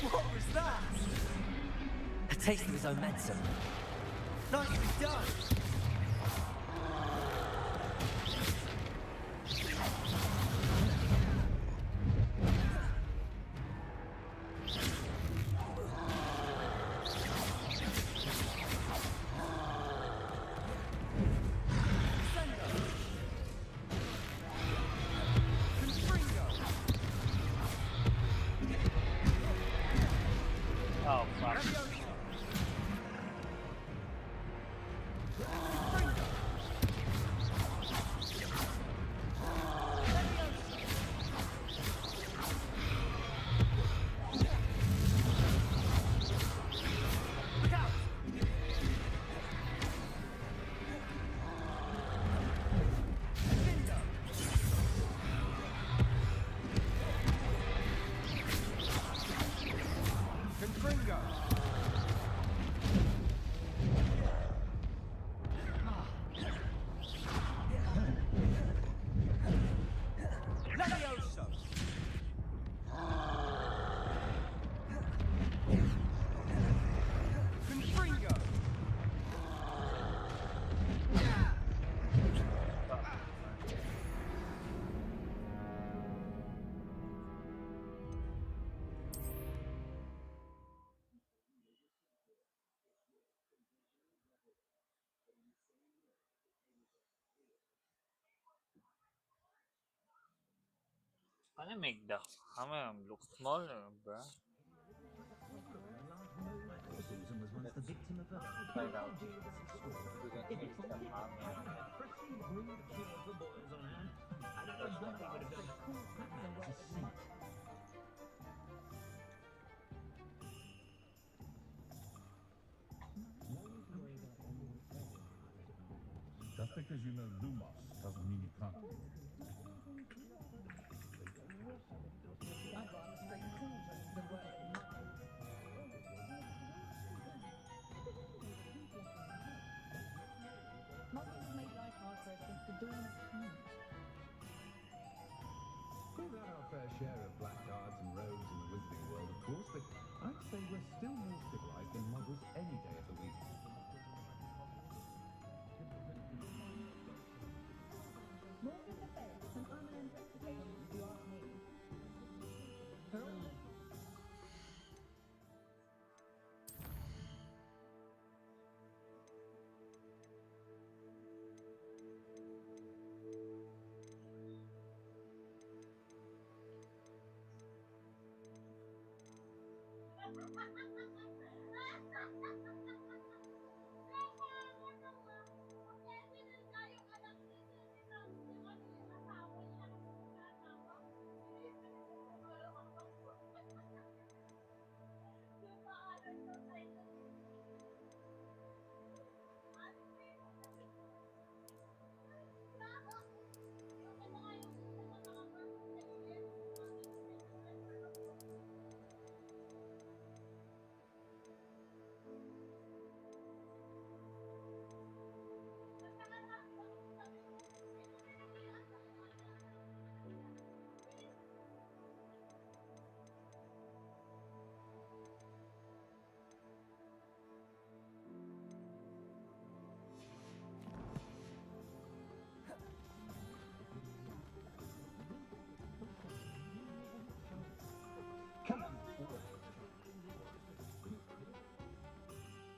What was that? A taste of his own medicine. Nicely done! Wanna make the hammer look smaller, bruh. Susan was once the victim of a Find out. We can If change it's the only hammer. had freshly brewed cure for boils on hand, I don't know what we would have done. That man's a saint. Just because you know Lumos doesn't mean you can't. Muggles made life hard for us since the dawn of time. We've had our fair share of blackguards and rogues in the wizarding world, of course, but I'd say we're still more civilized than muggles any day of the week. More than the best, an unearned reputation, if you ask me. For all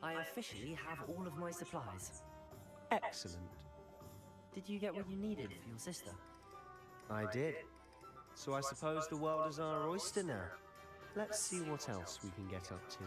I officially have all of my supplies. Excellent. Did you get what you needed for your sister? I did. So I suppose the world is our oyster now. Let's see what else we can get up to.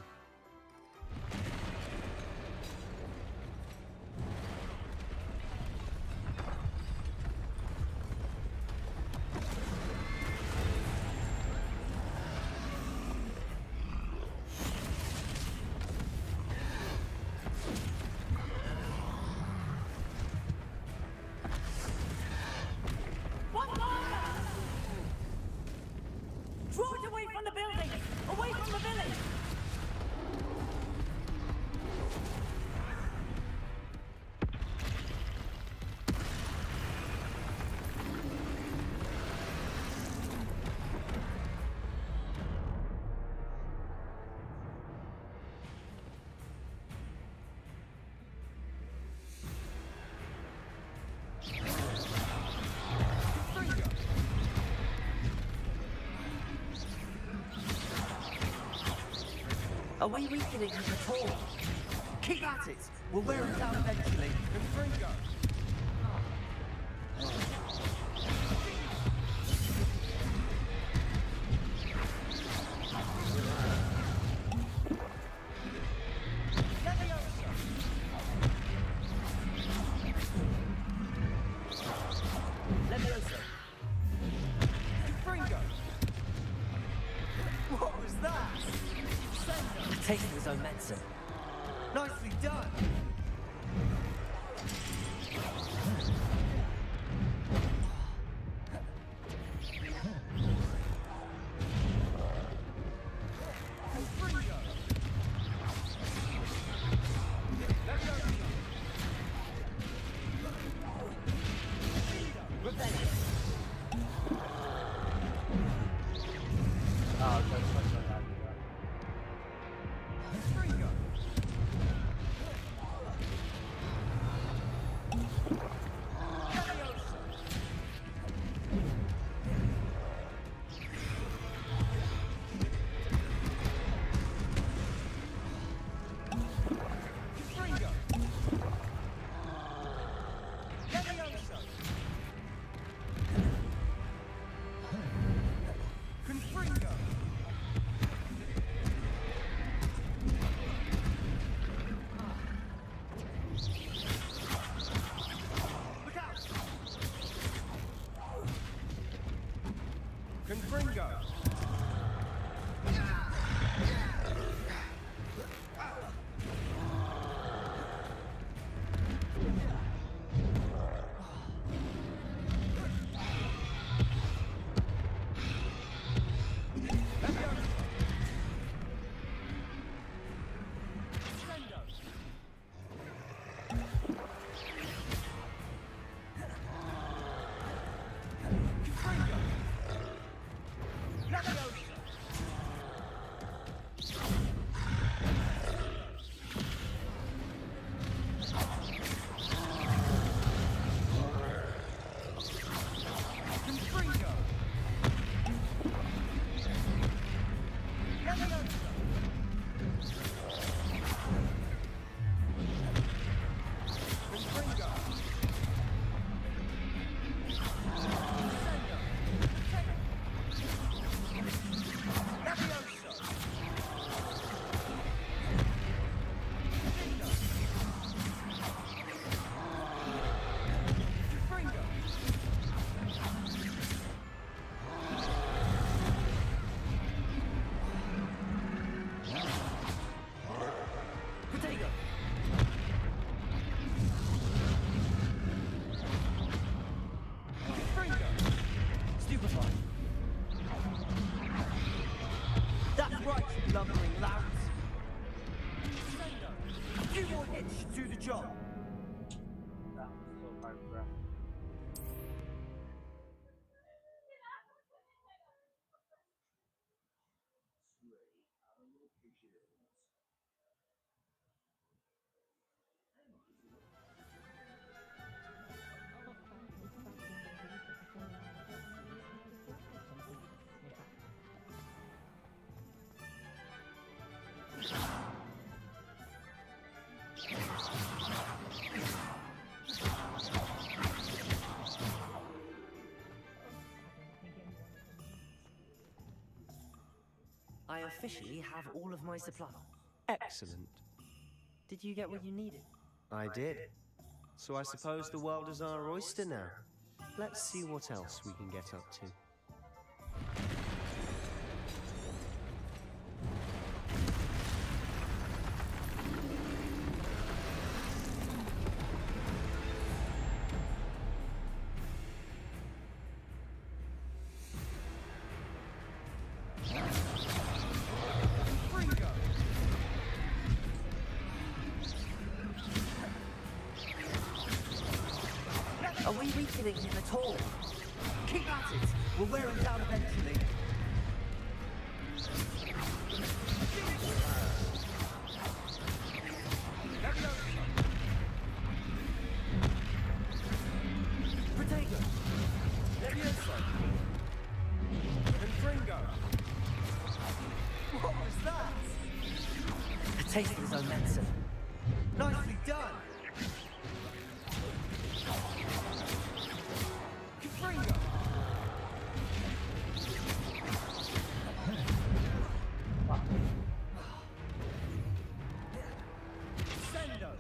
Draw it away from the building! Away from the village! Are we weakening him at all? Keep at it! We'll wear him down eventually. And Fringo! Leviosa! Fringo! What was that? Taking his own medicine. Nicely done! Confringo! That's right, you lumbering louts. A few more hits should do the job. That was so hard, bro. I officially have all of my supplies. Excellent. Did you get what you needed? I did. So I suppose the world is our oyster now. Let's see what else we can get up to. Are we weakening him at all? Keep at it! We'll wear him down eventually. Protego! Levioso! Confringo! What was that? A taste of his own medicine. Nicely done! Confringo! Sendo!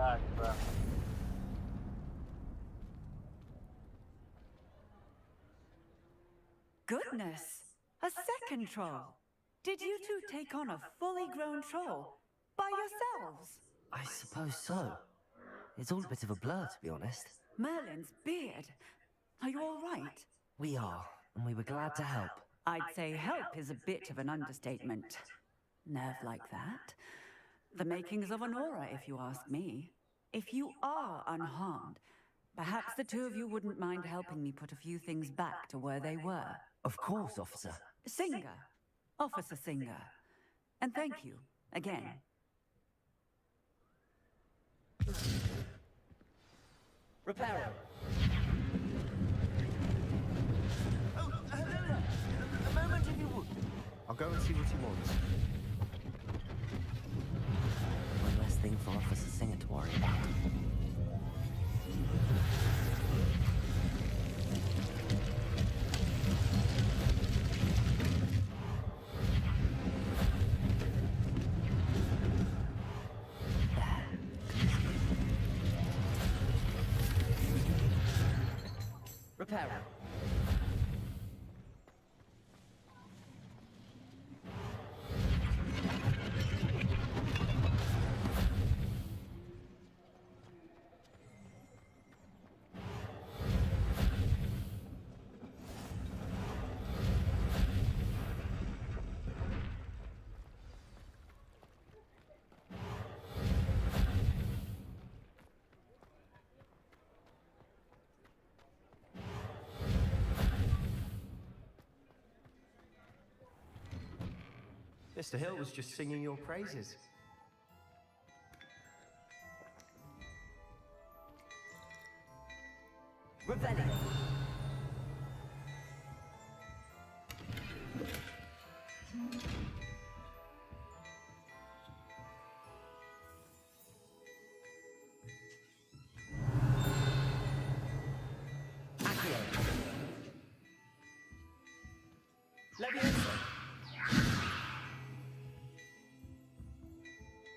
that, bruh. Goodness! A second troll! Did you two take on a fully grown troll by yourselves? I suppose so. It's all a bit of a blur, to be honest. Merlin's beard. Are you all right? We are, and we were glad to help. I'd say help is a bit of an understatement. Nerve like that. The makings of an aura, if you ask me. If you are unharmed, perhaps the two of you wouldn't mind helping me put a few things back to where they were. Of course, officer. Singer. Officer Singer. And thank you, again. Reparo. Oh, hello there. A moment if you would. I'll go and see what he wants. One less thing for Officer Singer to worry about. Reparo. Mr. Hill was just singing your praises. Revelio. Leviosa.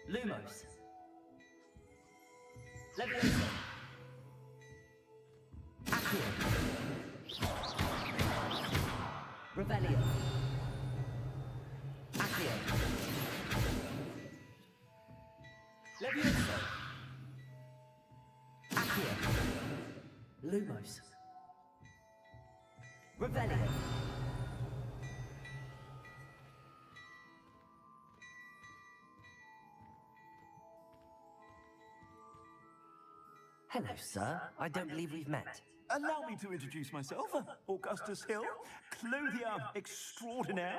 Lumos. Leviosa. Accio. Revelio. Accio. Leviosa. Accio. Lumos. Revelio. Hello, sir. I don't believe we've met. Allow me to introduce myself, Augustus Hill, clothier extraordinaire.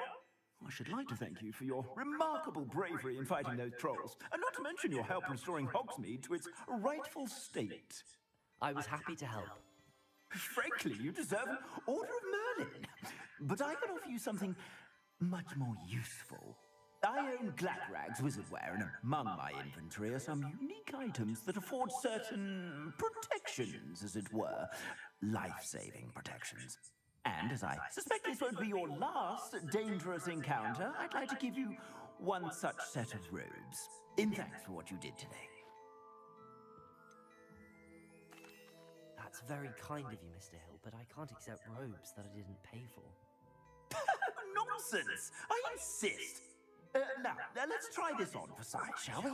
I should like to thank you for your remarkable bravery in fighting those trolls, and not to mention your help restoring Hogsmeade to its rightful state. I was happy to help. Frankly, you deserve an Order of Merlin. But I can offer you something much more useful. I own Gladrag's wizardware, and among my inventory are some unique items that afford certain protections, as it were. Life-saving protections. And as I suspect this won't be your last dangerous encounter, I'd like to give you one such set of robes, in thanks for what you did today. That's very kind of you, Mr. Hill, but I can't accept robes that I didn't pay for. Nonsense! I insist! Now, let's try this on for size, shall we?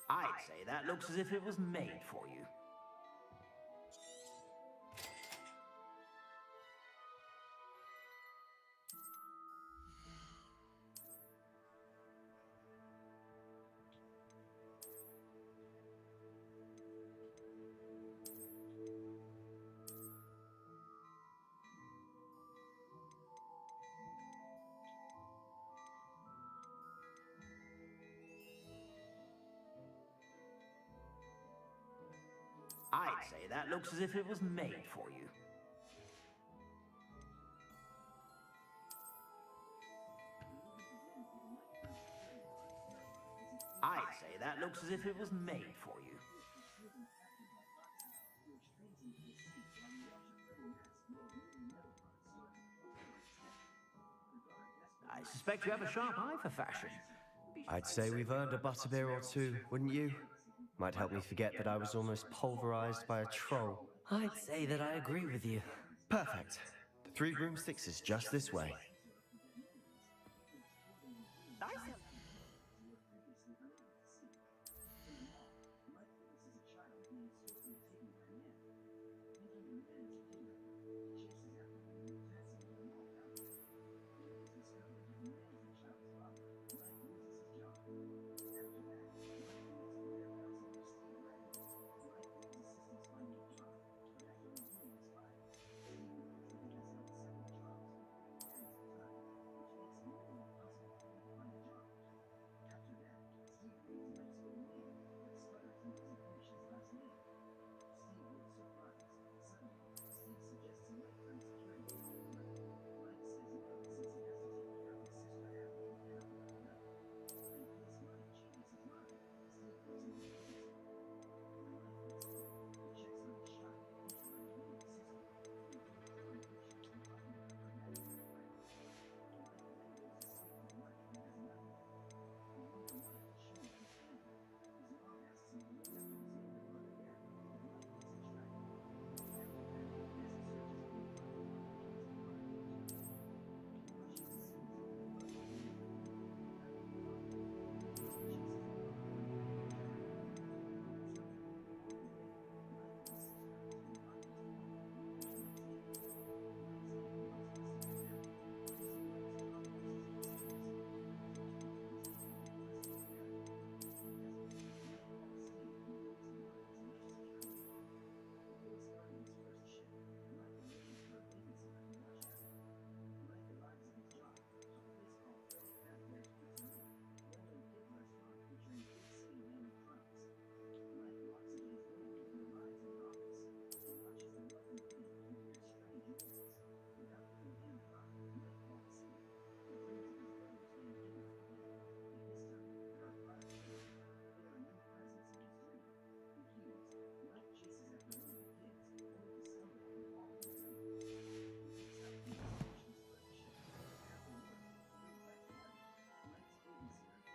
I'd say that looks as if it was made for you. I'd say that looks as if it was made for you. I'd say that looks as if it was made for you. I suspect you have a sharp eye for fashion. I'd say we've earned a butterbeer or two, wouldn't you? Might help me forget that I was almost pulverized by a troll. I'd say that I agree with you. Perfect. The Three Broomsticks is just this way.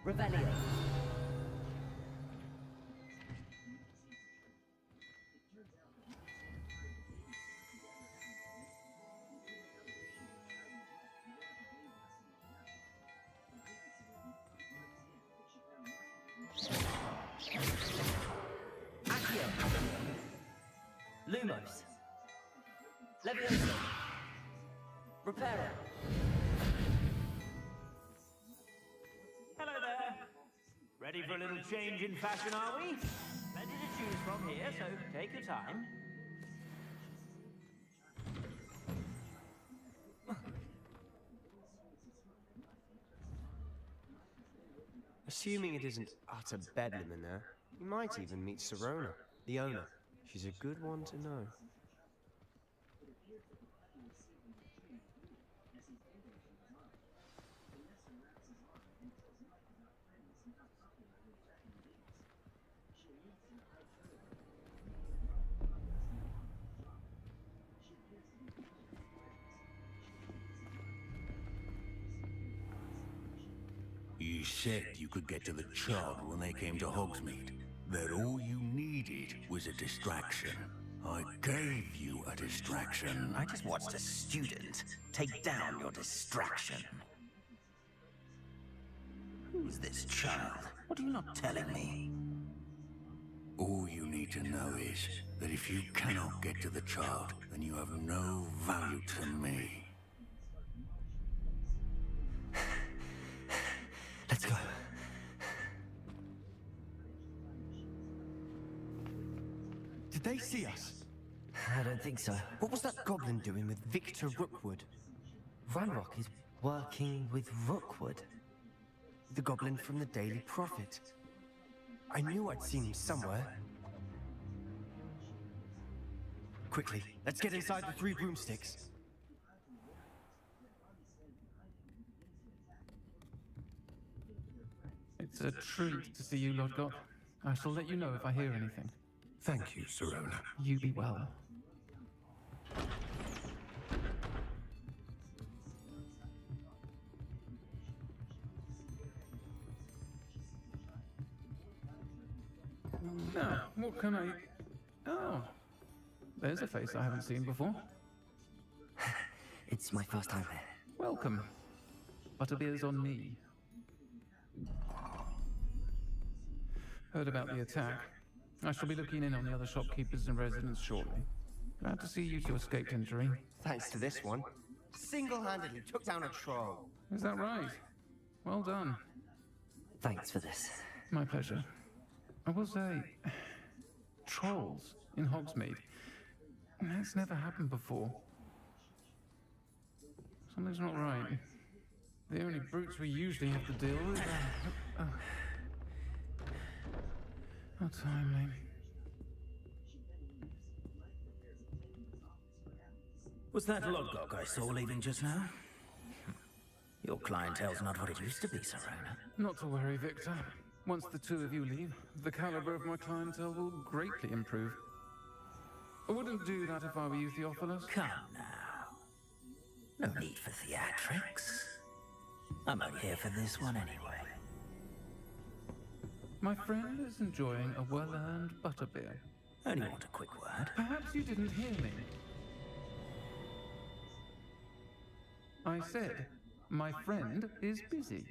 Revelio. Accio. Lumos. Levioso. Reparo. Hello there. Ready for a little change in fashion, are we? Plenty to choose from here, so take your time. Assuming it isn't utter bedlam in there, you might even meet Sirona, the owner. She's a good one to know. You said you could get to the child when they came to Hogsmeade. That all you needed was a distraction. I gave you a distraction. I just watched a student take down your distraction. Who's this child? What are you not telling me? All you need to know is that if you cannot get to the child, then you have no value to me. Let's go. Did they see us? I don't think so. What was that goblin doing with Victor Rookwood? Ranrock is working with Rookwood. The goblin from the Daily Prophet. I knew I'd seen him somewhere. Quickly, let's get inside the Three Broomsticks. It's a treat to see you, Lord God. I shall let you know if I hear anything. Thank you, Sirona. You be well. Now, what can I... Oh, there's a face I haven't seen before. It's my first time here. Welcome. Butterbeer's on me. Heard about the attack. I shall be looking in on the other shopkeepers and residents shortly. Glad to see you two escaped injury. Thanks to this one. Single-handedly took down a troll. Is that right? Well done. Thanks for this. My pleasure. I will say, trolls in Hogsmeade. That's never happened before. Something's not right. The only brutes we usually have to deal with are... How timely. Was that Lodgok I saw leaving just now? Your clientele's not what it used to be, Serona. Not to worry, Victor. Once the two of you leave, the caliber of my clientele will greatly improve. I wouldn't do that if I were you, Theophilus. Come now. No need for theatrics. I'm only here for this one anyway. My friend is enjoying a well-earned butterbeer. Only want a quick word. Perhaps you didn't hear me. I said, my friend is busy.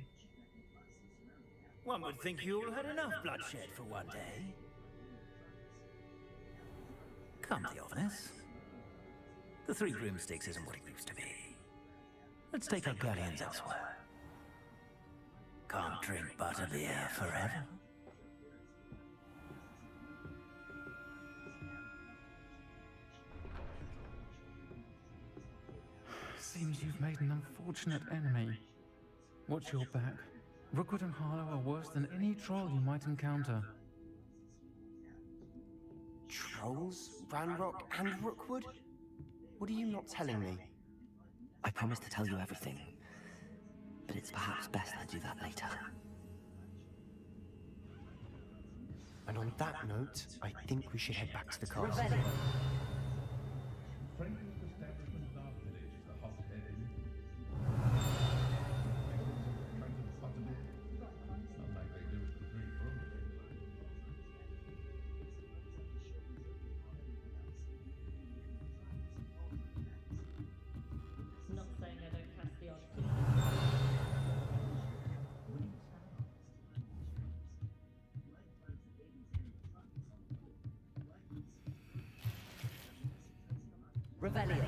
One would think you all had enough bloodshed for one day. Come, Theophilus. The Three Broomsticks isn't what it used to be. Let's take our guardians elsewhere. Can't drink butterbeer forever. Seems you've made an unfortunate enemy. Watch your back. Rookwood and Harlow are worse than any troll you might encounter. Trolls? Ranrock and Rookwood? What are you not telling me? I promised to tell you everything, but it's perhaps best I do that later. And on that note, I think we should head back to the castle. Friendliest establishment in our village is the Hogshead Inn. Butterbeer. Not like they do at the Three Broomsticks. Not saying I don't cast the odd Revelio.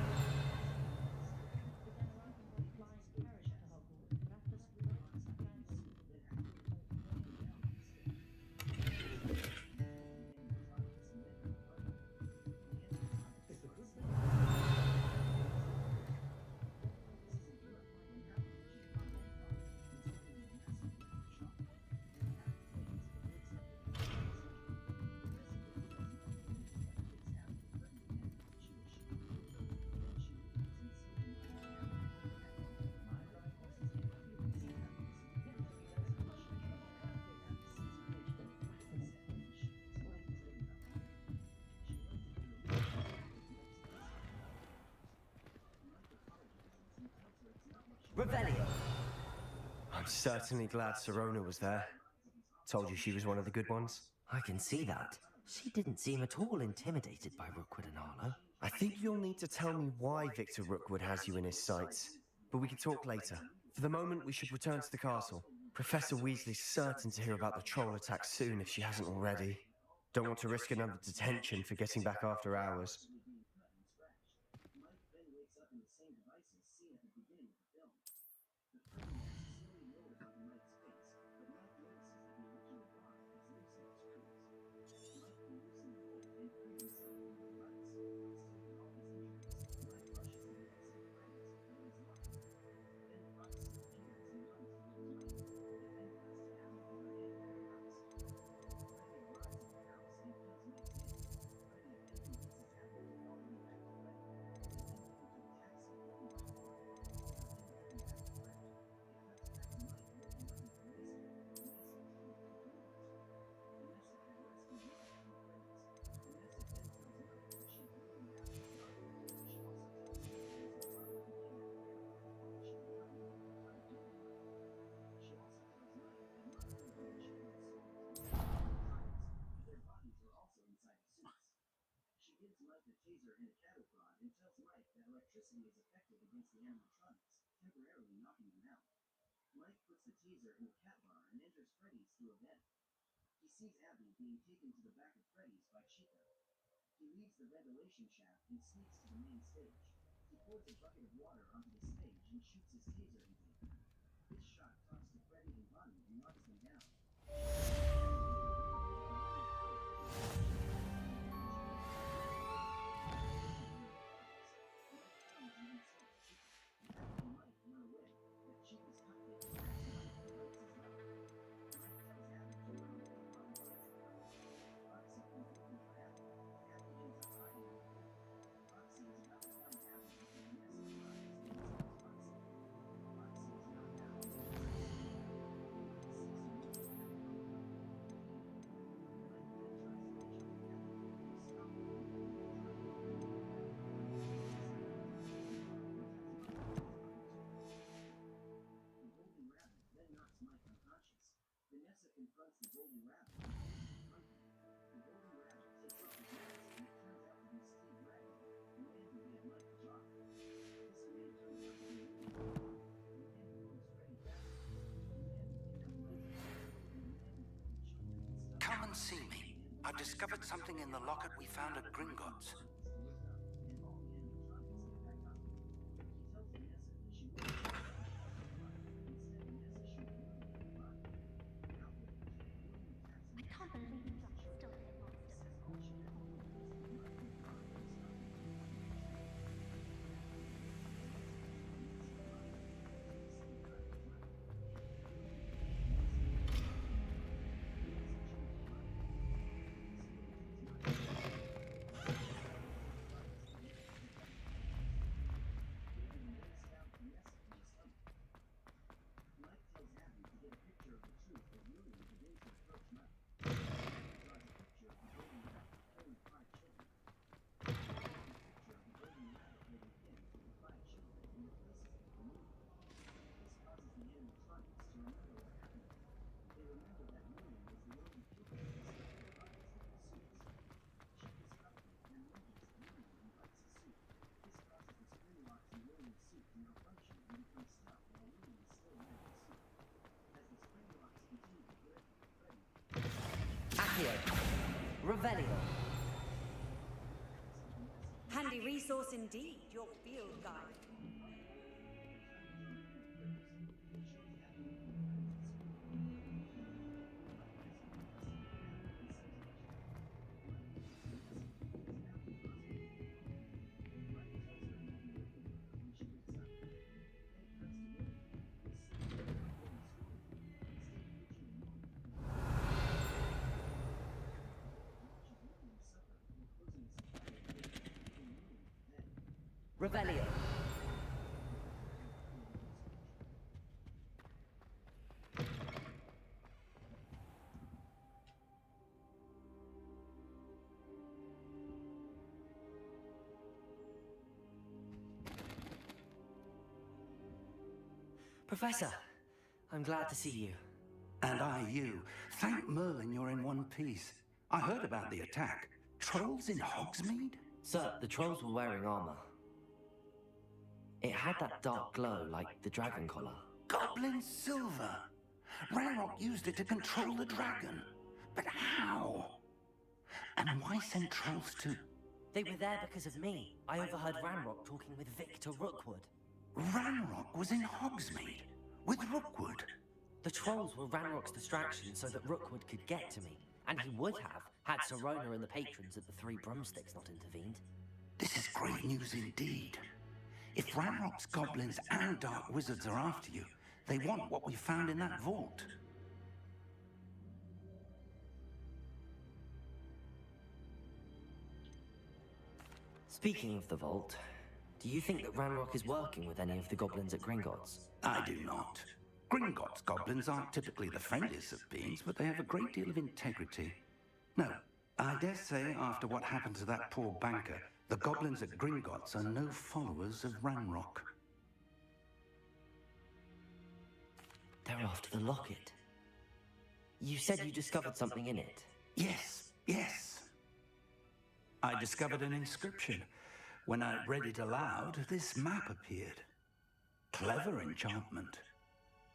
Revelio. I'm certainly glad Serona was there. Told you she was one of the good ones. I can see that. She didn't seem at all intimidated by Rookwood and Harlow. I think you'll need to tell me why Victor Rookwood has you in his sights. But we can talk later. For the moment, we should return to the castle. Professor Weasley's certain to hear about the troll attack soon if she hasn't already. Don't want to risk another detention for getting back after hours. electricity is effective against the animatronics, temporarily knocking them out. Mike puts the taser in a cat bar and enters Freddy's through a vent. He sees Abby being taken to the back of Freddy's by Chica. He leaves the ventilation shaft and sneaks to the main stage. He pours a bucket of water onto the stage and shoots his taser into it. This shot talks to Freddy and Bonnie and knocks them down. Vanessa confronts the golden rabbit and confronts him. The golden rabbit takes off his mask and it turns out to be Steve Dragon, the man who gave Mike the job. This man turns out to be William Dragon, the man who owns Freddy Fazbear, the man who kidnapped Mike, and the man who killed the children and stuff. Come and see me. I've discovered something in the locket we found at Gringotts. And all the animatronics get back up. He tells Vanessa that she won't shoot the body. Instead, Vanessa shoots William in the body. Outraged, William attacks I can't believe you're still here, Monster. says all she has to do is take Mike and Bonnie and stop him. Mike tells Abby to get a picture of the truth as William begins to approach Mike. Abby draws a picture of the golden rabbit killing 5 children. Mike takes a picture of the golden rabbit holding him and the 5 children and replaces it with the movie. This causes the animatronics to remember what happened to them. They remember that William was the one who killed them and stuffed their bodies into the suits. Chica's company then mentions that William invites a suit. This causes the spring locks in William's suit to malfunction and become stuck while William is still wearing the suit. As the spring locks continue to break, Freddy Accio. Revelio. Handy resource indeed, your field guide. Revelio. Professor, I'm glad to see you. And I you. Thank Merlin you're in one piece. I heard about the attack. Trolls in Hogsmeade? Sir, the trolls were wearing armor. It had that dark glow like the dragon collar. Goblin silver! Ranrock used it to control the dragon. But how? And why send trolls to... They were there because of me. I overheard Ranrock talking with Victor Rookwood. Ranrock was in Hogsmeade? With Rookwood? The trolls were Ranrock's distraction so that Rookwood could get to me. And he would have, had Sirona and the patrons at the Three Broomsticks not intervened. This is great news indeed. If Ranrock's goblins and dark wizards are after you, they want what we found in that vault. Speaking of the vault, do you think that Ranrock is working with any of the goblins at Gringotts? I do not. Gringotts goblins aren't typically the friendliest of beings, but they have a great deal of integrity. No, I dare say after what happened to that poor banker, the goblins at Gringotts are no followers of Ranrock. They're after the locket. You said you discovered something in it. Yes, yes. I discovered an inscription. When I read it aloud, this map appeared. Clever enchantment.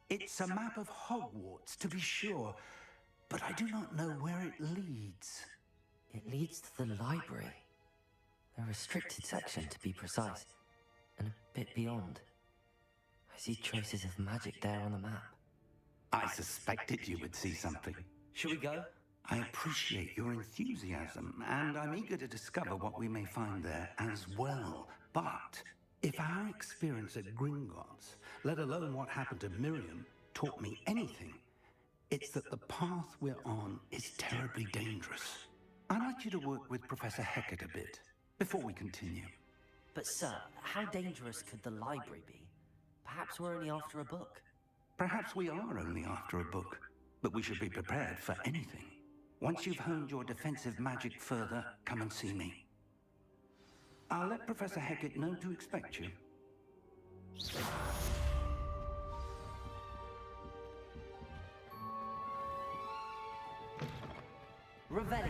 It's a map of Hogwarts, to be sure, but I do not know where it leads. It leads to the library. A restricted section, to be precise, and a bit beyond. I see traces of magic there on the map. I suspected you would see something. Shall we go? I appreciate your enthusiasm, and I'm eager to discover what we may find there as well. But if our experience at Gringotts, let alone what happened to Miriam, taught me anything, it's that the path we're on is terribly dangerous. I'd like you to work with Professor Hecat a bit, before we continue. But sir, how dangerous could the library be? Perhaps we're only after a book. Perhaps we are only after a book, but we should be prepared for anything. Once you've honed your defensive magic further, come and see me. I'll let Professor Hecat know to expect you. Revelio.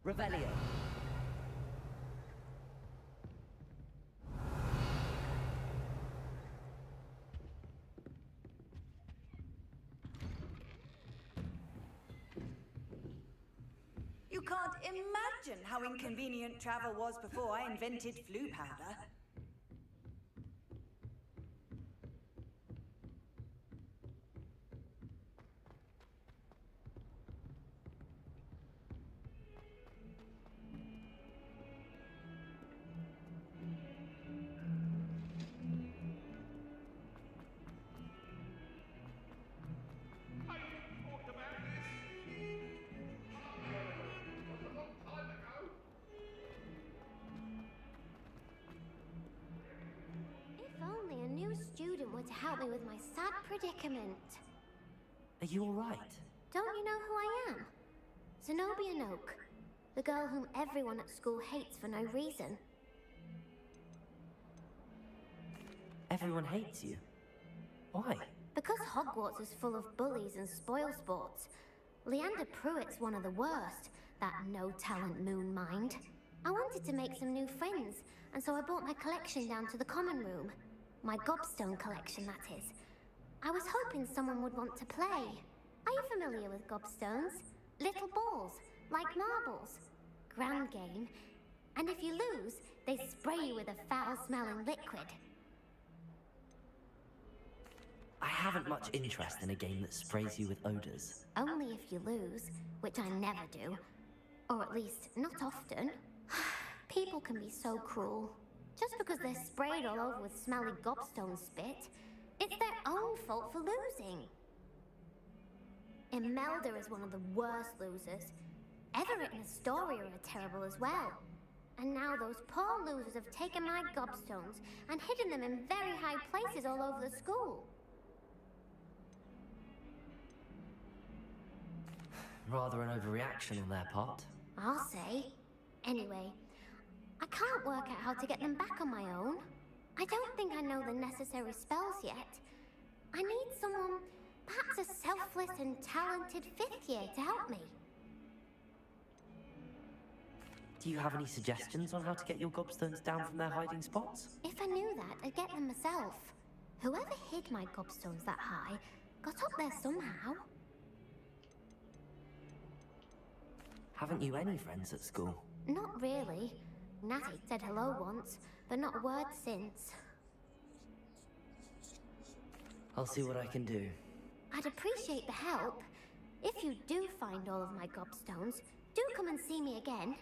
Revelio. You can't imagine how inconvenient travel was before I invented flu powder. If only a new student were to help me with my sad predicament. Are you all right? Don't you know who I am? Zenobia Noak, the girl whom everyone at school hates for no reason. Everyone hates you. Why? Because Hogwarts is full of bullies and spoilsports. Leander Pruitt's one of the worst, that no-talent moon mind. I wanted to make some new friends, and so I brought my collection down to the common room. My gobstone collection, that is. I was hoping someone would want to play. Are you familiar with gobstones? Little balls, like marbles. Ground game. And if you lose, they spray you with a foul-smelling liquid. I haven't much interest in a game that sprays you with odors. Only if you lose, which I never do. Or at least, not often. People can be so cruel. Just because they're sprayed all over with smelly gobstone spit, it's their own fault for losing. Imelda is one of the worst losers. Everett and Astoria are terrible as well. And now those poor losers have taken my gobstones and hidden them in very high places all over the school. Rather an overreaction on their part. I'll say. Anyway, I can't work out how to get them back on my own. I don't think I know the necessary spells yet. I need someone, perhaps a selfless and talented 5th year to help me. Do you have any suggestions on how to get your gobstones down from their hiding spots? If I knew that, I'd get them myself. Whoever hid my gobstones that high got up there somehow. Haven't you any friends at school? Not really. Natty said hello once, but not a word since. I'll see what I can do. I'd appreciate the help. If you do find all of my gobstones, do come and see me again.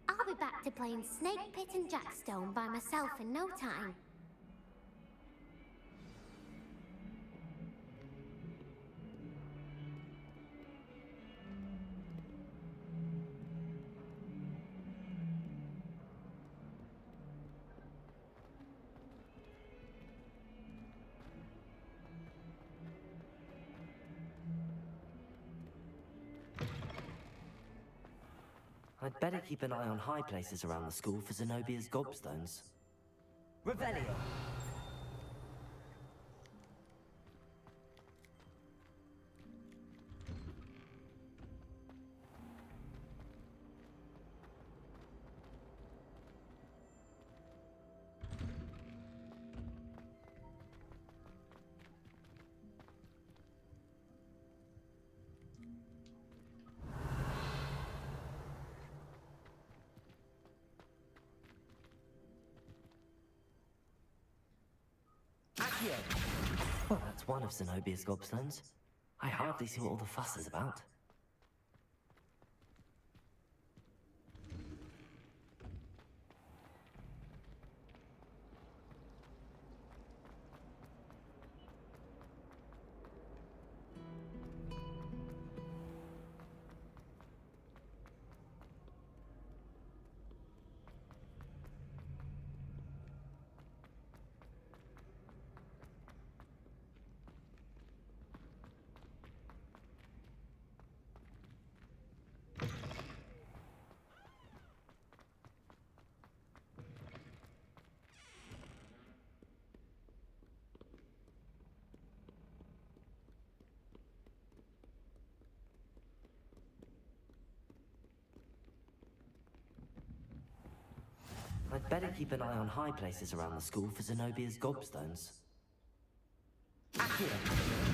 I'll be back to playing Snake Pit and Jackstone by myself in no time. I'd better keep an eye on high places around the school for Zenobia's gobstones. Revelio! Well, that's one of Zenobia's gobstones. I hardly see what all the fuss is about. I'd better keep an eye on high places around the school for Zenobia's gobstones. Accio!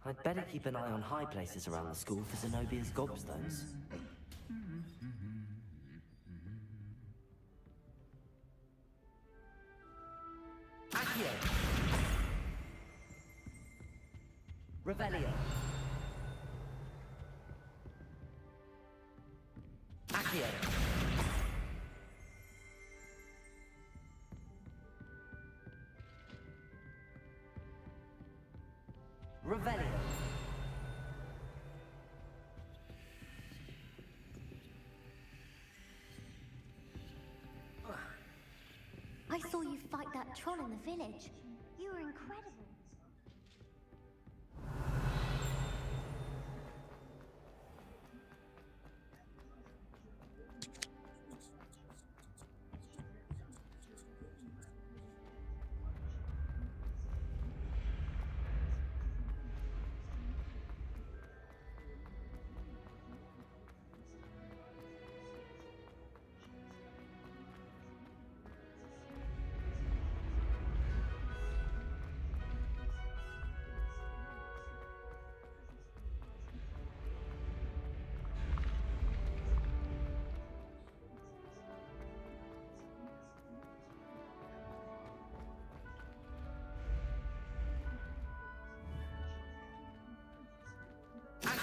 I'd better keep an eye on high places around the school for Zenobia's gobstones. Accio! Revelio! Accio! Revelio! I saw you fight that troll in the village. You were incredible.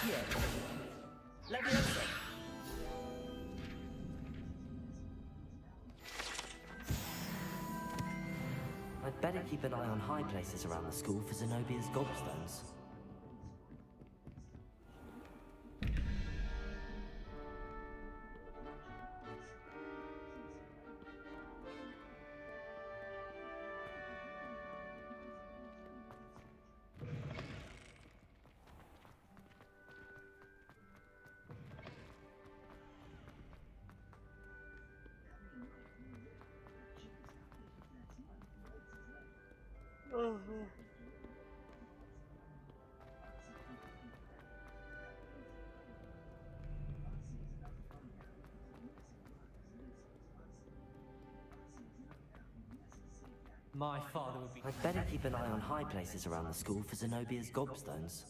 Accio. Leviosa. I'd better keep an eye on high places around the school for Zenobia's gobstones. My father would be... I'd better keep an eye on high places around the school for Zenobia's gobstones.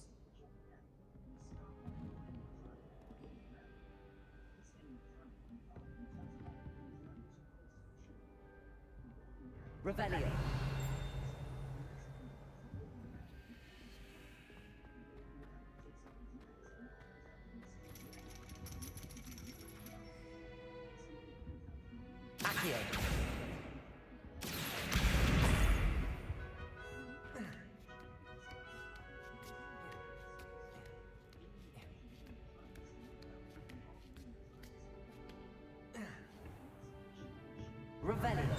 Revelio. Accio. Revelio.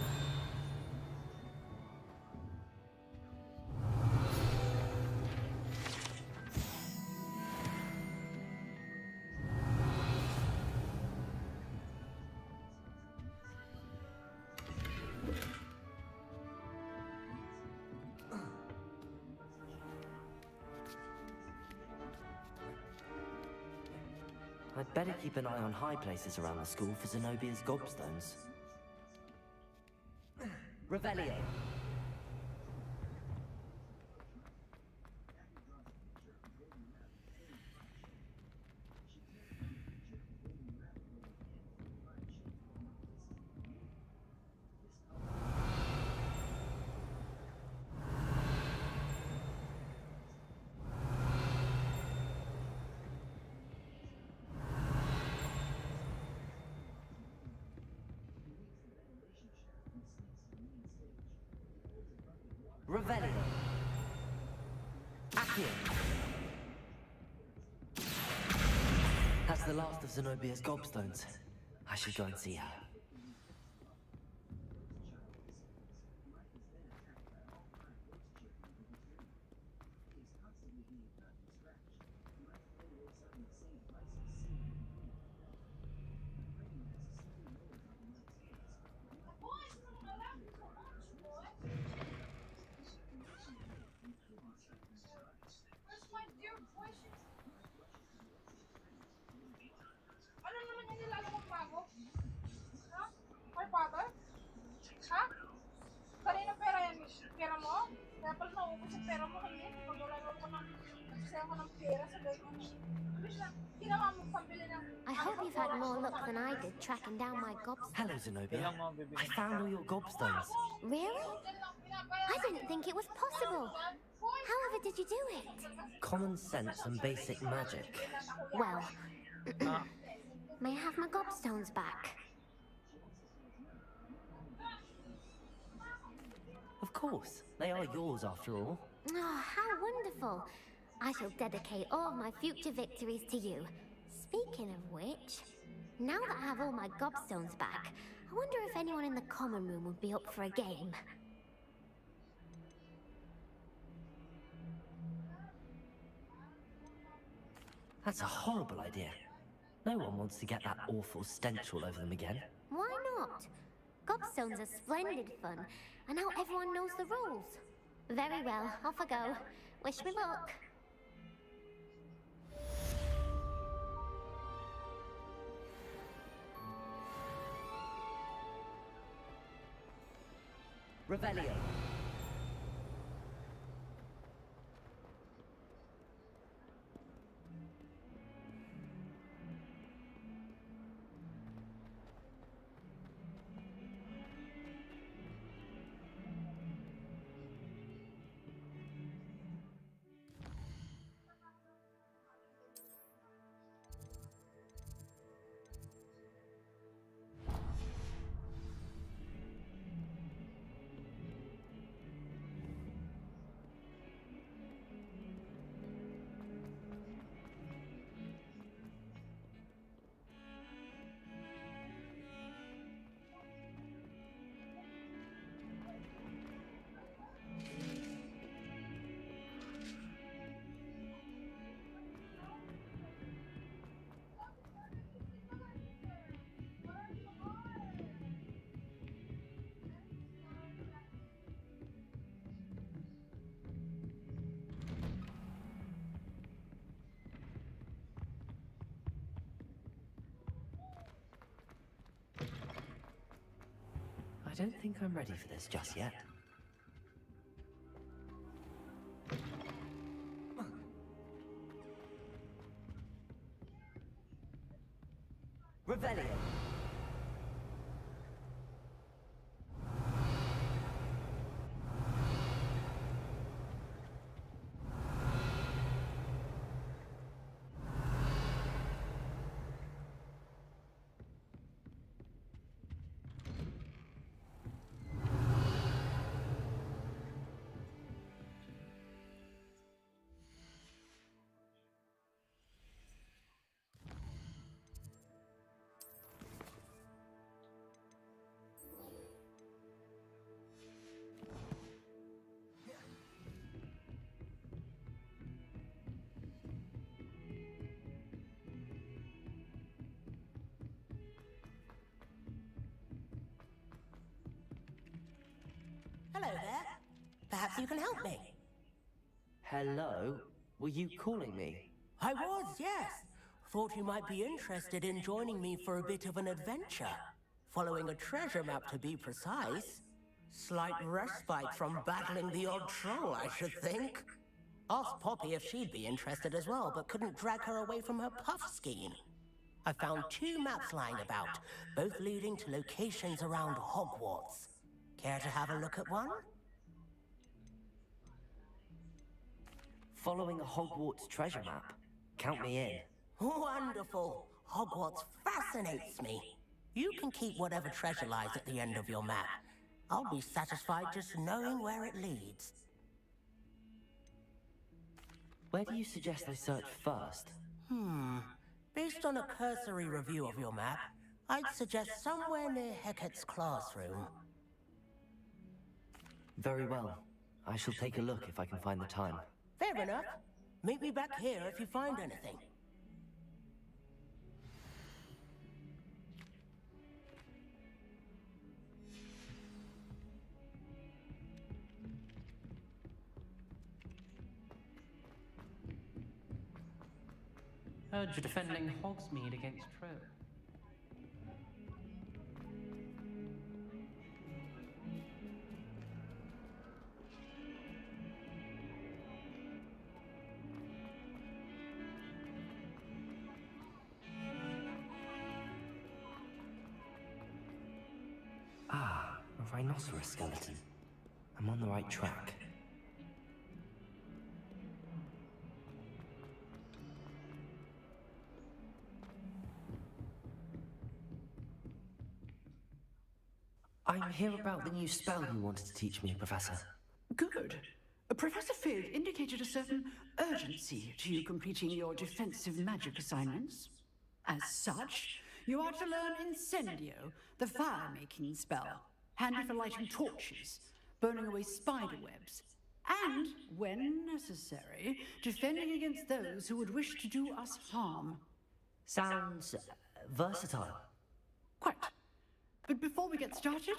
I'd better keep an eye on high places around the school for Zenobia's gobstones. Revelio. Revelio. Accio. That's the last of Zenobia's gobstones. I should go and see her. Ano naman yung nilalabang bago? Ha? May father? Ha? Kanina pera yan? Pera mo? Kaya pala naubos yung pera mo, hindi? Pag wala naman ko ng nagsasaya ko ng pera sa ganyan. Bis na, ginawa mo pambili ng... I hope you've had more luck than I did tracking down my gobstones. Hello, Zenobia. I found all your gobstones. Really? I didn't think it was possible. However did you do it? Common sense and basic magic. Well, may I have my gobstones back? Of course. They are yours after all. Oh, how wonderful. I shall dedicate all my future victories to you. Speaking of which, now that I have all my gobstones back, I wonder if anyone in the common room would be up for a game. That's a horrible idea. No one wants to get that awful stench all over them again. Why not? Gobstones are splendid fun, and now everyone knows the rules. Very well, off I go. Wish me luck. Revelio. don't think I'm ready for this just yet. Revelio. Hello there. Perhaps you can help me. Hello? Were you calling me? I was, yes. Thought you might be interested in joining me for a bit of an adventure. Following a treasure map, to be precise. Slight respite from battling the odd troll, I should think. Asked Poppy if she'd be interested as well, but couldn't drag her away from her puff scheme. I found 2 maps lying about, both leading to locations around Hogwarts. Care to have a look at one? Following a Hogwarts treasure map? Count me in. Wonderful! Hogwarts fascinates me. You can keep whatever treasure lies at the end of your map. I'll be satisfied just knowing where it leads. Where do you suggest I search first? Based on a cursory review of your map, I'd suggest somewhere near Hecat's classroom. Very well. I shall take a look if I can find the time. Fair enough. Meet me back here if you find anything. Heard you're defending Hogsmeade against Troll. Ah, a rhinoceros skeleton. I'm on the right track. I'm here about the new spell you wanted to teach me, Professor. Good. Professor Fig indicated a certain urgency to you completing your defensive magic assignments. As such, you are to learn Incendio, the fire-making spell, handy for lighting torches, burning away spider webs, and, when necessary, defending against those who would wish to do us harm. Sounds versatile. Quite. But before we get started,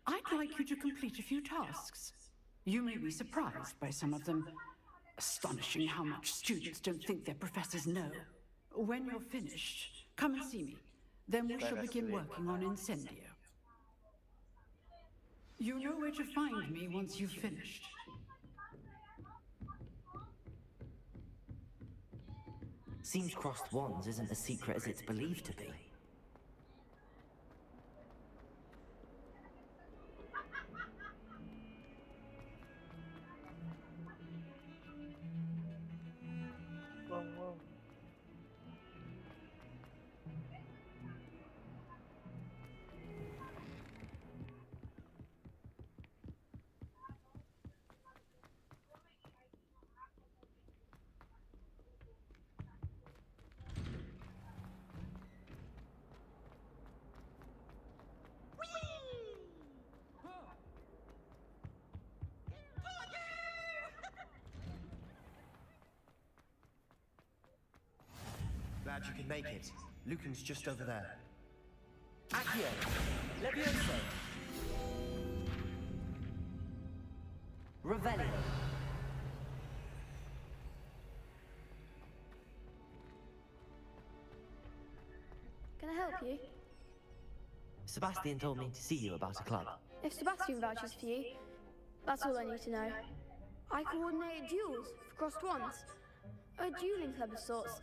I'd like you to complete a few tasks. You may be surprised by some of them. Astonishing how much students don't think their professors know. When you're finished, come and see me. Then we shall begin working on Incendio. You know where to find me once you've finished. Seems crossed wands isn't as secret as it's believed to be. Glad you could make it. Lucan's just over there. Accio! Levioso! Revelio! Can I help you? Sebastian told me to see you about a club. If Sebastian vouches for you, that's all I need to know. I coordinate duels for crossed wands. A dueling club of sorts.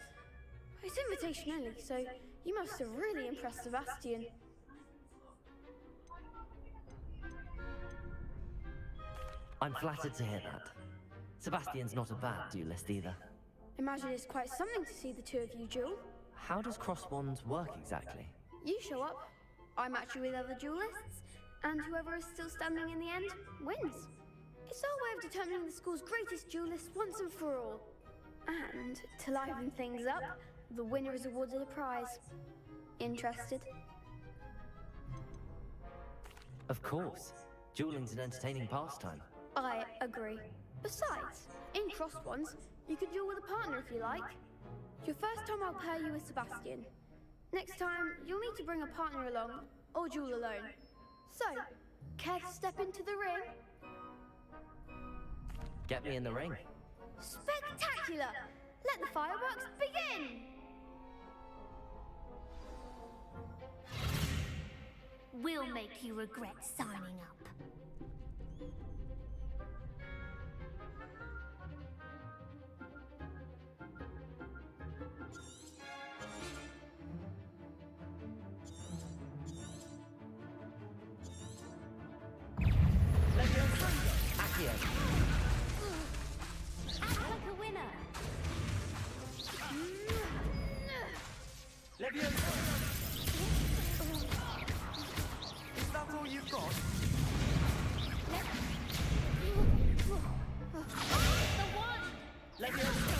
It's invitation only, so you must have really impressed Sebastian. I'm flattered to hear that. Sebastian's not a bad duelist either. Imagine it's quite something to see the two of you duel. How does cross wands work exactly? You show up, I match you with other duelists, and whoever is still standing in the end wins. It's our way of determining the school's greatest duelist once and for all. And to liven things up, the winner is awarded a prize. Interested? Of course. Dueling's an entertaining pastime. I agree. Besides, in crossed ones, you can duel with a partner if you like. Your first time I'll pair you with Sebastian. Next time, you'll need to bring a partner along, or duel alone. So, care to step into the ring? Get me in the ring. Spectacular! Let the fireworks begin! We'll make you regret signing up. Act like a winner. Leviosa! Is that all you've got? The one. Leviosa!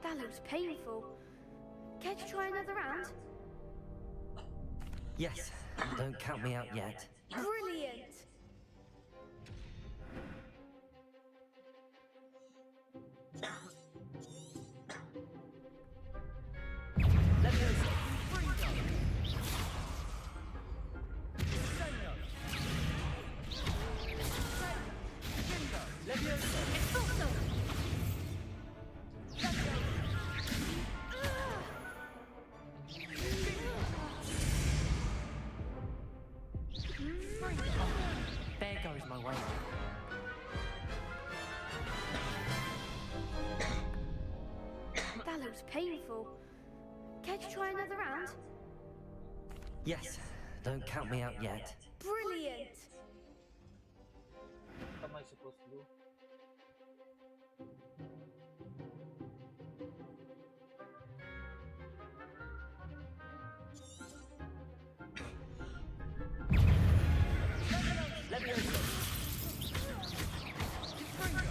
That looks painful. Care to try another round? Yes, don't count me out yet. Brilliant! There goes my way. That looks painful. Care to try another round? Yes, don't count me out yet. Brilliant! What am I supposed to do?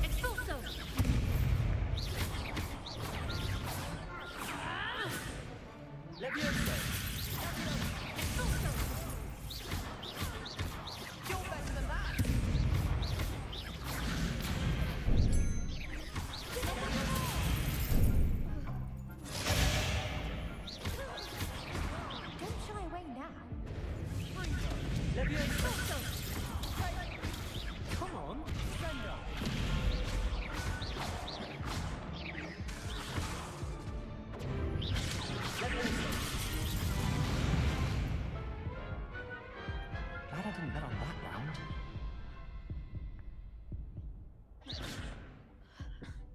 Expulso. Leviosa! You're better than that! Don't shy away now. Leviosa! Come on, Sender! Glad I didn't bet on that round.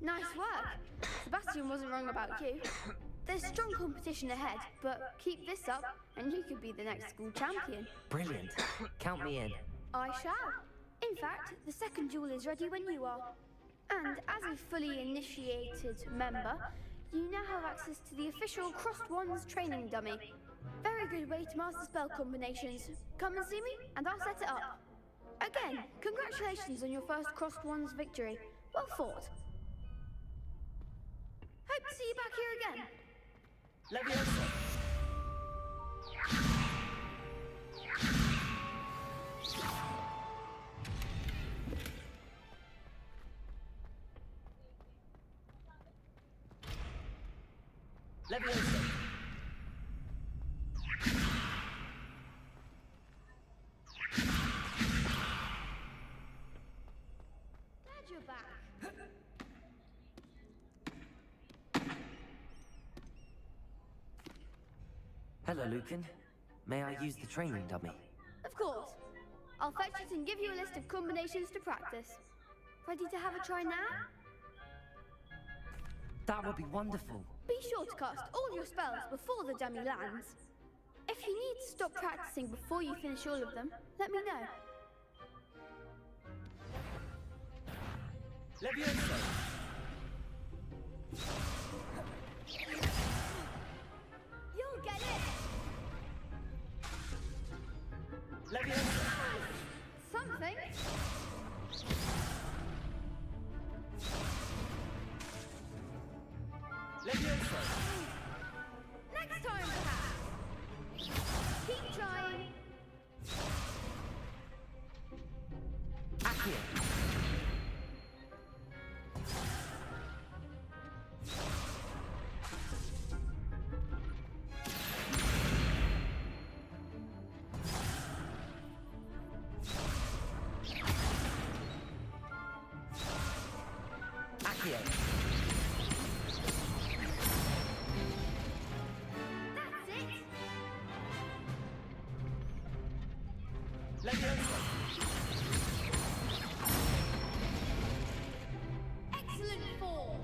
Nice work! Sebastian wasn't wrong about you. There's strong competition ahead, but keep this up and you could be the next school champion. Brilliant. Count me in. I shall. In fact, the second duel is ready when you are. And as a fully initiated member, you now have access to the official Crossed Wands training dummy. Very good way to master spell combinations. Come and see me, and I'll set it up. Again, congratulations on your first Crossed Wands victory. Well fought. Hope to see you back here again. Leviosa! Leviosa! Glad you're back. Hello, Lucan. May I use the training dummy? Of course. I'll fetch it and give you a list of combinations to practice. Ready to have a try now? That would be wonderful. Be sure to cast all your spells before the dummy lands. If you need to stop practicing before you finish all of them, let me know. Levioso! You'll get it! Levioso! Something! Levioso! Next time, perhaps! Keep trying! Accio! Accio! That's it! Levioso! Excellent form!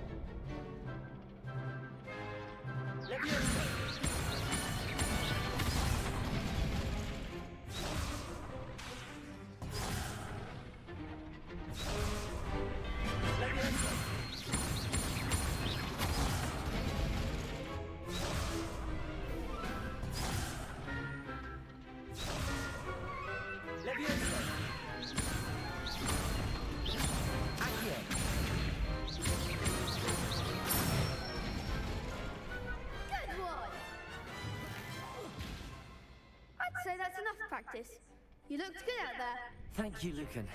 Levioso! Levioso! Levioso! Accio! Good one! I'd say that's enough practice. You looked good out there. Thank you, Lucan.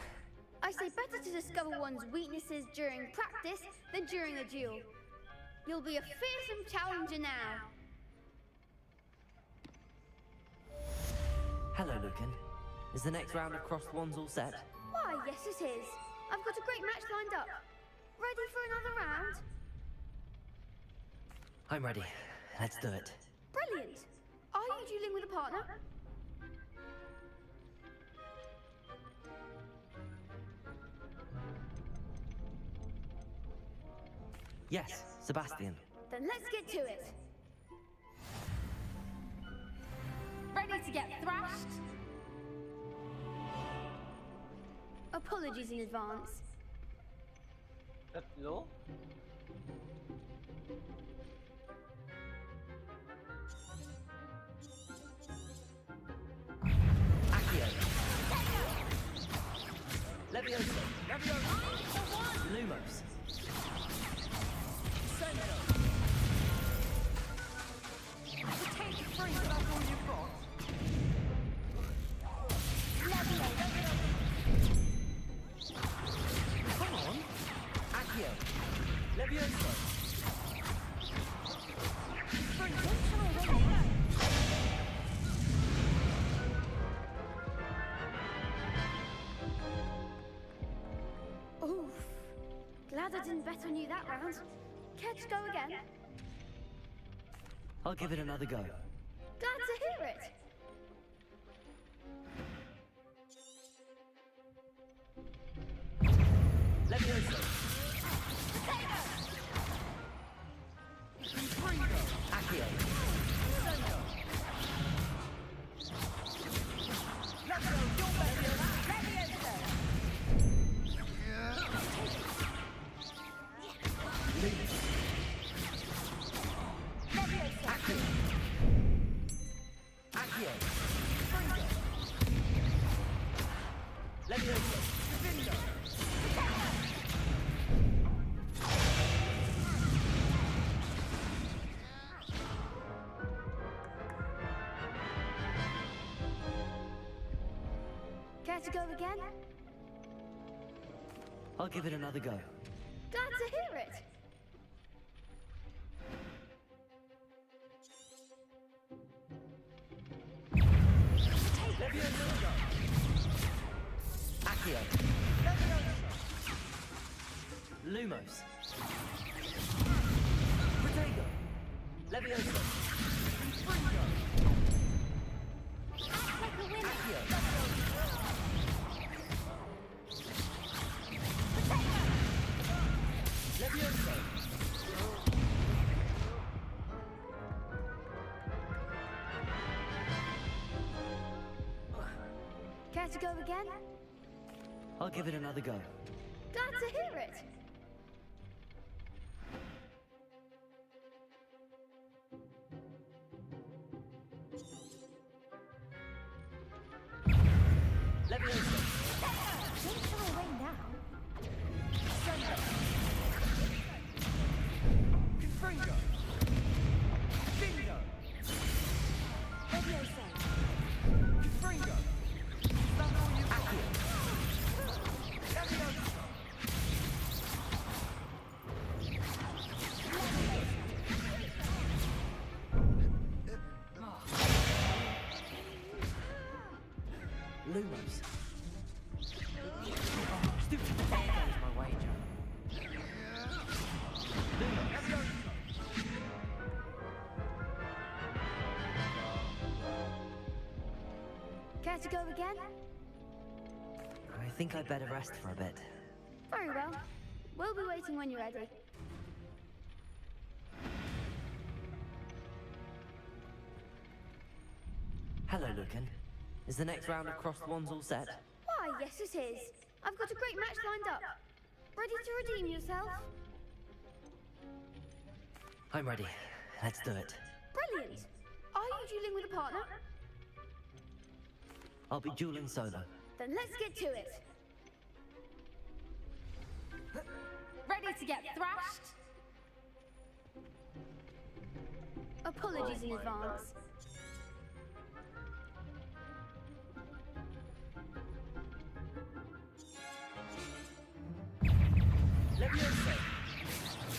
I say better to discover one's weaknesses during practice than during a duel. You'll be a fearsome challenger now. Hello, Lucan. Is the next round of Crossed Wands all set? Why, yes it is. I've got a great match lined up. Ready for another round? I'm ready. Let's do it. Brilliant. Are you dueling with a partner? Yes, Sebastian. Then let's get to it. Ready to get thrashed? Apologies in advance. Tatlo? Accio! Levioso! Lumos! Take free, but that's all you've got. Come on! Accio! Levioso! Oof. Glad I didn't bet on you that round. Care to go again? I'll give it another go. Glad to hear it. Levioso! Accio! Accio! Accio! Levioso! Care to go again? I'll give it another go. Glad to hear it. Levioso! Accio! Lumos! Protego! Levioso! Care to go again? I'll give it another go. Glad to hear it. Leviosa! Don't shy away now. Confringo! Bingo! Leviosa. Confringo! That's all you got. Leviosa! Lumos. Stupid. There goes my wager. Lumos. Care to go again? I think I'd better rest for a bit. Very well. We'll be waiting when you're ready. Hello, Lucan. Is the next round of Cross the Wands all set? Why, yes it is. I've got a great match lined up. Ready to redeem yourself? I'm ready. Let's do it. Brilliant. Are you dueling with a partner? I'll be dueling solo. Then let's get to it. Ready to get thrashed? Apologies in advance. Leviosa!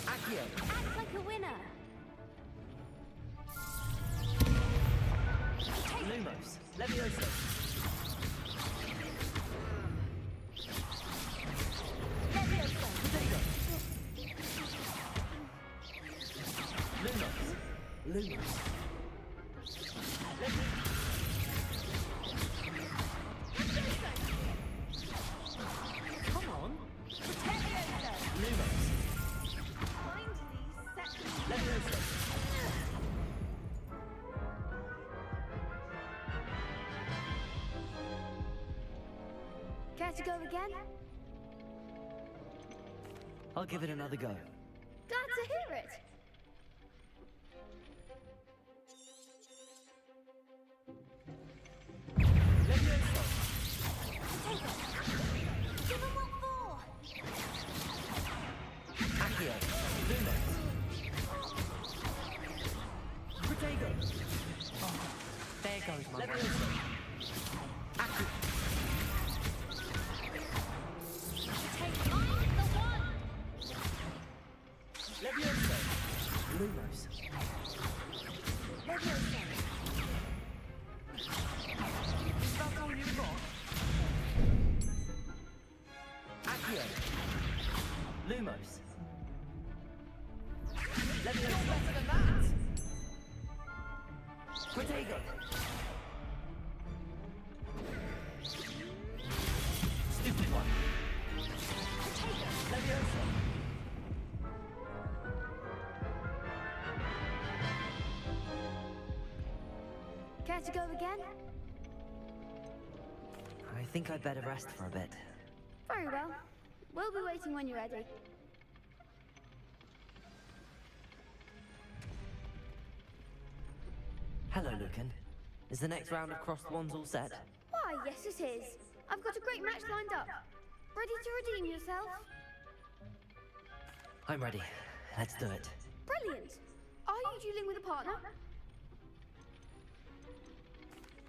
Accio! Act like a winner. Lumos! Leviosa! Lumos! Lumos! Come on! Lumos! Leviosa! Care to go again? I'll give it another go. Glad to hear it. Leviosa! Give him what for? Accio! Lumos! Protego! There goes my Leviosa! Accio! Leviosa! Lumos! Leviosa. That's all you got? Accio! Lumos! Leviosa! Better than that! Protego! Stupid one! Leviosa! Care to go again? I think I'd better rest for a bit. Very well. We'll be waiting when you're ready. Hello, Lucan. Is the next round of Cross the Wands all set? Why, yes it is. I've got a great match lined up. Ready to redeem yourself? I'm ready. Let's do it. Brilliant. Are you dueling with a partner?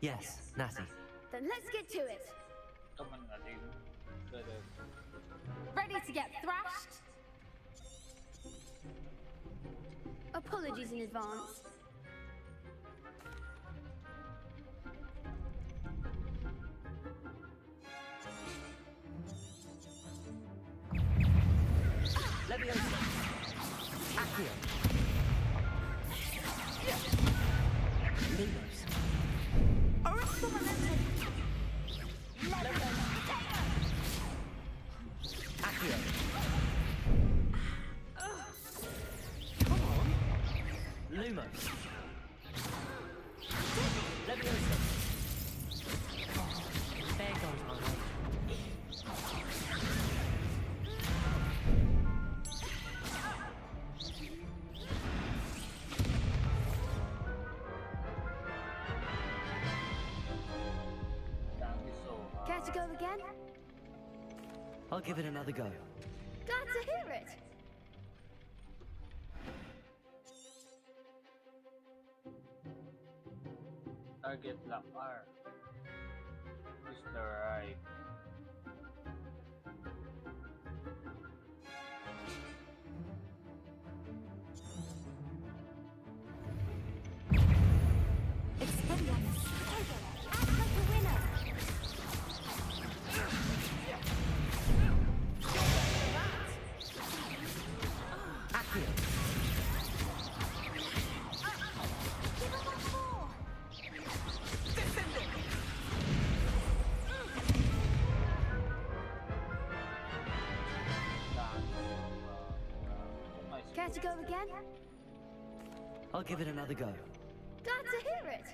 Yes, Natty. Then let's get to it. Teman natin. Pero, Ready to get thrashed? Apologies in advance. Leviosa! Accio! Lumos! Accio! Come on! Lumos! Leviosa! There goes Care to go again? I'll give it another go. Glad to hear it. Target lock R. Push the right. Expelliarmus. Act like a winner. Accio. Give him one more. Care to go again? I'll give it another go. Glad to hear it.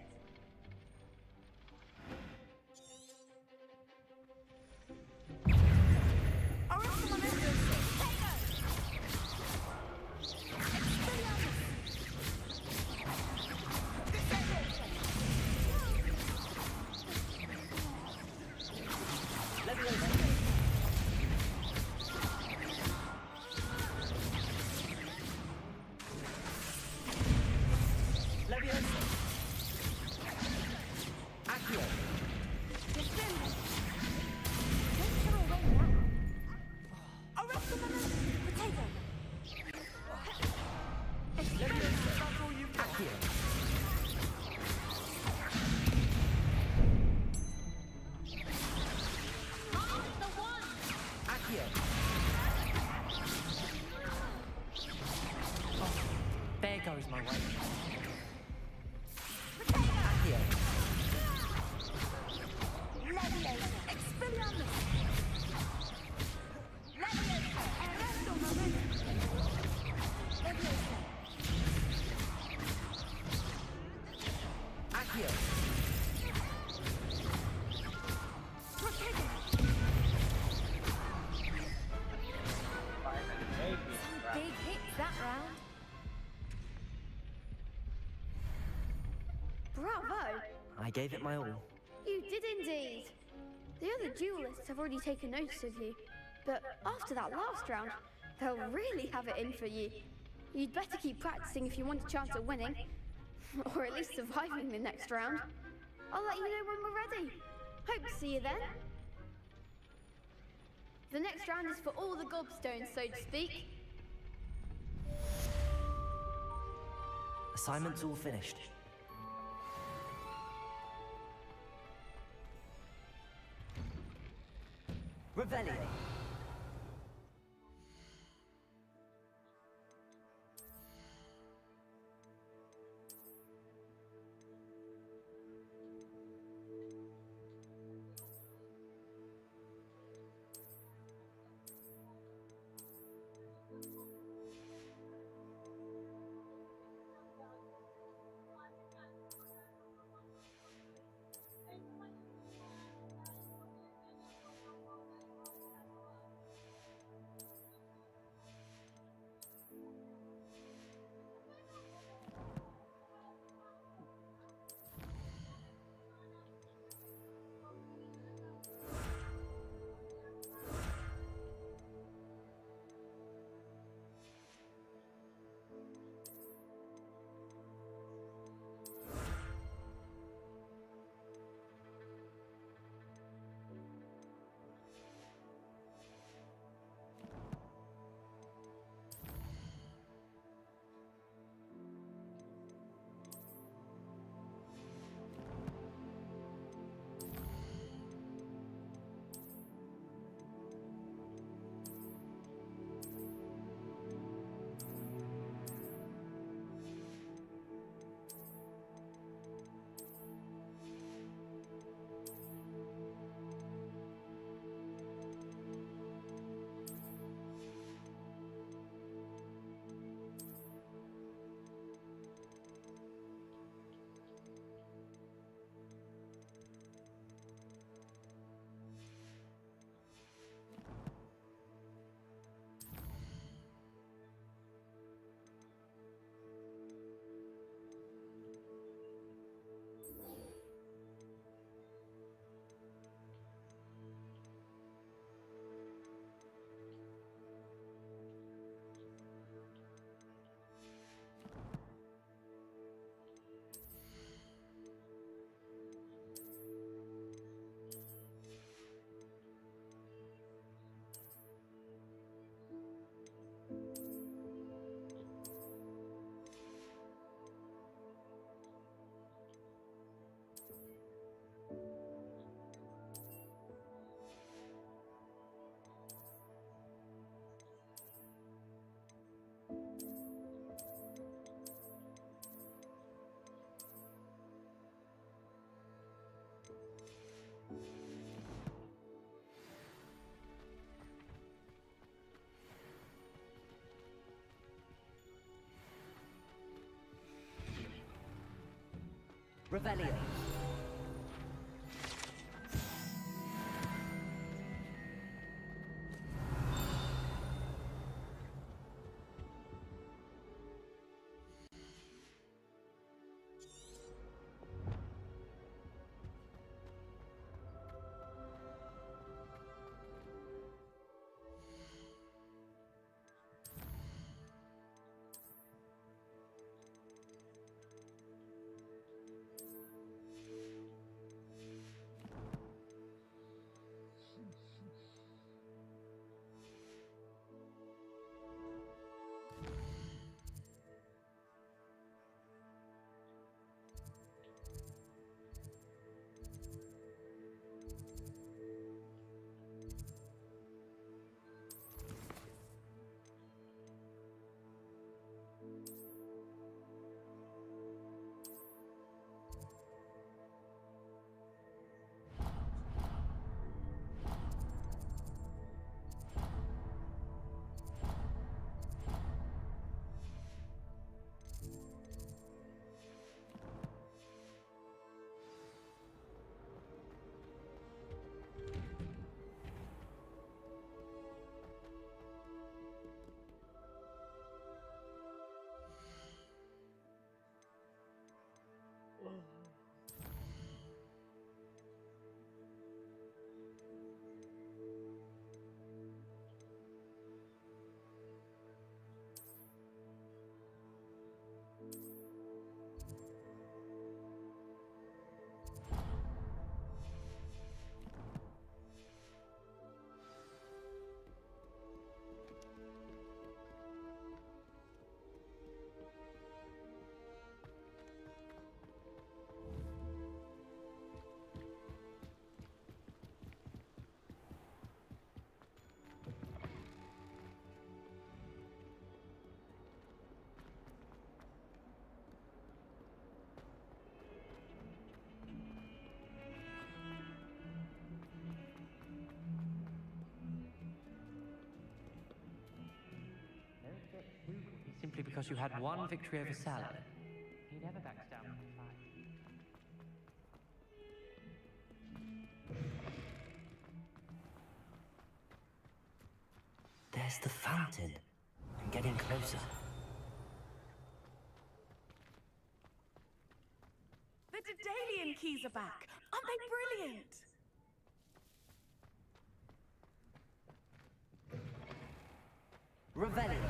Leviosa. Accio. Don't shy away now. Potato. Accio. Accio. There goes my way. Accio. Leviosa. Expelliarmus. Leviosa. Arresto momento. Leviosa. Accio. Protego. Finally made it. Big hits that round. Bravo! I gave it my all. You did indeed. The other duelists have already taken notice of you, but after that last round, they'll really have it in for you. You'd better keep practicing if you want a chance at winning, or at least surviving the next round. I'll let you know when we're ready. Hope to see you then. The next round is for all the gobstones, so to speak. Assignment's all finished. Revelio. Revelio. Simply because you had one victory over Salad. He never backs down from a fight. There's the fountain. I'm getting closer. The Daedalian keys are back. Aren't they brilliant? Revelio.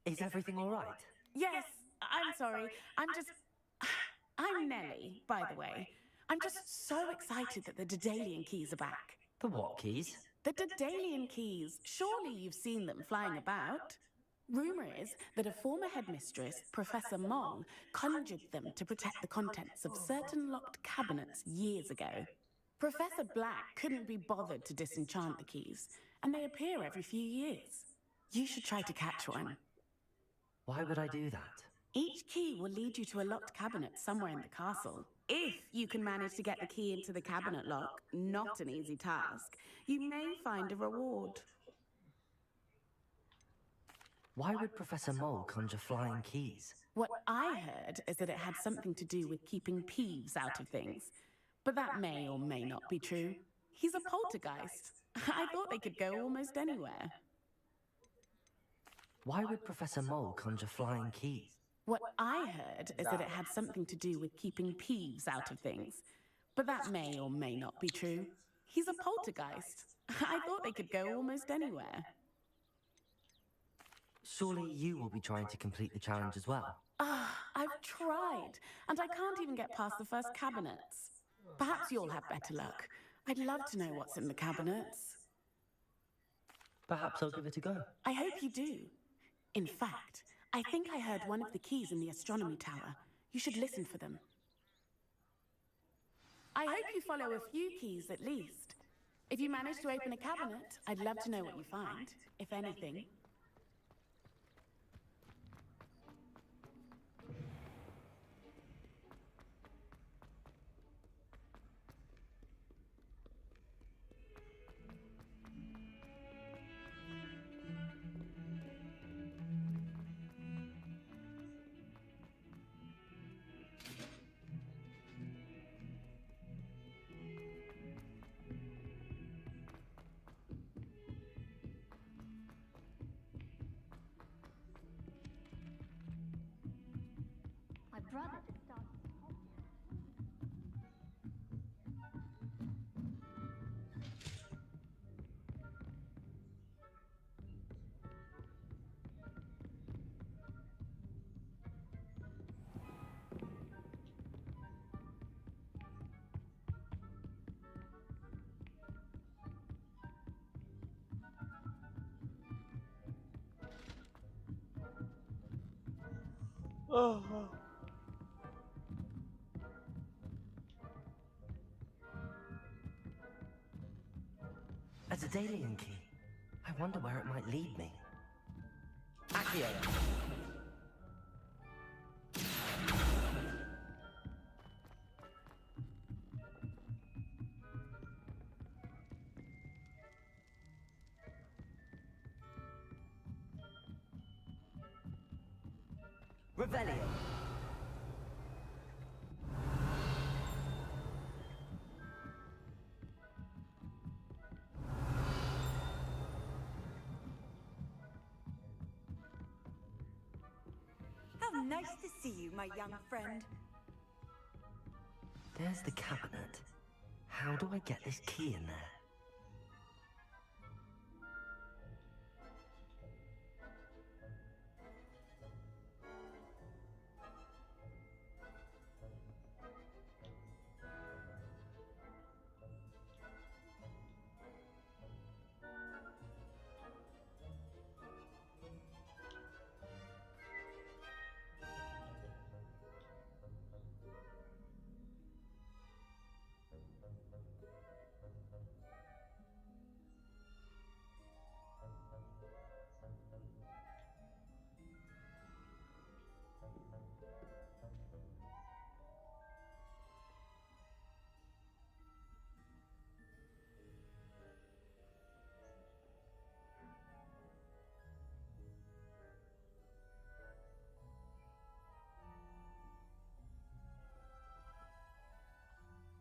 Is everything all right? Yes, I'm sorry. I'm Nellie, by the way. I'm just so excited that the Daedalian keys are back. The what keys? The Daedalian keys. Surely you've seen them flying about. Rumour is that a former headmistress, Professor Mong, conjured them to protect the contents of certain locked cabinets years ago. Professor Black couldn't be bothered to disenchant the keys, and they appear every few years. You should try to catch one. Why would I do that? Each key will lead you to a locked cabinet somewhere in the castle. If you can manage to get the key into the cabinet lock, not an easy task, you may find a reward. Why would Professor Mole conjure flying keys? What I heard is that it had something to do with keeping Peeves out of things. But that may or may not be true. He's a poltergeist. I thought they could go almost anywhere. Why would Professor Mole conjure flying keys? What I heard is that it had something to do with keeping Peeves out of things. But that may or may not be true. He's a poltergeist. I thought they could go almost anywhere. Surely you will be trying to complete the challenge as well. I've tried, and I can't even get past the first cabinets. Perhaps you'll have better luck. I'd love to know what's in the cabinets. Perhaps I'll give it a go. I hope you do. In fact, I think I heard one of the keys in the astronomy tower. You should listen for them. I hope you follow a few keys at least. If you manage to open a cabinet, I'd love to know what you find, if anything. brother to start his hobby. A Daedalian key. I wonder where it might lead me. Accio! Revelio! How nice to see you, my young friend. There's the cabinet. How do I get this key in there?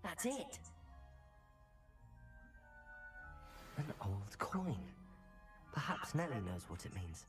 That's it. An old coin. Perhaps Nellie knows what it means.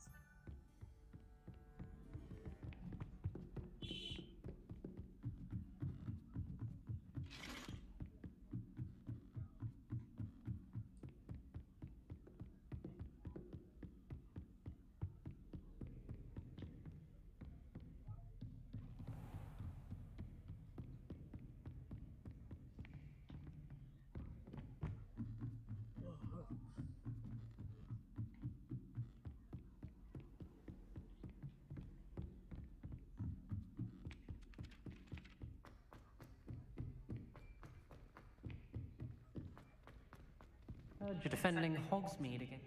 Heard you're defending Hogsmeade again.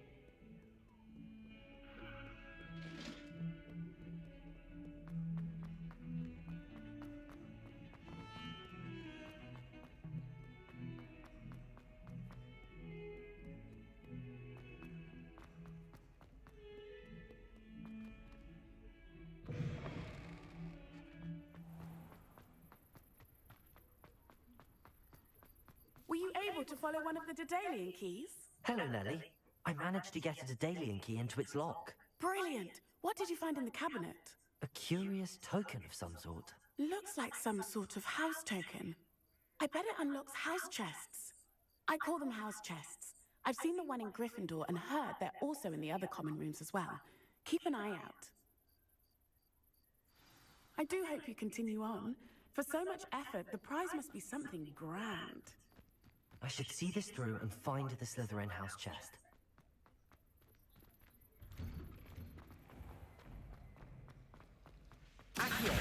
Were you able to follow one of the Daedalian keys? Hello, Nellie. I managed to get a Daedalian key into its lock. Brilliant! What did you find in the cabinet? A curious token of some sort. Looks like some sort of house token. I bet it unlocks house chests. I call them house chests. I've seen the one in Gryffindor and heard they're also in the other common rooms as well. Keep an eye out. I do hope you continue on. For so much effort, the prize must be something grand. I should see this through and find the Slytherin house chest. Accio!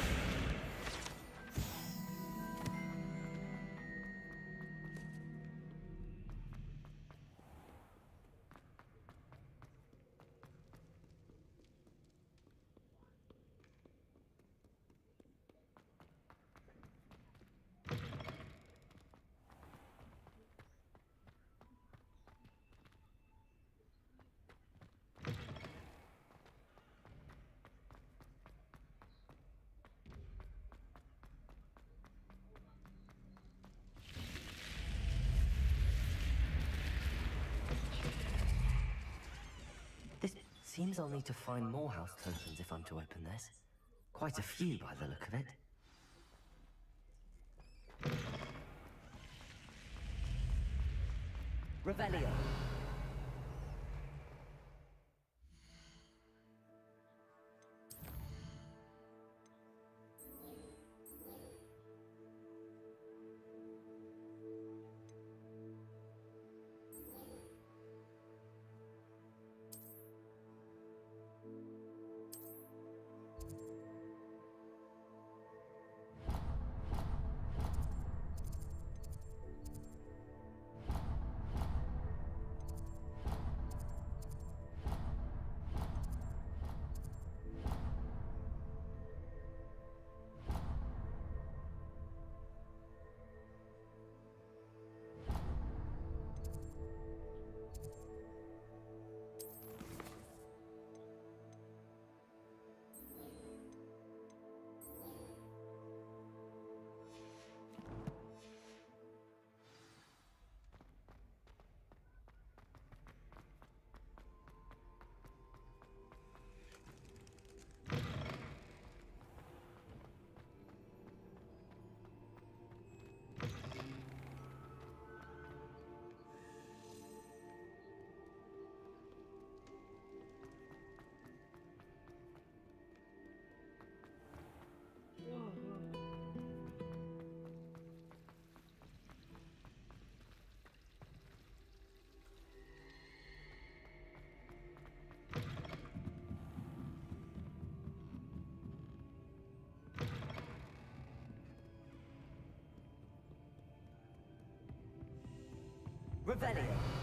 This seems I'll need to find more house tokens if I'm to open this. Quite a few by the look of it. Revelio. Revelio.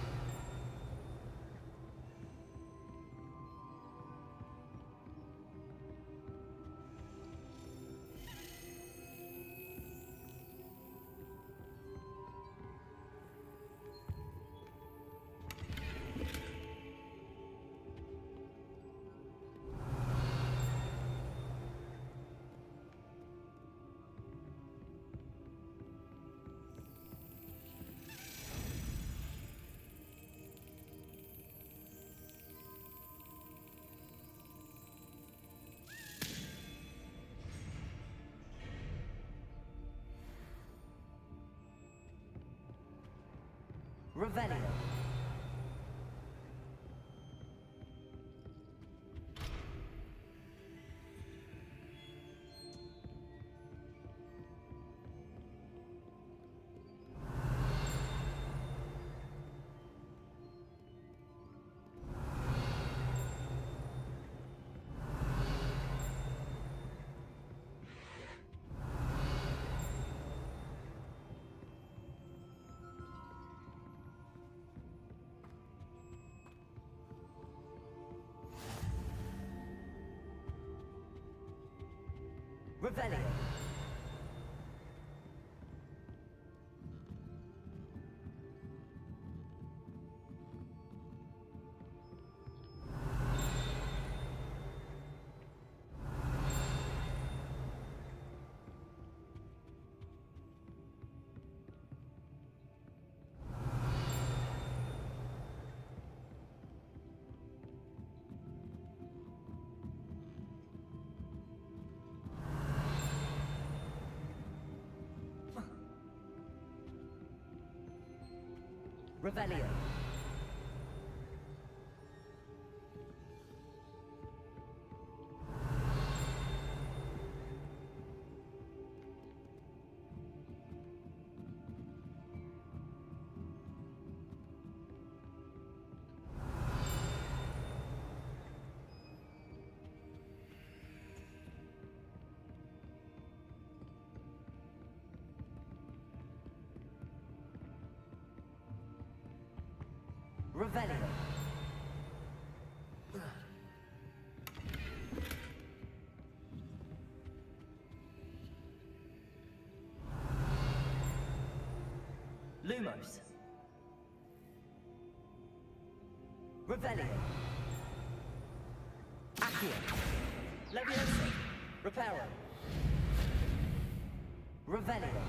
Revelio. Revelio. Revelio. Revelio. Lumos. Revelio. Accio. Leviosa. Reparo. Revelio.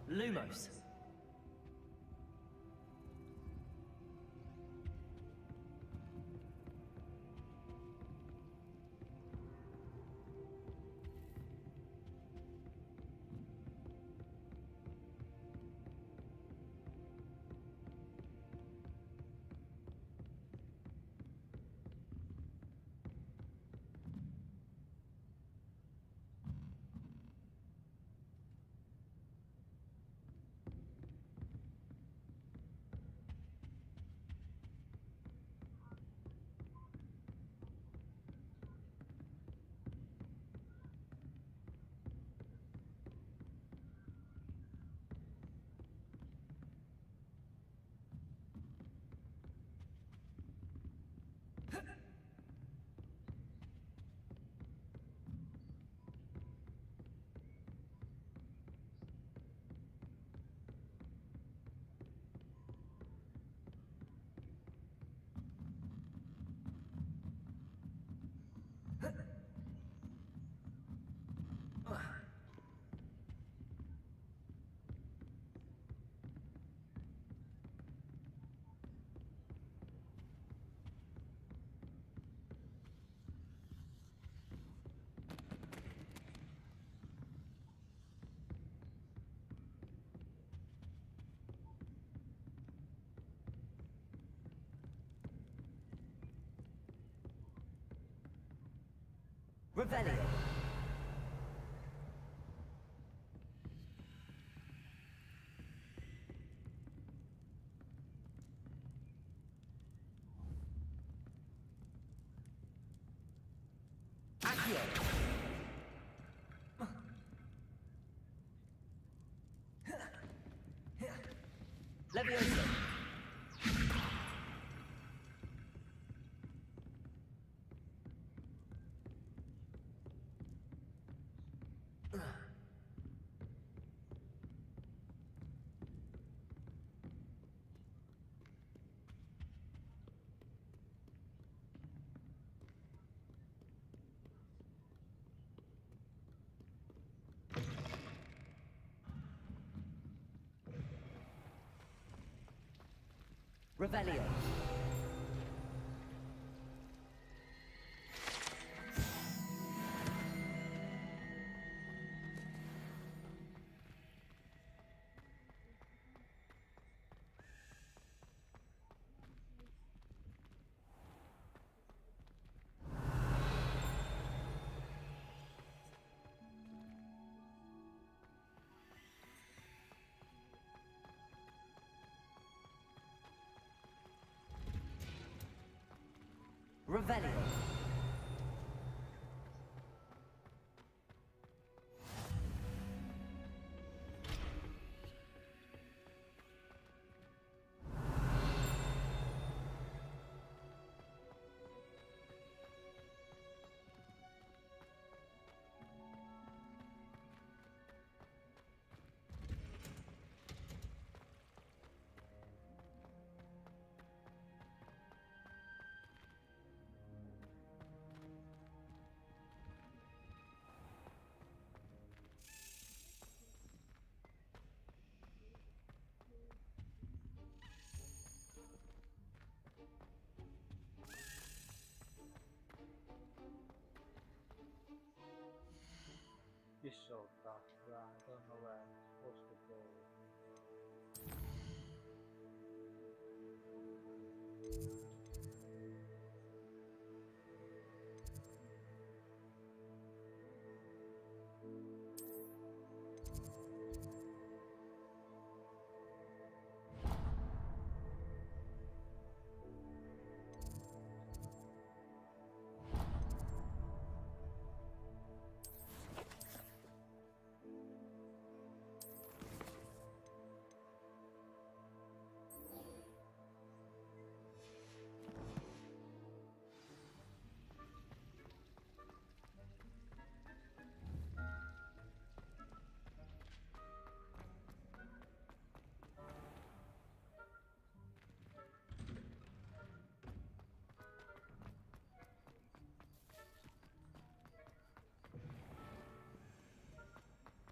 Lumos. Revelio. Accio. Levioso. Revelio. Revelio. It's so tough, bro. I don't know where I'm supposed to go.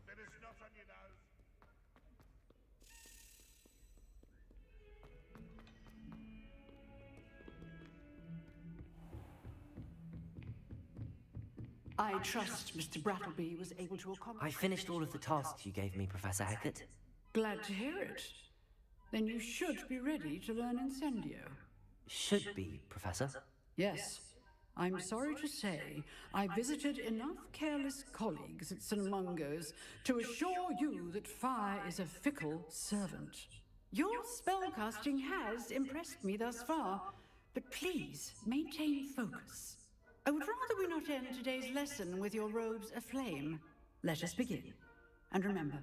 Finish not on your nose. I trust Mr. Brattleby was able to accomplish. I finished all of the tasks you gave me, Professor Hackett. Glad to hear it. Then you should be ready to learn Incendio. Should be, Professor. Yes. I'm sorry to say, I visited enough careless colleagues at St. Mungo's to assure you that fire is a fickle servant. Your spellcasting has impressed me thus far, but please maintain focus. I would rather we not end today's lesson with your robes aflame. Let us begin. And remember,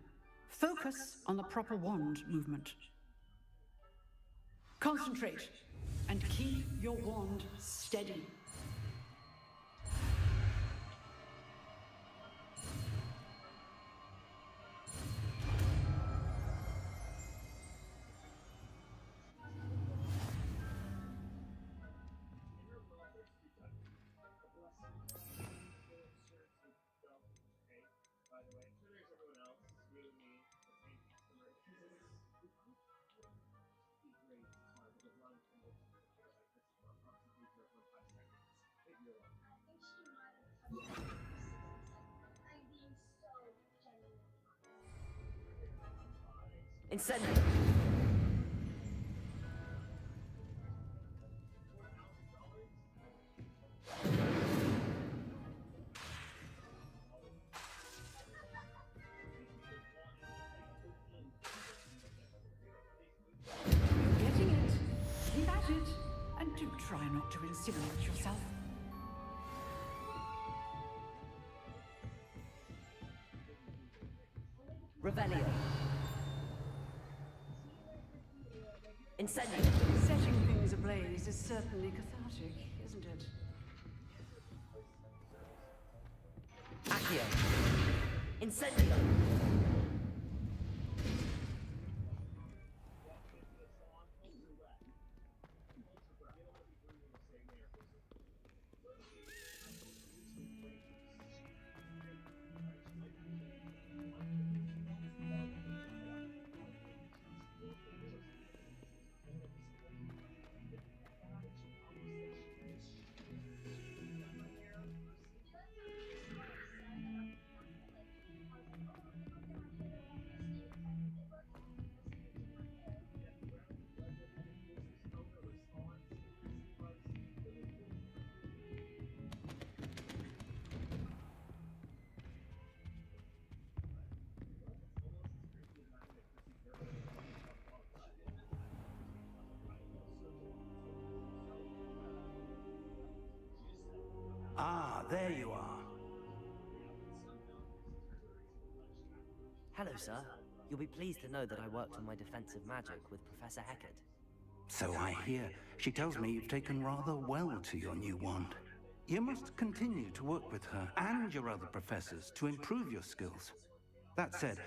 focus on the proper wand movement. Concentrate and keep your wand steady. Incendio. Revelio. Incendio. Setting things ablaze is certainly cathartic, isn't it? Accio. Incendio. Ah, there you are. Hello, sir. You'll be pleased to know that I worked on my defensive magic with Professor Heckard. So I hear. She tells me you've taken rather well to your new wand. You must continue to work with her and your other professors to improve your skills. That said,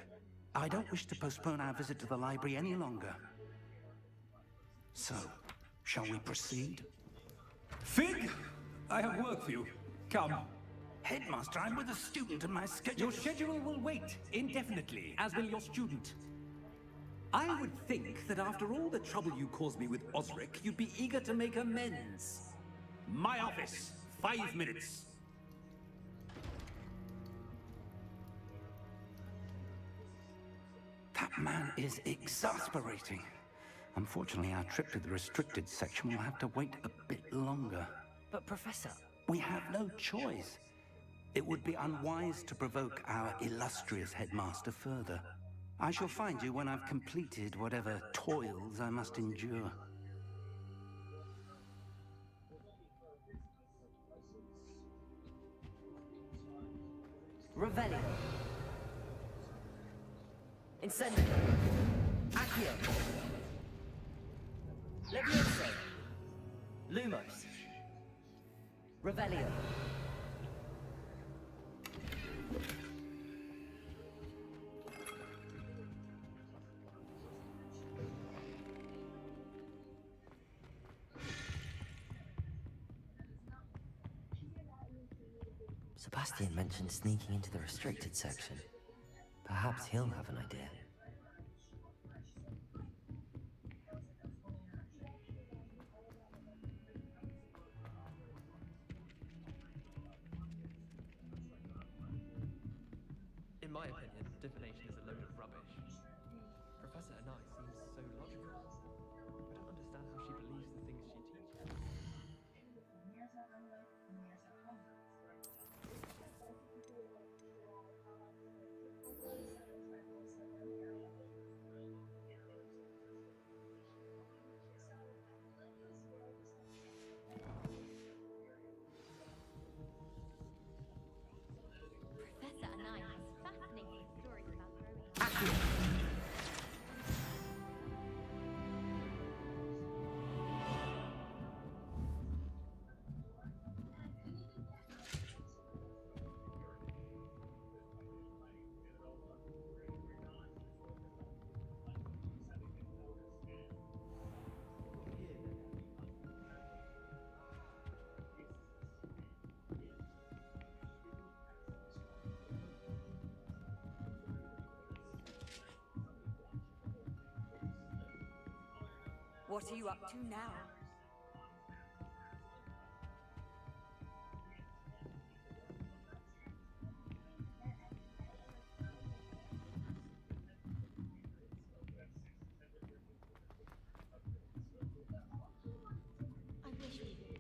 I don't wish to postpone our visit to the library any longer. So, shall we proceed? Fig! I have work for you. Come. Headmaster, I'm with a student and my schedule... Your schedule will wait indefinitely, as will your student. I would think that after all the trouble you caused me with Osric, you'd be eager to make amends. My office, 5 minutes. That man is exasperating. Unfortunately, our trip to the restricted section will have to wait a bit longer. But, Professor... We have no choice. It would be unwise to provoke our illustrious headmaster further. I shall find you when I've completed whatever toils I must endure. Revelio. Incendio. Accio. Levioso. Lumos. Revelio. Sebastian mentioned sneaking into the restricted section. Perhaps he'll have an idea. In my opinion, divination is a load of rubbish. Professor Anai seems so logical. I don't understand how she believes the things she teaches. Professor Anai has fascinating stories about growing. What are you up to now? I wish we could.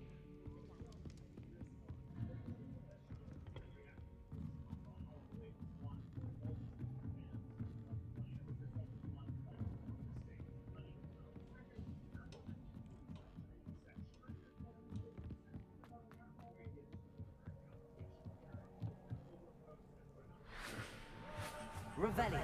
Revelio.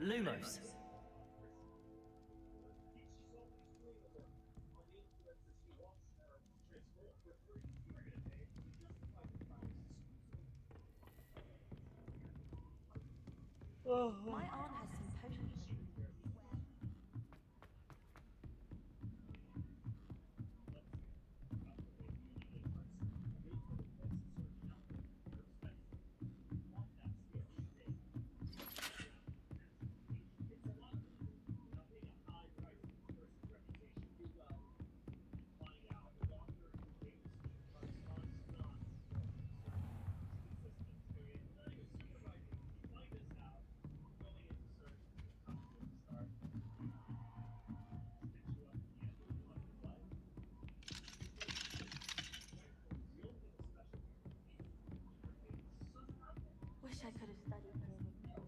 Lumos. My aunt has some potions. Wish I could have studied more.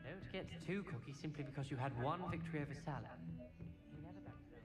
Don't get too cocky simply because you had one victory over Salah. You never back down.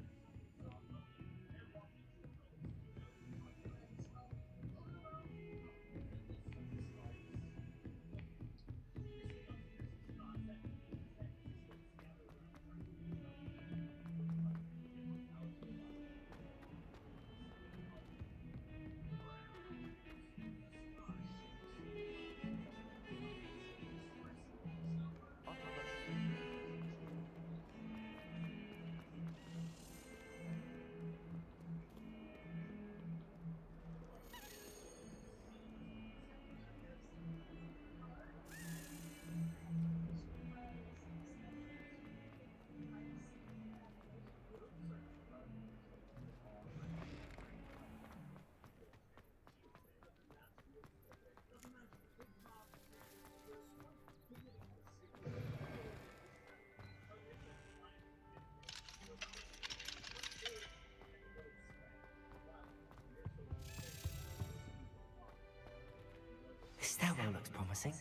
This stairwell looks promising.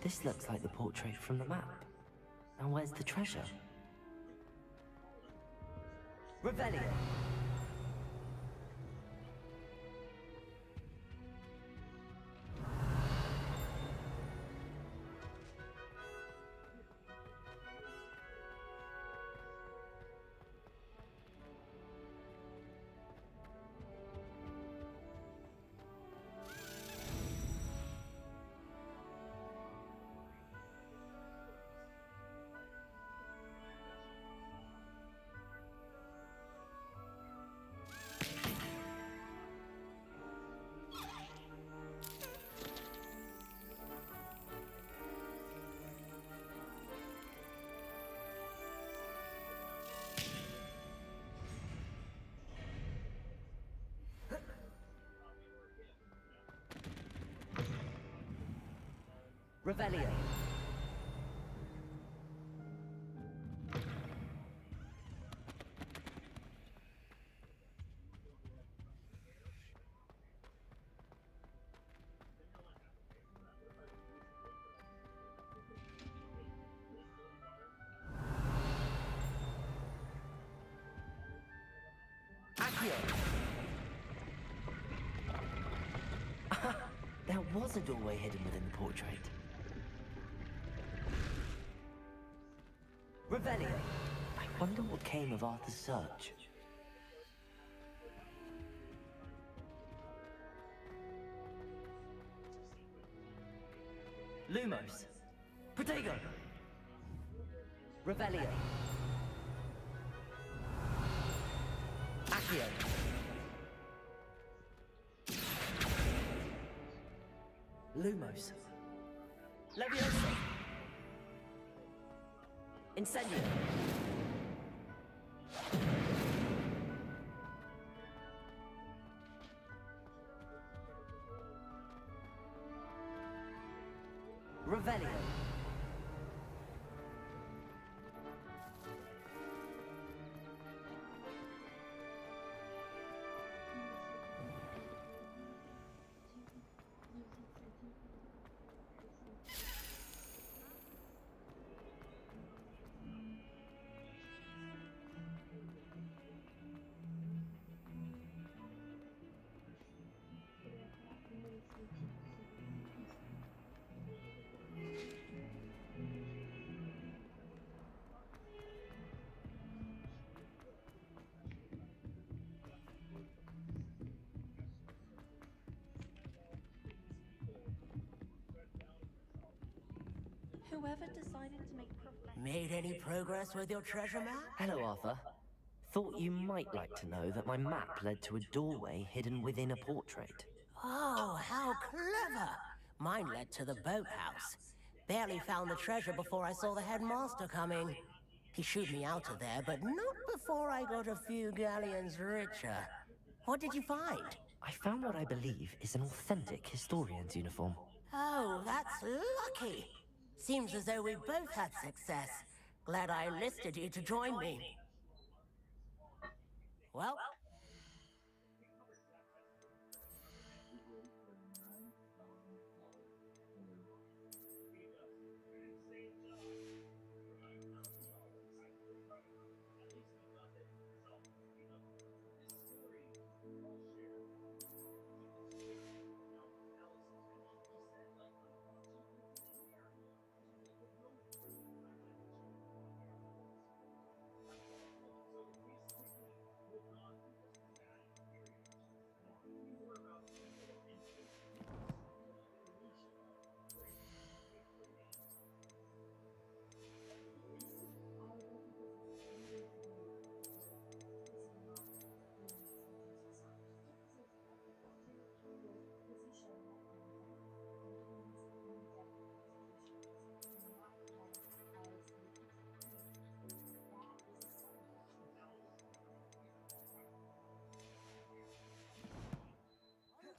This looks like the portrait from the map. Now where's the treasure? Revelio! Revelio. There was a doorway hidden within the portrait. Revelio. I wonder what came of Arthur's search. Lumos. Protego. Revelio. Accio. Lumos. Leviosa. Incendio. Whoever decided to make Professor... Made any progress with your treasure map? Hello, Arthur. Thought you might like to know that my map led to a doorway hidden within a portrait. Oh, how clever! Mine led to the boathouse. Barely found the treasure before I saw the headmaster coming. He shooed me out of there, but not before I got a few galleons richer. What did you find? I found what I believe is an authentic historian's uniform. Oh, that's lucky. Seems as though we both had success. Glad I enlisted you to join me. Well,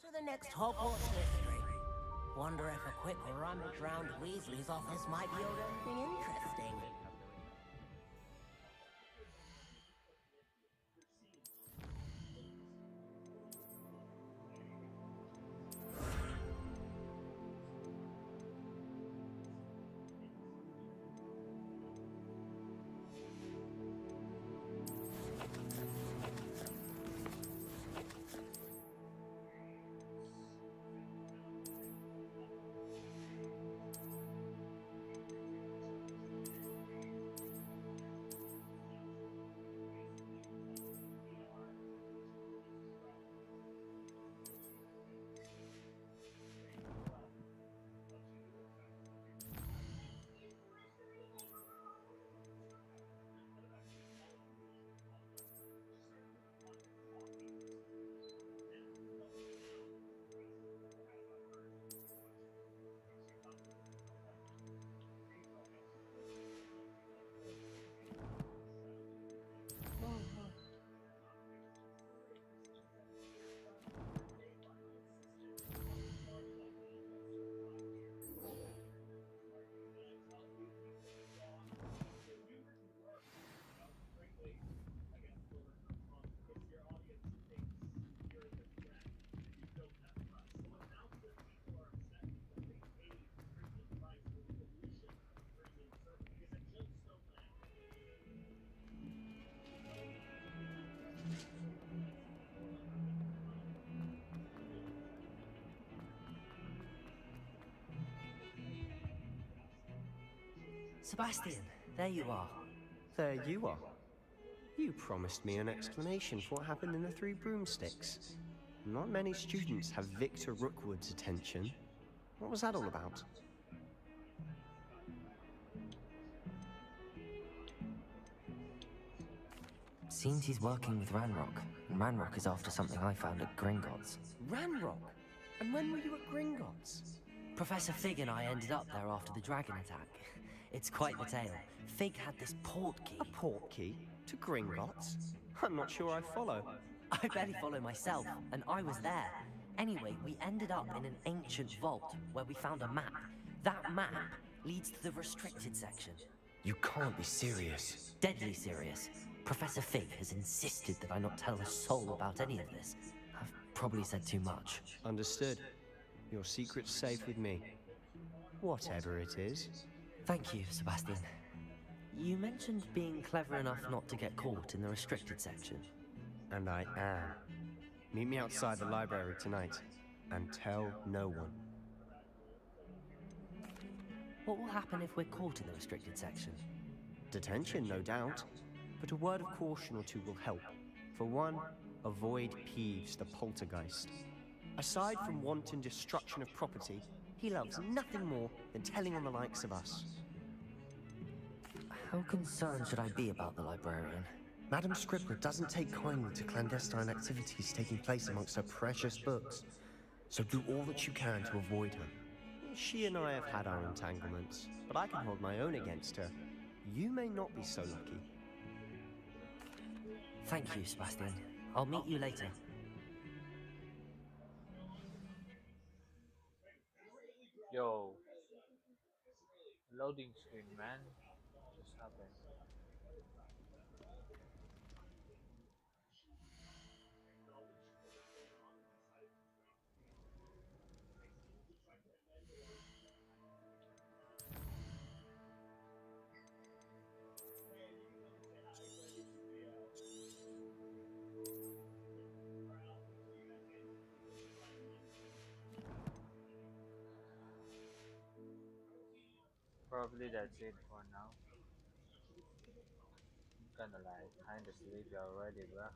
to the next Hogwarts history. Wonder if a quick rummage round Weasley's office might yield anything interesting. Sebastian, there you are. There you are. You promised me an explanation for what happened in the Three Broomsticks. Not many students have Victor Rookwood's attention. What was that all about? Seems he's working with Ranrock, and Ranrock is after something I found at Gringotts. Ranrock? And when were you at Gringotts? Professor Fig and I ended up there after the dragon attack. It's quite the tale. Fig had this port key. A port key? To Gringotts? I'm not sure I follow. I barely follow myself, and I was there. Anyway, we ended up in an ancient vault where we found a map. That map leads to the restricted section. You can't be serious. Deadly serious. Professor Fig has insisted that I not tell a soul about any of this. I've probably said too much. Understood. Your secret's safe with me. Whatever it is. Thank you, Sebastian. You mentioned being clever enough not to get caught in the restricted section. And I am. Meet me outside the library tonight, and tell no one. What will happen if we're caught in the restricted section? Detention, no doubt. But a word of caution or two will help. For one, avoid Peeves, the poltergeist. Aside from wanton destruction of property, he loves nothing more than telling on the likes of us. How concerned should I be about the librarian? Madam Scribbler doesn't take kindly to clandestine activities taking place amongst her precious books, so do all that you can to avoid her. She and I have had our entanglements, but I can hold my own against her. You may not be so lucky. Thank you, Sebastian. I'll meet you later. Yo, loading screen, man. Just happened. Probably that's it for now. I'm kinda like kinda sleepy already, bruh.